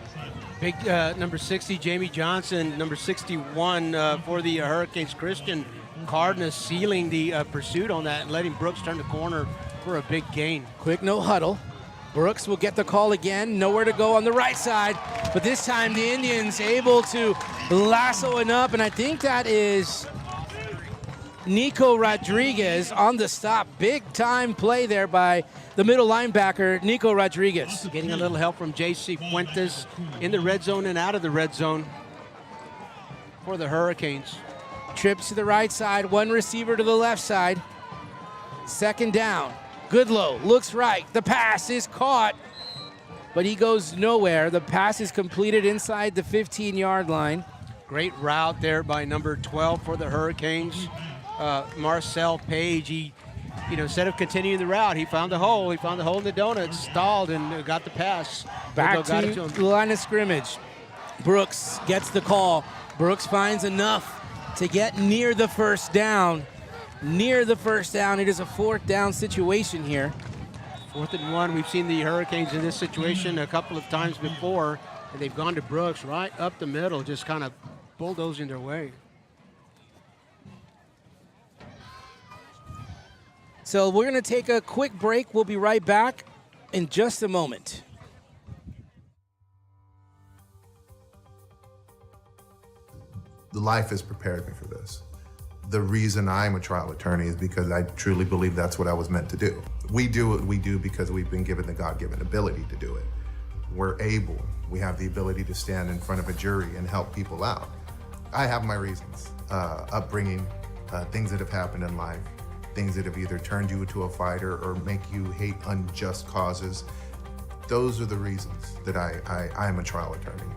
Big number 60, Jamie Johnson, number 61 for the Hurricanes. Christian Cardenas sealing the pursuit on that and letting Brooks turn the corner for a big gain. Quick no huddle. Brooks will get the call again. Nowhere to go on the right side. But this time the Indians able to lasso it up. And I think that is Nico Rodriguez on the stop. Big time play there by the middle linebacker, Nico Rodriguez. Getting a little help from J.C. Fuentes in the red zone and out of the red zone for the Hurricanes. Trips to the right side, one receiver to the left side. Second down. Goodlow looks right. The pass is caught, but he goes nowhere. The pass is completed inside the 15-yard line. Great route there by number 12 for the Hurricanes. Marcel Page, he, instead of continuing the route, he found the hole. He found the hole in the donut, stalled, and got the pass. Back to the line of scrimmage. Brooks gets the call. Brooks finds enough to get near the first down. Near the first down. It is a 4th down situation here. 4th and 1. We've seen the Hurricanes in this situation a couple of times before, and they've gone to Brooks right up the middle, just kind of bulldozing their way. So we're going to take a quick break. We'll be right back in just a moment. Life has prepared me for this. The reason I'm a trial attorney is because I truly believe that's what I was meant to do. We do what we do because we've been given the God-given ability to do it. We're able, we have the ability to stand in front of a jury and help people out. I have my reasons, upbringing, things that have happened in life, things that have either turned you into a fighter or make you hate unjust causes. Those are the reasons that I'm a trial attorney.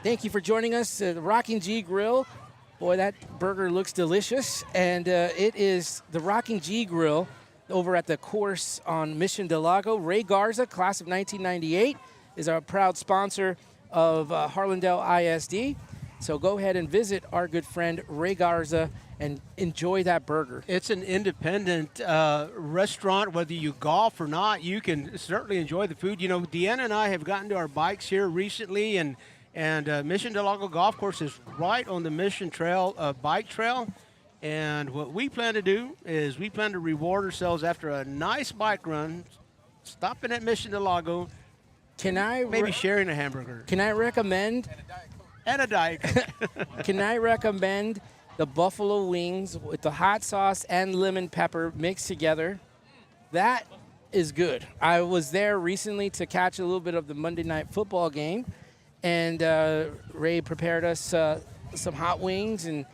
Thank you for joining us at the Rocking G Grill. Boy, that burger looks delicious. And it is the Rocking G Grill over at the course on Mission del Lago. Ray Garza, class of 1998, is our proud sponsor of Harlandale ISD. So go ahead and visit our good friend Ray Garza and enjoy that burger. It's an independent restaurant. Whether you golf or not, you can certainly enjoy the food. Deanna and I have gotten to our bikes here recently, and Mission del Lago Golf Course is right on the Mission Trail, bike trail. And what we plan to do is we plan to reward ourselves after a nice bike run, stopping at Mission del Lago. Maybe sharing a hamburger. Can I recommend? And a Diet Coke. Can I recommend the buffalo wings with the hot sauce and lemon pepper mixed together? That is good. I was there recently to catch a little bit of the Monday Night Football game. And Ray prepared us some hot wings, and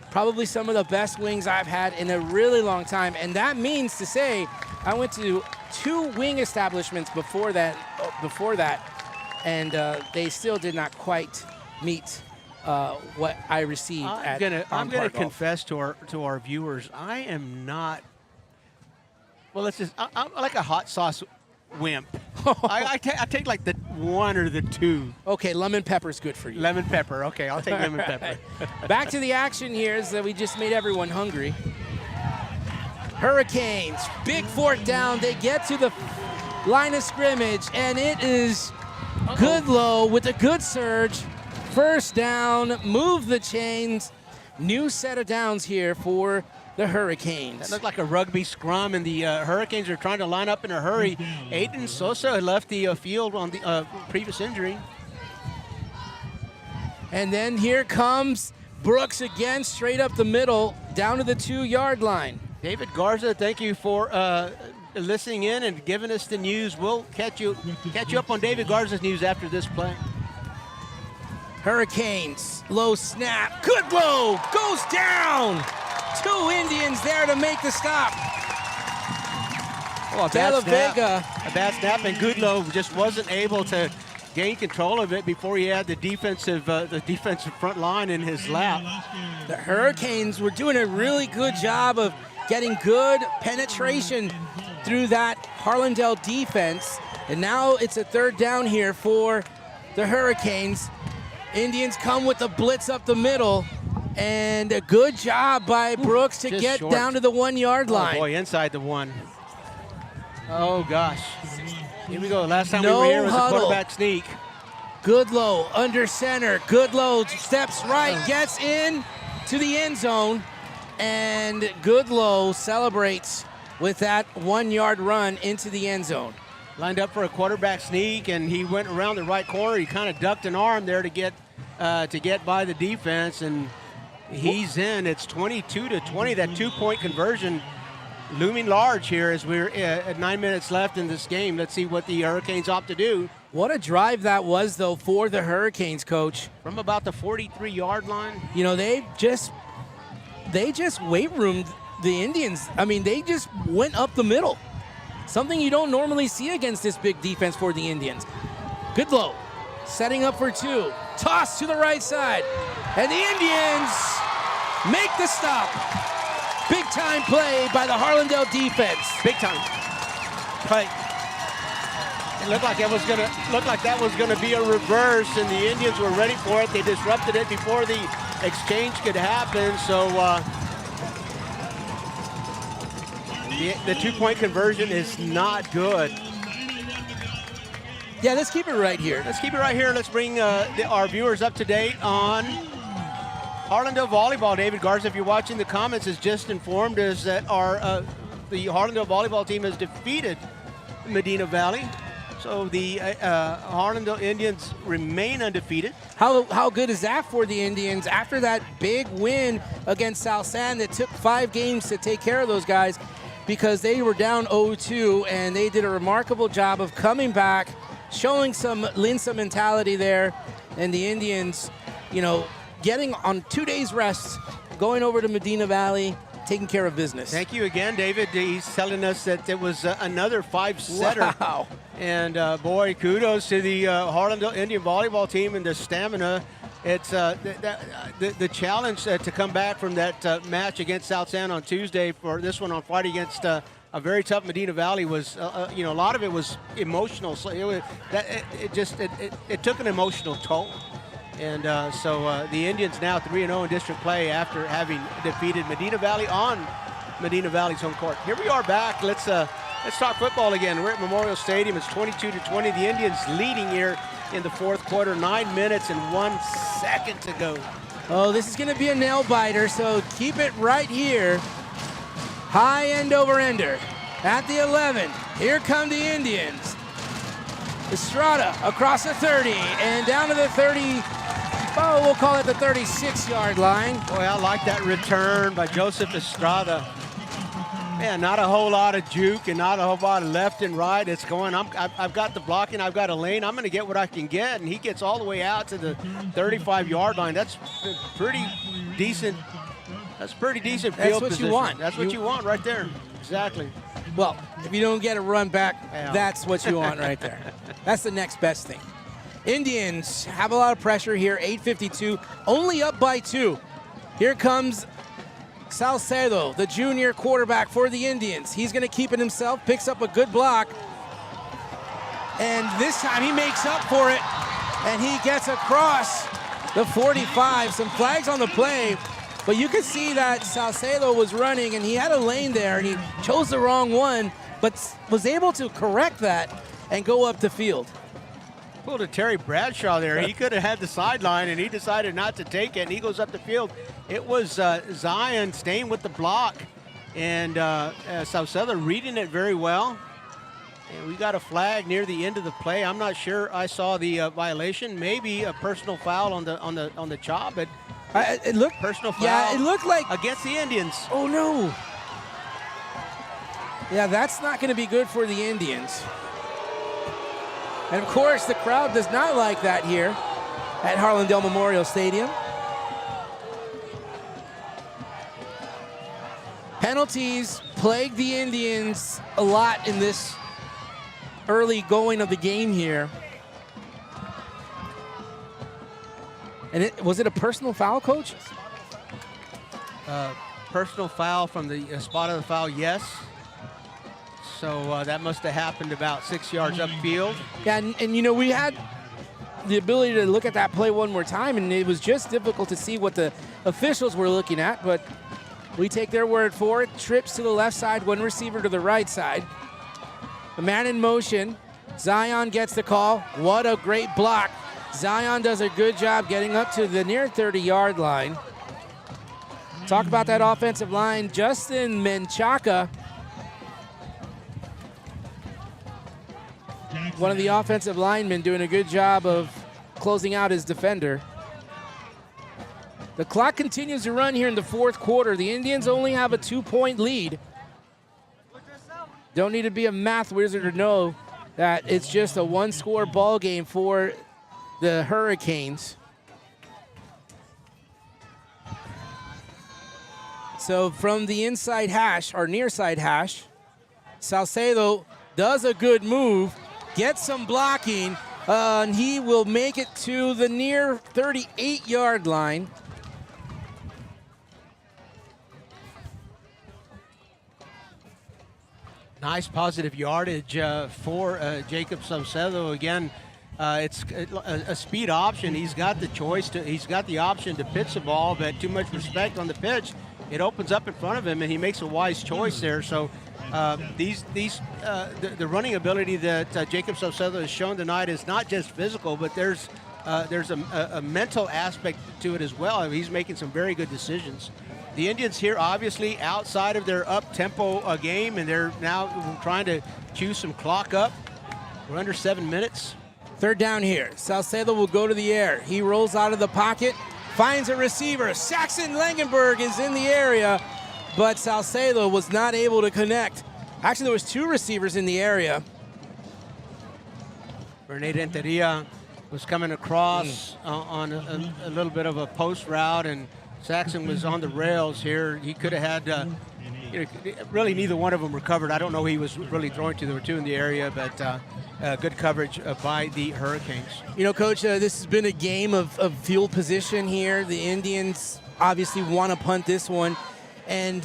probably some of the best wings I've had in a really long time. And that means to say I went to 2 wing establishments before that, and they still did not quite meet what I received I'm gonna confess to our viewers, I am not. Well, I'm like a hot sauce wimp. I take like the 1 or the 2. Okay, lemon pepper is good for you. Lemon pepper. Okay, I'll take lemon pepper. Back to the action here is that we just made everyone hungry. Hurricanes, big 4th down. They get to the line of scrimmage, and it is Goodlow with a good surge. First down, move the chains. New set of downs here for the Hurricanes. That looked like a rugby scrum, and the Hurricanes are trying to line up in a hurry. Aiden Sosa left the field on the previous injury. And then here comes Brooks again, straight up the middle, down to the 2-yard line. David Garza, thank you for listening in and giving us the news. We'll catch you up on David Garza's news after this play. Hurricanes, low snap. Goodlow goes down. 2 Indians there to make the stop. Well, De La Vega. A bad snap, and Goodlow just wasn't able to gain control of it before he had the defensive front line in his lap. The Hurricanes were doing a really good job of getting good penetration through that Harlandale defense. And now it's a third down here for the Hurricanes. Indians come with the blitz up the middle. And a good job by Brooks to get short. Down to the 1 yard line. Oh boy, inside the 1. Oh gosh. Here we go. Last time we were here was a quarterback sneak. Goodlow under center. Goodlow steps right, gets in to the end zone. And Goodlow celebrates with that 1 yard run into the end zone. Lined up for a quarterback sneak, and he went around the right corner. He kind of ducked an arm there to get by the defense, and he's in. It's 22-20. That 2-point conversion looming large here as we're at 9 minutes left in this game. Let's see what the Hurricanes opt to do. What a drive that was, though, for the Hurricanes, Coach. From about the 43-yard line. You know, they just weight roomed the Indians. I mean, they just went up the middle. Something you don't normally see against this big defense for the Indians. Goodlow setting up for 2. Toss to the right side. And the Indians make the stop. Big time play by the Harlandale defense. Big time. Right. It looked like that was gonna be a reverse, and the Indians were ready for it. They disrupted it before the exchange could happen. So the 2-point conversion is not good. Yeah, let's keep it right here. Let's keep it right here. Let's bring our viewers up to date on Harlandale volleyball. David Garza, if you're watching the comments, has just informed us that the Harlandale volleyball team has defeated Medina Valley. So the Harlandale Indians remain undefeated. How good is that for the Indians after that big win against South San that took 5 games to take care of those guys, because they were down 0-2, and they did a remarkable job of coming back, showing some Linsa mentality there, and the Indians, you know, getting on 2 days rest, going over to Medina Valley, taking care of business. Thank you again, David. He's telling us that it was another 5-setter. Wow. And boy, kudos to the Harlandale Indian volleyball team and the stamina. It's the challenge to come back from that match against South San on Tuesday for this one on Friday against a very tough Medina Valley was, a lot of it was emotional. So it took an emotional toll. And so the Indians now 3-0 in district play after having defeated Medina Valley on Medina Valley's home court. Here we are back. Let's talk football again. We're at Memorial Stadium. It's 22-20. The Indians leading here in the fourth quarter. 9 minutes and 1 second to go. Oh, this is going to be a nail biter, so keep it right here. High end over ender at the 11. Here come the Indians. Estrada across the 30 and down to the 30. Oh, we'll call it the 36-yard line. Boy, I like that return by Joseph Estrada. Man, not a whole lot of juke and not a whole lot of left and right. It's going, I've got the blocking, I've got a lane, I'm going to get what I can get, and he gets all the way out to the 35-yard line. That's pretty decent. That's pretty decent field position. That's what you want. That's what you want right there. Exactly. Well, if you don't get a run back, that's what you want right there. That's the next best thing. Indians have a lot of pressure here, 8:52, only up by 2. Here comes Salcedo, the junior quarterback for the Indians. He's going to keep it himself, picks up a good block, and this time he makes up for it, and he gets across the 45. Some flags on the play, but you can see that Salcedo was running, and he had a lane there, and he chose the wrong one, but was able to correct that and go up the field. Pulled a Terry Bradshaw there. He could have had the sideline, and he decided not to take it, and he goes up the field. It was Zion staying with the block, and Salcedo reading it very well. And we got a flag near the end of the play. I'm not sure I saw the violation. Maybe a personal foul on the chop, but it looked personal foul. Yeah, it looked like against the Indians. Oh no! Yeah, that's not going to be good for the Indians. And of course, the crowd does not like that here at Harlandale Memorial Stadium. Penalties plague the Indians a lot in this early going of the game here. And was it a personal foul, Coach? Personal foul from the spot of the foul, yes. So that must have happened about 6 yards upfield. Yeah, and you know, we had the ability to look at that play one more time, and it was just difficult to see what the officials were looking at, but we take their word for it. Trips to the left side, one receiver to the right side. The man in motion. Zion gets the call. What a great block. Zion does a good job getting up to the near 30-yard line. Talk about that offensive line. Justin Menchaca, one of the offensive linemen, doing a good job of closing out his defender. The clock continues to run here in the fourth quarter. The Indians only have a 2-point lead. Don't need to be a math wizard to know that it's just a one-score ball game for the Hurricanes. So from the inside hash, or near side hash, Salcedo does a good move, gets some blocking, and he will make it to the near 38-yard line. Nice positive yardage for Jacob Salcedo. Again, it's a speed option. He's got the choice he's got the option to pitch the ball, but too much respect on the pitch. It opens up in front of him, and he makes a wise choice there. So the running ability that Jacob Salcedo has shown tonight is not just physical, but there's a mental aspect to it as well. I mean, he's making some very good decisions. The Indians here obviously outside of their up-tempo game, and they're now trying to chew some clock up. We're under 7 minutes. Third down here. Salcedo will go to the air. He rolls out of the pocket, finds a receiver. Saxon Langenberg is in the area, but Salcedo was not able to connect. Actually, there was two receivers in the area. Rene Renteria was coming across on a little bit of a post route, and Saxon was on the rails here. He could have had, really neither one of them recovered. I don't know who he was really throwing to. There were two in the area, but good coverage by the Hurricanes. You know, Coach, this has been a game of field position here. The Indians obviously want to punt this one, and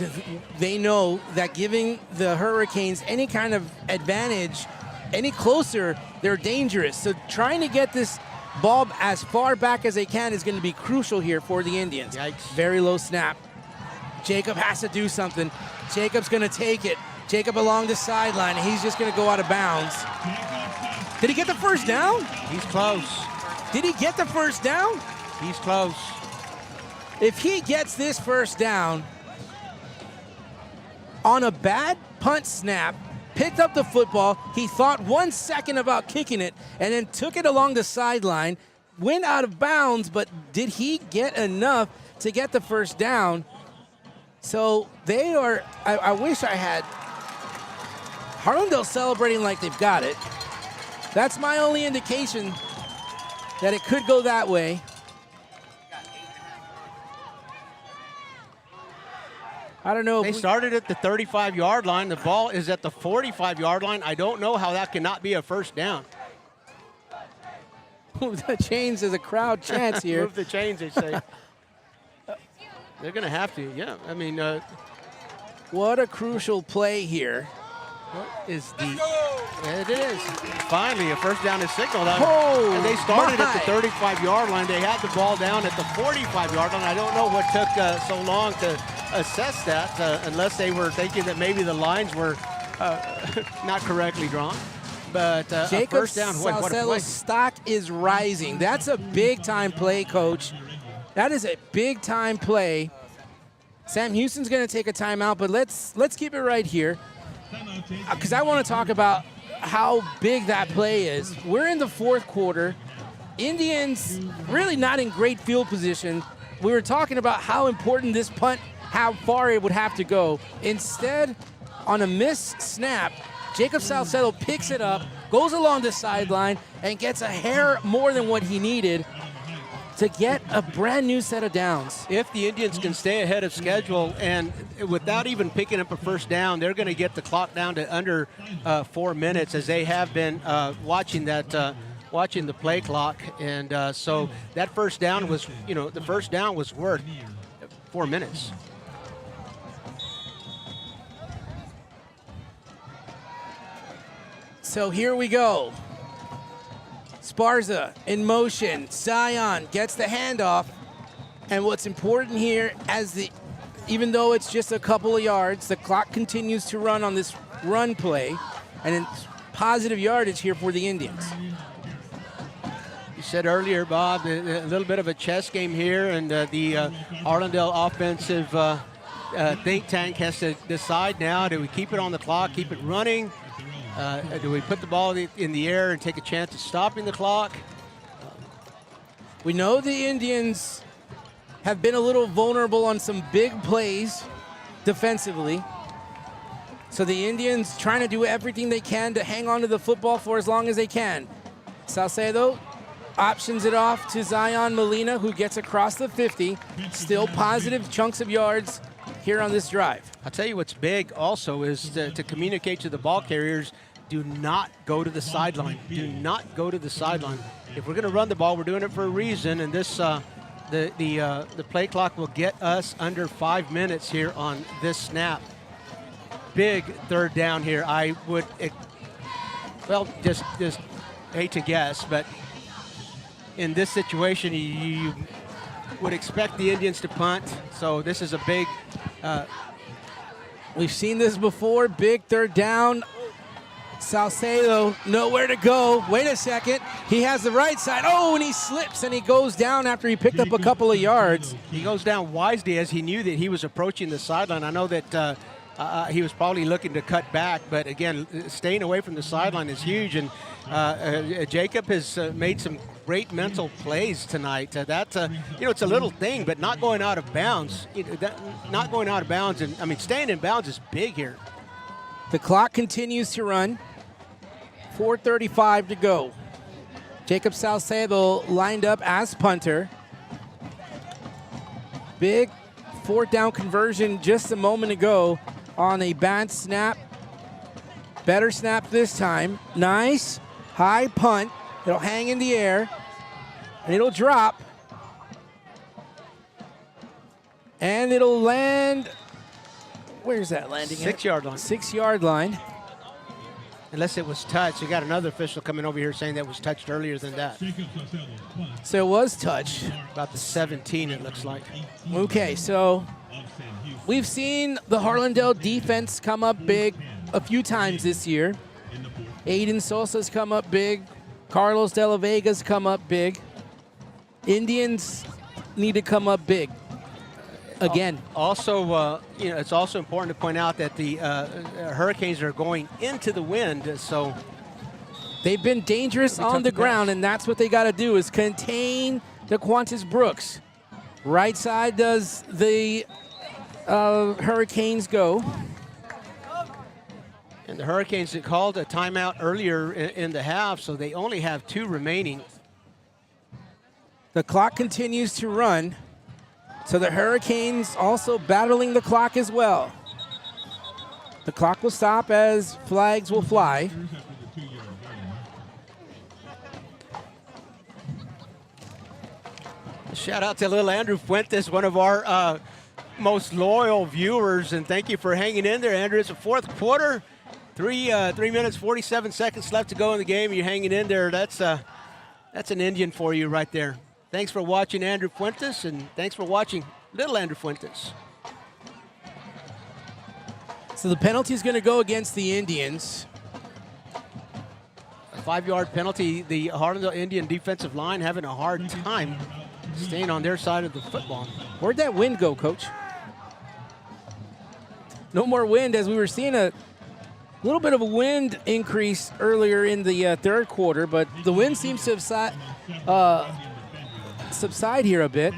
they know that giving the Hurricanes any kind of advantage, any closer, they're dangerous. So trying to get this ball as far back as they can is going to be crucial here for the Indians. Yikes. Very low snap. Jacob has to do something. Jacob's going to take it. Jacob along the sideline. He's just going to go out of bounds. Did he get the first down? He's close. Did he get the first down? He's close. If he gets this first down on a bad punt snap, picked up the football, he thought 1 second about kicking it, and then took it along the sideline, went out of bounds, but did he get enough to get the first down? So they are, I wish I had Harlandale celebrating like they've got it. That's my only indication that it could go that way. I don't know. They started at the 35-yard line. The ball is at the 45-yard line. I don't know how that cannot be a first down. Move the chains as a crowd chants here. Move the chains, they say. They're going to have to, yeah. I mean, what a crucial play here. What is the... It is. Finally, a first down is signaled. Oh, and they started at the 35-yard line. They had the ball down at the 45-yard line. I don't know what took so long to assess that, unless they were thinking that maybe the lines were not correctly drawn. But Jacob first down, Salcedo's stock is rising. That's a big-time play, Coach. That is a big-time play. Sam Houston's going to take a timeout, but let's keep it right here, because I want to talk about how big that play is. We're in the fourth quarter. Indians really not in great field position. We were talking about how important this punt, how far it would have to go. Instead, on a missed snap, Jacob Salcedo picks it up, goes along the sideline, and gets a hair more than what he needed. to get a brand new set of downs. If the Indians can stay ahead of schedule and without even picking up a first down, they're going to get the clock down to under 4 minutes, as they have been watching the play clock. And so that first down was, the first down was worth 4 minutes. So here we go. Sparza in motion. Zion gets the handoff. And what's important here, even though it's just a couple of yards, the clock continues to run on this run play, and it's positive yardage here for the Indians. You said earlier, Bob, a little bit of a chess game here, and the Harlandale offensive think tank has to decide now: do we keep it on the clock, keep it running? Do we put the ball in the air and take a chance at stopping the clock? We know the Indians have been a little vulnerable on some big plays defensively. So the Indians trying to do everything they can to hang on to the football for as long as they can. Salcedo options it off to Zion Molina, who gets across the 50. Still positive chunks of yards here on this drive. I'll tell you what's big also is to communicate to the ball carriers, do not go to the sideline. Do not go to the sideline. If we're going to run the ball, we're doing it for a reason, and this the play clock will get us under 5 minutes here on this snap. Big third down here. I would, just hate to guess, but in this situation, you would expect the Indians to punt. So this is a big. We've seen this before. Big third down. Salcedo, nowhere to go. Wait a second. He has the right side. Oh, and he slips and he goes down after he picked up a couple of yards. He goes down wisely as he knew that he was approaching the sideline. I know that he was probably looking to cut back, but again, staying away from the sideline is huge. And Jacob has made some great mental plays tonight. That's it's a little thing, but not going out of bounds. Not going out of bounds, and I mean staying in bounds is big here. The clock continues to run. 4:35 to go. Jacob Salcedo lined up as punter. Big fourth down conversion just a moment ago on a bad snap. Better snap this time. Nice high punt. It'll hang in the air and it'll drop. And it'll land. Where's that landing? 6 yard line. 6 yard line. Unless it was touched. You got another official coming over here saying that was touched earlier than that. So it was touched. About the 17, it looks like. Okay, so we've seen the Harlandale defense come up big a few times this year. Aiden Sosa's come up big. Carlos De La Vega's come up big. Indians need to come up big again. Also, it's also important to point out that the Hurricanes are going into the wind, so they've been dangerous on the ground, and that's what they got to do is contain the Qantas Brooks. Right side does the Hurricanes go. And the Hurricanes had called a timeout earlier in the half, so they only have 2 remaining. The clock continues to run. So the Hurricanes also battling the clock as well. The clock will stop as flags will fly. Shout out to little Andrew Fuentes, one of our most loyal viewers, and thank you for hanging in there, Andrew. It's the fourth quarter, 3 minutes, 47 seconds left to go in the game. You're hanging in there. That's an Indian for you right there. Thanks for watching, Andrew Fuentes, and thanks for watching little Andrew Fuentes. So the penalty is going to go against the Indians. A 5-yard penalty. The Harlandale Indian defensive line having a hard time staying on their side of the football. Where'd that wind go, Coach? No more wind, as we were seeing a little bit of a wind increase earlier in the third quarter, but the wind seems to have subside here a bit.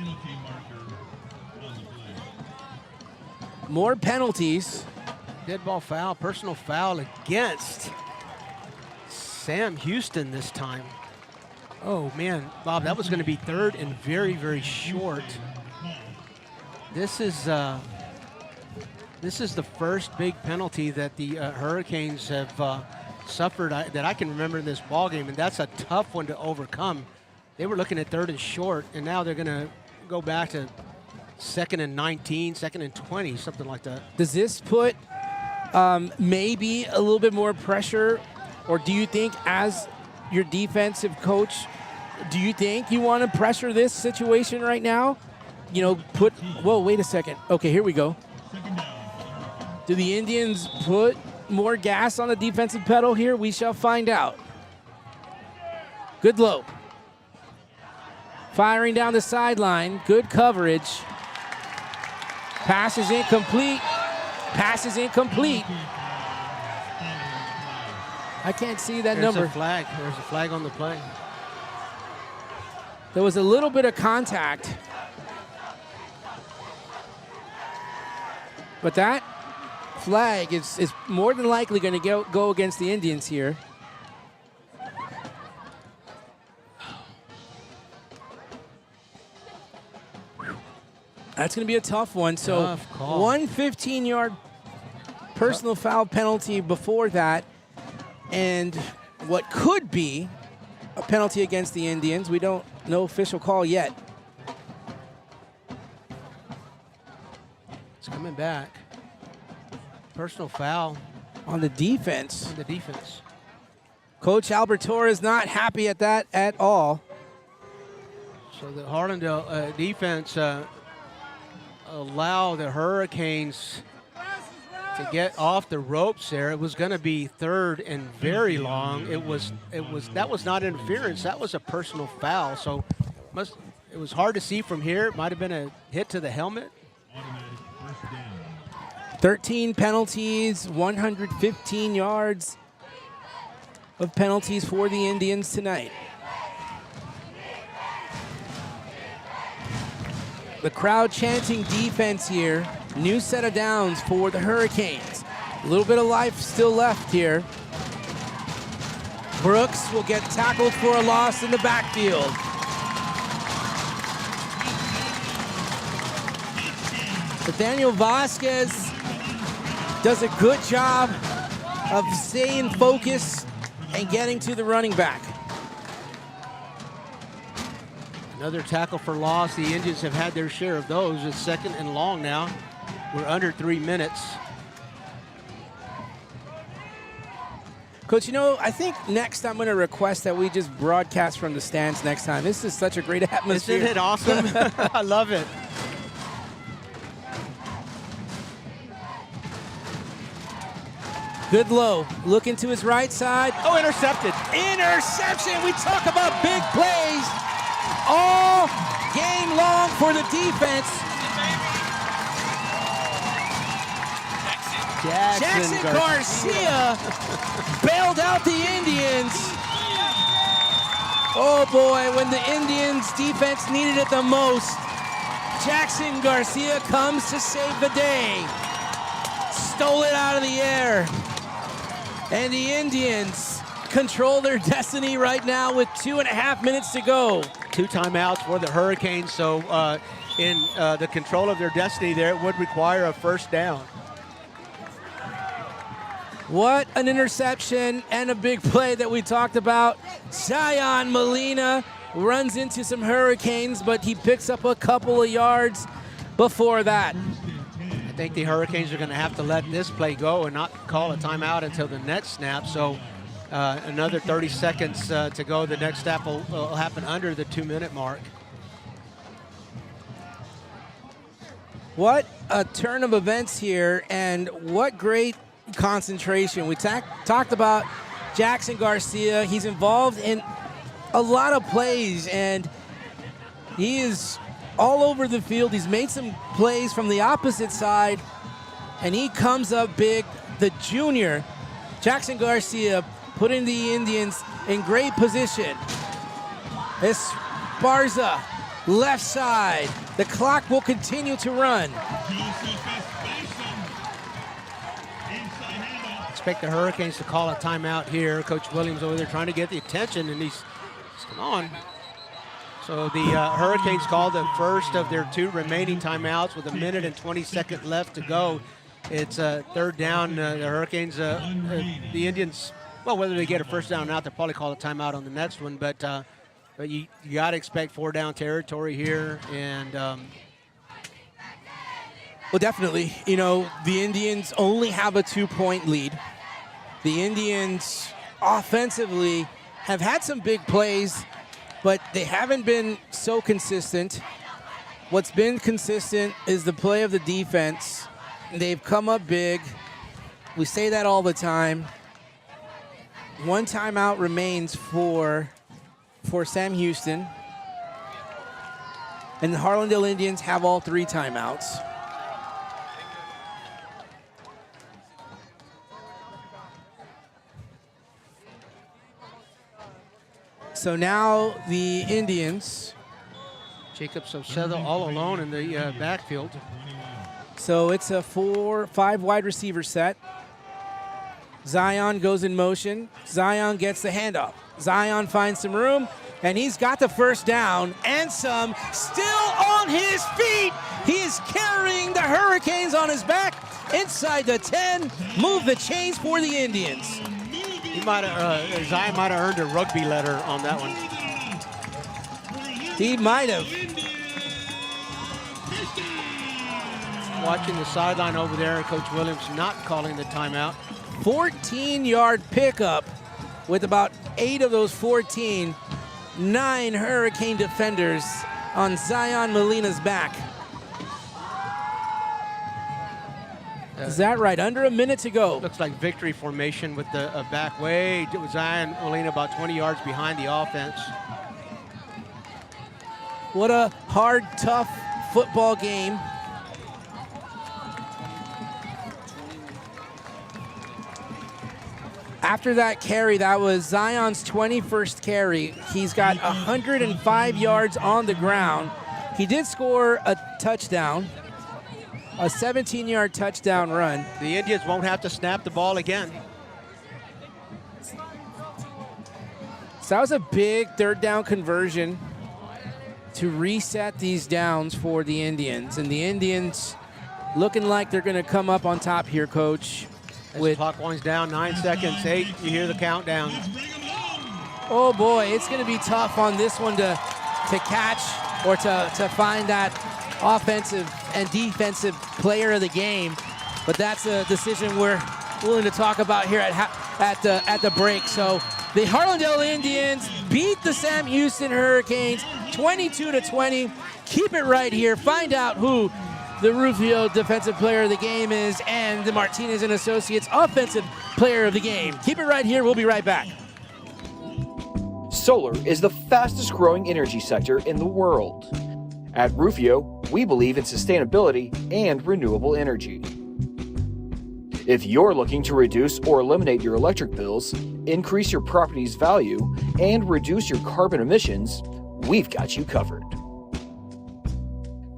More penalties. Dead ball foul, personal foul against Sam Houston this time. Oh, man, Bob, that was going to be third and very, very short. This is the first big penalty that the Hurricanes have suffered that I can remember in this ball game, and that's a tough one to overcome. They were looking at third and short, and now they're going to go back to 2nd and 19, 2nd and 20, something like that. Does this put maybe a little bit more pressure, or do you think as your defensive coach, do you think you want to pressure this situation right now? You know, whoa, wait a second. Okay, here we go. Do the Indians put more gas on the defensive pedal here? We shall find out. Good low. Firing down the sideline. Good coverage. Pass is incomplete. Pass is incomplete. I can't see that number. There's a flag. There's a flag on the play. There was a little bit of contact. But that flag is more than likely going to go against the Indians here. That's going to be a tough one. So one 15-yard personal foul penalty before that, and what could be a penalty against the Indians. We don't know official call yet. It's coming back. Personal foul. On the defense. On the defense. Coach Albert Torres not happy at that at all. So the Harlandale defense allow the Hurricanes to get off the ropes there. It was going to be third and very long. That was not interference. That was a personal foul. So it was hard to see from here. It might have been a hit to the helmet. 13 penalties, 115 yards of penalties for the Indians tonight. The crowd chanting defense here. New set of downs for the Hurricanes. A little bit of life still left here. Brooks will get tackled for a loss in the backfield. Nathaniel Vasquez does a good job of staying focused and getting to the running back. Another tackle for loss. The Indians have had their share of those. It's 2nd and long now. We're under 3 minutes. Coach, you know, I think next I'm going to request that we just broadcast from the stands next time. This is such a great atmosphere. Isn't it awesome? I love it. Good low. Looking to his right side. Oh, intercepted. Interception. We talk about big plays all game long for the defense. Jackson Garcia bailed out the Indians. Oh boy, when the Indians defense needed it the most, Jackson Garcia comes to save the day. Stole it out of the air. And the Indians control their destiny right now with 2.5 minutes to go. 2 timeouts for the Hurricanes, so in the control of their destiny there, it would require a first down. What an interception and a big play that we talked about. Zion Molina runs into some Hurricanes, but he picks up a couple of yards before that. I think the Hurricanes are going to have to let this play go and not call a timeout until the next snap. So another 30 seconds to go. The next snap will happen under the 2-minute mark. What a turn of events here, and what great concentration. We talked about Jackson Garcia. He's involved in a lot of plays, and he is all over the field. He's made some plays from the opposite side, and he comes up big. The junior, Jackson Garcia, putting the Indians in great position. Esparza, left side. The clock will continue to run. Expect the Hurricanes to call a timeout here. Coach Williams over there trying to get the attention, and he's Come on. So the Hurricanes called the first of their 2 remaining timeouts with 1 minute and 20 seconds left to go. It's third down. The Hurricanes, the Indians, well, whether they get a first down or not, they'll probably call a timeout on the next one. But you got to expect 4 down territory here. And well, definitely. You know, the Indians only have a 2-point lead. The Indians offensively have had some big plays, but they haven't been so consistent. What's been consistent is the play of the defense. They've come up big. We say that all the time. 1 timeout remains for Sam Houston. And the Harlandale Indians have all 3 timeouts. So now the Indians. Jacob Saucedo all alone in the backfield. So it's a 4-5 wide receiver set. Zion goes in motion. Zion gets the handoff. Zion finds some room, and he's got the first down and some. Still on his feet. He is carrying the Hurricanes on his back inside the 10. Move the chains for the Indians. Zion might have earned a rugby letter on that one. He might have. Watching the sideline over there, Coach Williams not calling the timeout. 14-yard pickup with about 8 of those 14. 9 Hurricane defenders on Zion Molina's back. Is that right? Under a minute to go. Looks like victory formation with the back way. Zion Molina about 20 yards behind the offense. What a hard, tough football game. After that carry, that was Zion's 21st carry. He's got 105 yards on the ground. He did score a touchdown, a 17-yard touchdown run. The Indians won't have to snap the ball again. So that was a big 3rd down conversion to reset these downs for the Indians. And the Indians looking like they're going to come up on top here, Coach. With clock winds down, 9 seconds, 8, you hear the countdown. Oh boy, it's going to be tough on this one to catch or to find that offensive and defensive player of the game. But that's a decision we're willing to talk about here at the break. So the Harlandale Indians beat the Sam Houston Hurricanes 22-20. Keep it right here. Find out who the Rufio Defensive Player of the Game is and the Martinez and Associates Offensive Player of the Game. Keep it right here. We'll be right back. Solar is the fastest growing energy sector in the world. At Rufio, we believe in sustainability and renewable energy. If you're looking to reduce or eliminate your electric bills, increase your property's value, and reduce your carbon emissions, we've got you covered.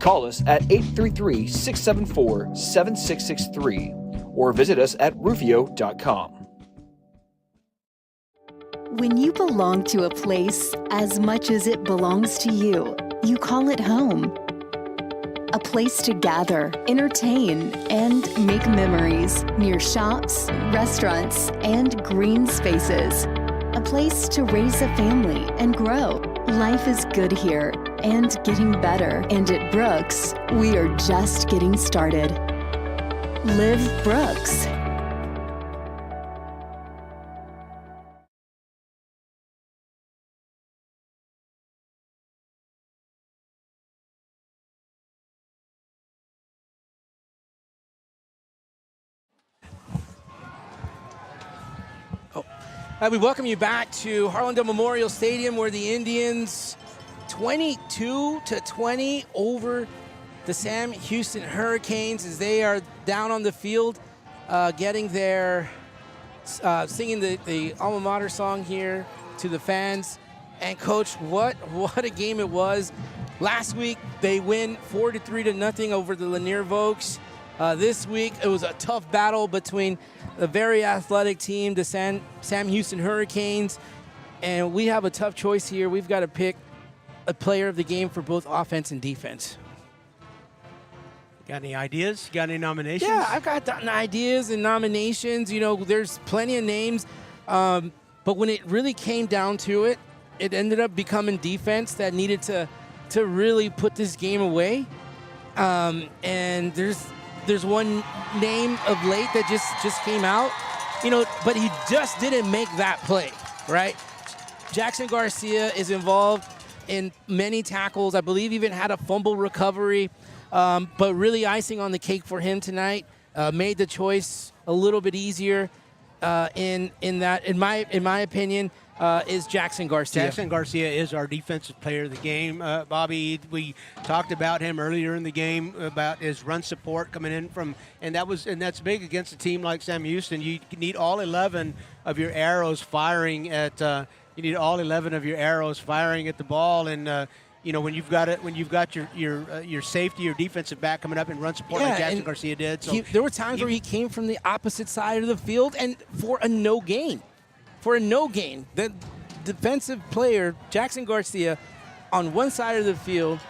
Call us at 833-674-7663 or visit us at rufio.com. When you belong to a place as much as it belongs to you, you call it home. A place to gather, entertain, and make memories near shops, restaurants, and green spaces. A place to raise a family and grow. Life is good here and getting better. And at Brooks, we are just getting started. Live Brooks. We welcome you back to Harlandale Memorial Stadium, where the Indians 22-20 over the Sam Houston Hurricanes as they are down on the field getting their singing the alma mater song here to the fans. And Coach, what a game it was. Last week they win 4-3 over the Lanier Vokes. This week it was a tough battle between a very athletic team, the Sam Houston Hurricanes, and we have a tough choice here. We've got to pick a player of the game for both offense and defense. Got any ideas? Got any nominations? Yeah, I've got ideas and nominations. You know, there's plenty of names. But when it really came down to it, it ended up becoming defense that needed to really put this game away. And there's one name of late that just came out, you know, but he just didn't make that play, right? Jackson Garcia is involved in many tackles. I believe even had a fumble recovery. But really icing on the cake for him tonight. Made the choice a little bit easier in that, in my opinion, is Jackson Garcia. Jackson Garcia is our defensive player of the game. Bobby, we talked about him earlier in the game about his run support coming in from, and that's big against a team like Sam Houston. You need all 11 of your arrows firing at. You need all 11 of your arrows firing at the ball, and you know, when you've got your safety, your defensive back coming up and run support like Jackson Garcia did. So there were times where he came from the opposite side of the field and for a no gain. The defensive player, Jackson Garcia, on one side of the field,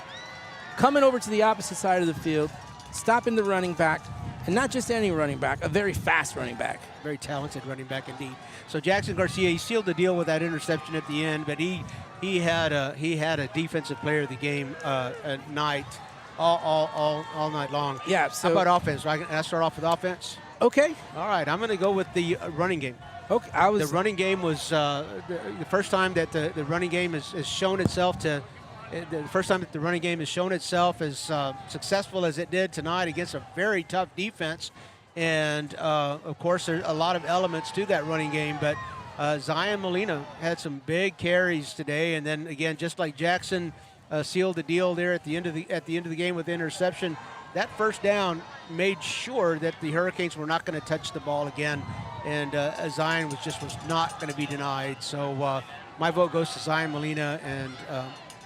coming over to the opposite side of the field, stopping the running back, and not just any running back, a very fast running back. Very talented running back indeed. So Jackson Garcia, he sealed the deal with that interception at the end, but he had a defensive player of the game at night, all night long. Yeah. So how about offense? Can I start off with offense? Okay. All right. I'm going to go with the running game. Okay. The running game was the first time that the running game has shown itself to. The first time that the running game has shown itself as successful as it did tonight against a very tough defense. And, of course, there are a lot of elements to that running game. But Zion Molina had some big carries today. And then, again, just like Jackson sealed the deal there at the end of the game with the interception, that first down made sure that the Hurricanes were not going to touch the ball again. And Zion was not going to be denied. So my vote goes to Zion Molina and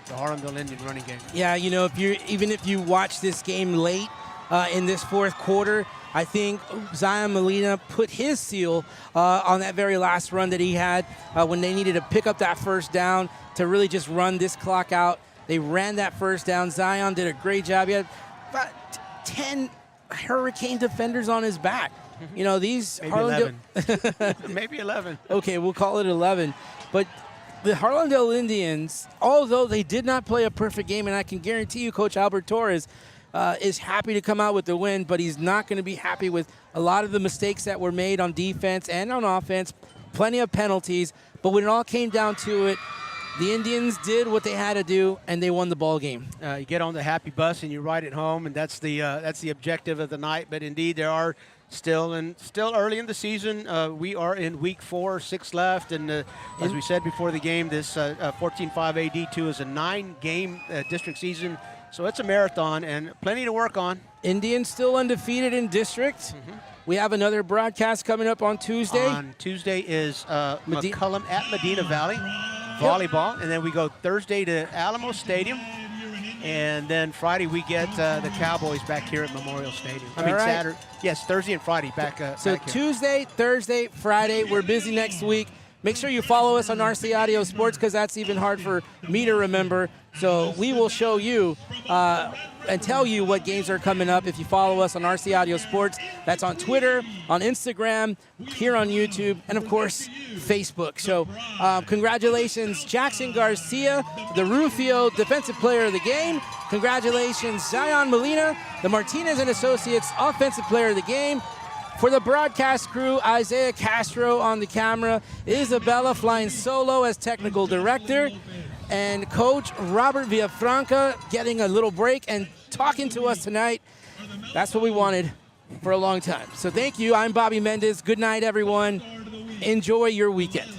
the Harlandale Indian running game. Yeah, you know, if you watch this game late in this fourth quarter, I think Zion Molina put his seal on that very last run that he had when they needed to pick up that first down to really just run this clock out. They ran that first down. Zion did a great job. He had about 10 Hurricane defenders on his back. You know, these maybe 11. Maybe 11. Okay, we'll call it 11. But the Harlandale Indians, although they did not play a perfect game, and I can guarantee you Coach Albert Torres is happy to come out with the win, but he's not going to be happy with a lot of the mistakes that were made on defense and on offense, plenty of penalties. But when it all came down to it, the Indians did what they had to do, and they won the ball game. You get on the happy bus and you ride it home, and that's the objective of the night. But indeed, there are still early in the season. We are in week 4, 6 left, and as we said before the game, this 14-5 AD2 is a 9-game district season. So it's a marathon and plenty to work on. Indians still undefeated in district. Mm-hmm. We have another broadcast coming up on Tuesday. On Tuesday is McCullum at Medina Valley volleyball, and then we go Thursday to Alamo Stadium, and then Friday we get the Cowboys back here at Memorial Stadium. Saturday. Yes, Thursday and Friday back. So back Tuesday, Thursday, Friday. We're busy next week. Make sure you follow us on RC Audio Sports because that's even hard for me to remember. So we will show you and tell you what games are coming up if you follow us on RC Audio Sports. That's on Twitter, on Instagram, here on YouTube, and, of course, Facebook. So congratulations, Jackson Garcia, the Rufio Defensive Player of the Game. Congratulations, Zion Molina, the Martinez and Associates Offensive Player of the Game. For the broadcast crew, Isaiah Castro on the camera, Isabella flying solo as technical director, and Coach Robert Villafranca getting a little break and talking to us tonight. That's what we wanted for a long time. So thank you. I'm Bobby Mendez. Good night, everyone. Enjoy your weekend.